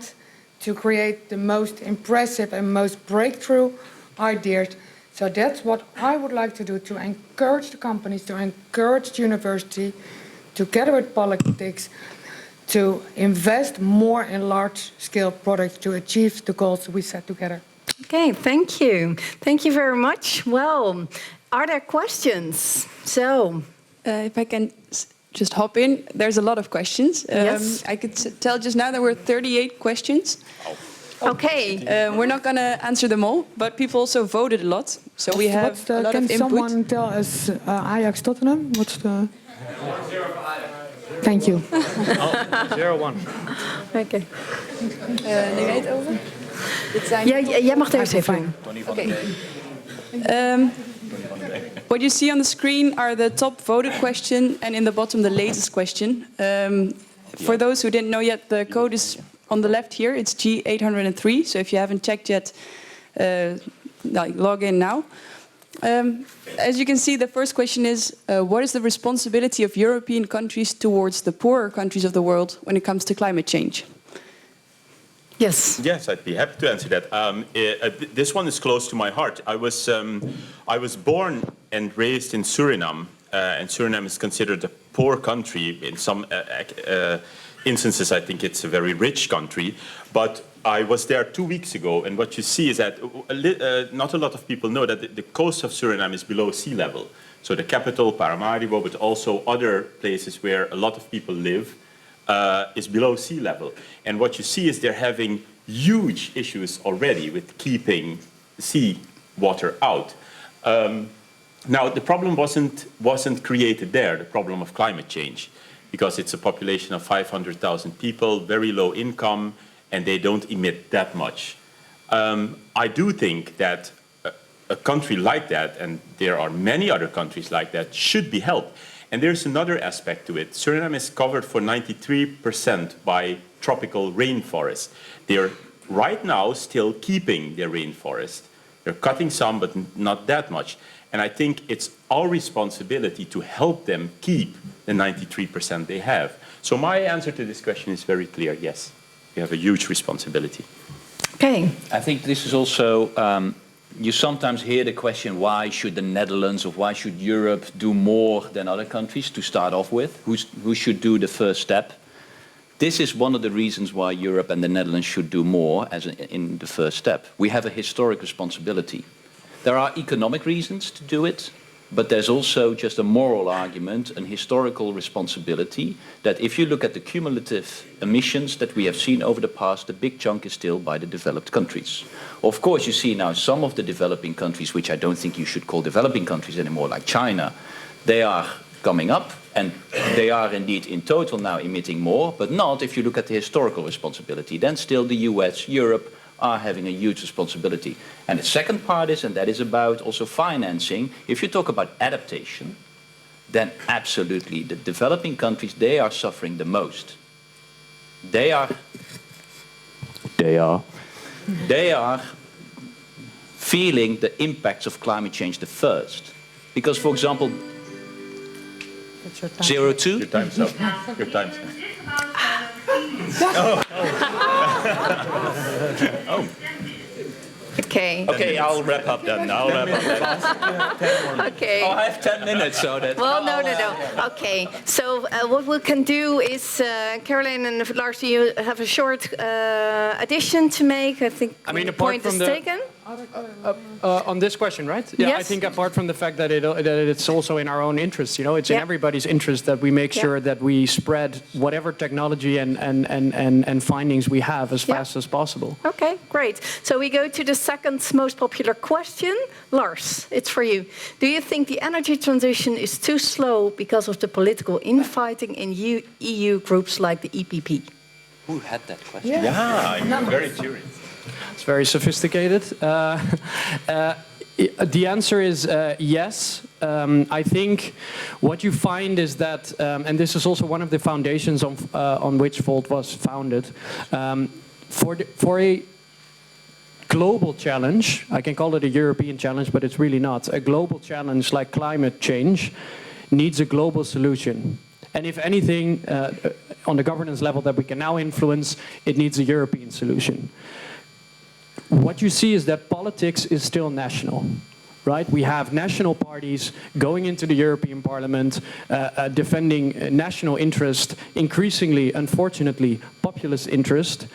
to create the most impressive and most breakthrough ideas. So that's what I would like to do, to encourage the companies, to encourage the university, together with politics, to invest more in large-scale products to achieve the goals we set together. Okay, thank you. Thank you very much. Well, are there questions? So, if I can just hop in, there's a lot of questions. Yes. I could tell just now there were 38 questions. Okay. We're not going to answer them all, but people also voted a lot. So we have a lot of Can input. someone tell us Ajax Tottenham? What's the... Thank you. 0-1. Oké. Neem jij het over? Jij mag het eerst even. Okay. What you see on the screen are the top voted question, and in the bottom the latest question. For those who didn't know yet, the code is on the left here. It's G803. So if you haven't checked yet, log in now. As you can see, the first question is, what is the responsibility of European countries towards the poorer countries of the world when it comes to climate change? Yes. Yes, I'd be happy to answer that. This one is close to my heart. I was born and raised in Suriname, and Suriname is considered a poor country. In some instances, I think it's a very rich country. But I was there 2 weeks ago, and what you see is that not a lot of people know that the coast of Suriname is below sea level. So the capital, Paramaribo, but also other places where a lot of people live, is below sea level. And what you see is they're having huge issues already with keeping sea water out. Now, the problem wasn't created there, the problem of climate change, because it's a population of 500,000 people, very low income, and they don't emit that much. I do think that a country like that, and there are many other countries like that, should be helped. And there's another aspect to it. Suriname is covered for 93% by tropical rainforest. They're right now still keeping their rainforest. They're cutting some, but not that much. And I think it's our responsibility to help them keep the 93% they have. So my answer to this question is very clear, yes. We have a huge responsibility. Okay. I think this is also you sometimes hear the question, why should the Netherlands or why should Europe do more than other countries to start off with? Who should do the first step? This is one of the reasons why Europe and the Netherlands should do more in the first step. We have a historic responsibility. There are economic reasons to do it, but there's also just a moral argument, an historical responsibility, that if you look at the cumulative emissions that we have seen over the past, the big chunk is still by the developed countries. Of course, you see now some of the developing countries, which I don't think you should call developing countries anymore, like China, they are coming up, and they are indeed in total now emitting more, but not if you look at the historical responsibility. Then still the US, Europe, are having a huge responsibility. And the second part is, and that is about also financing, if you talk about adaptation, then absolutely the developing countries, they are suffering the most. They are feeling the impacts of climate change the first. Because, for example, 02? Your time's up. Your time's up. Oh. Okay. Okay, I'll wrap up then. Okay. Oh, I have 10 minutes, so that... Well, no. Okay, so what we can do is, Caroline and Lars, you have a short addition to make. I think the point is taken. On this question, right? Yeah, yes. I think apart from the fact that it's also in our own interest, it's in everybody's interest that we make sure that we spread whatever technology and findings we have as fast as possible. Okay, great. So we go to the second most popular question. Lars, it's for you. Do you think the energy transition is too slow because of the political infighting in EU groups like the EPP? Who had that question? Yeah, I'm very curious. It's very sophisticated. The answer is yes. I think what you find is that, and this is also one of the foundations on which Volt was founded, for a global challenge, I can call it a European challenge, but it's really not. A global challenge like climate change needs a global solution. And if anything, on the governance level that we can now influence, it needs a European solution. What you see is that politics is still national, right? We have national parties going into the European Parliament, defending national interest, increasingly, unfortunately, populist interest.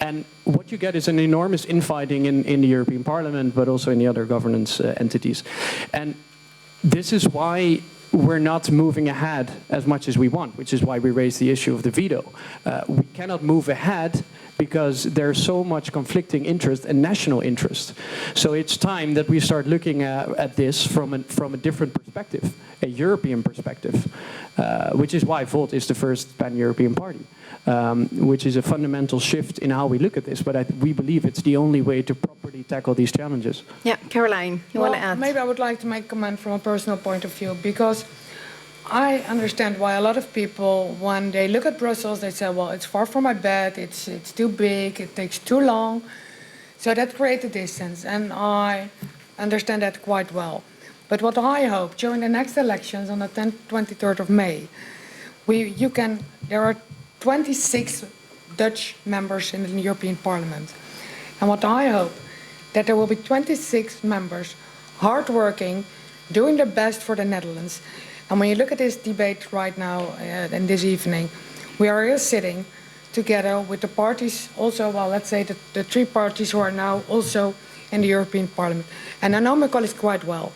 And what you get is an enormous infighting in the European Parliament, but also in the other governance entities. And this is why we're not moving ahead as much as we want, which is why we raised the issue of the veto. We cannot move ahead because there's so much conflicting interest and national interest. So it's time that we start looking at this from a different perspective, a European perspective, which is why Volt is the first pan-European party, which is a fundamental shift in how we look at this. But we believe it's the only way to properly tackle these challenges. Yeah, Caroline, you want to add? Maybe I would like to make a comment from a personal point of view, because I understand why a lot of people, when they look at Brussels, they say, well, it's far from my bed, it's too big, it takes too long. So that creates a distance, and I understand that quite well. But what I hope, during the next elections on the 23rd of May, there are 26 Dutch members in the European Parliament. And what I hope, that there will be 26 members, hardworking, doing their best for the Netherlands. And when you look at this debate right now and this evening, we are here sitting together with the parties also, well, let's say the three parties who are now also in the European Parliament. And I know my colleagues quite well,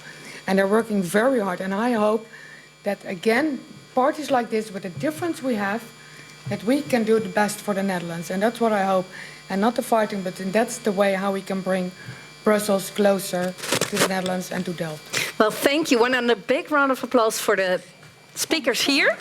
and they're working very hard. And I hope that, again, parties like this, with the difference we have, that we can do the best for the Netherlands. And that's what I hope. And not the fighting, but that's the way how we can bring Brussels closer to the Netherlands and to Delft. Well, thank you. And a big round of applause for the speakers here.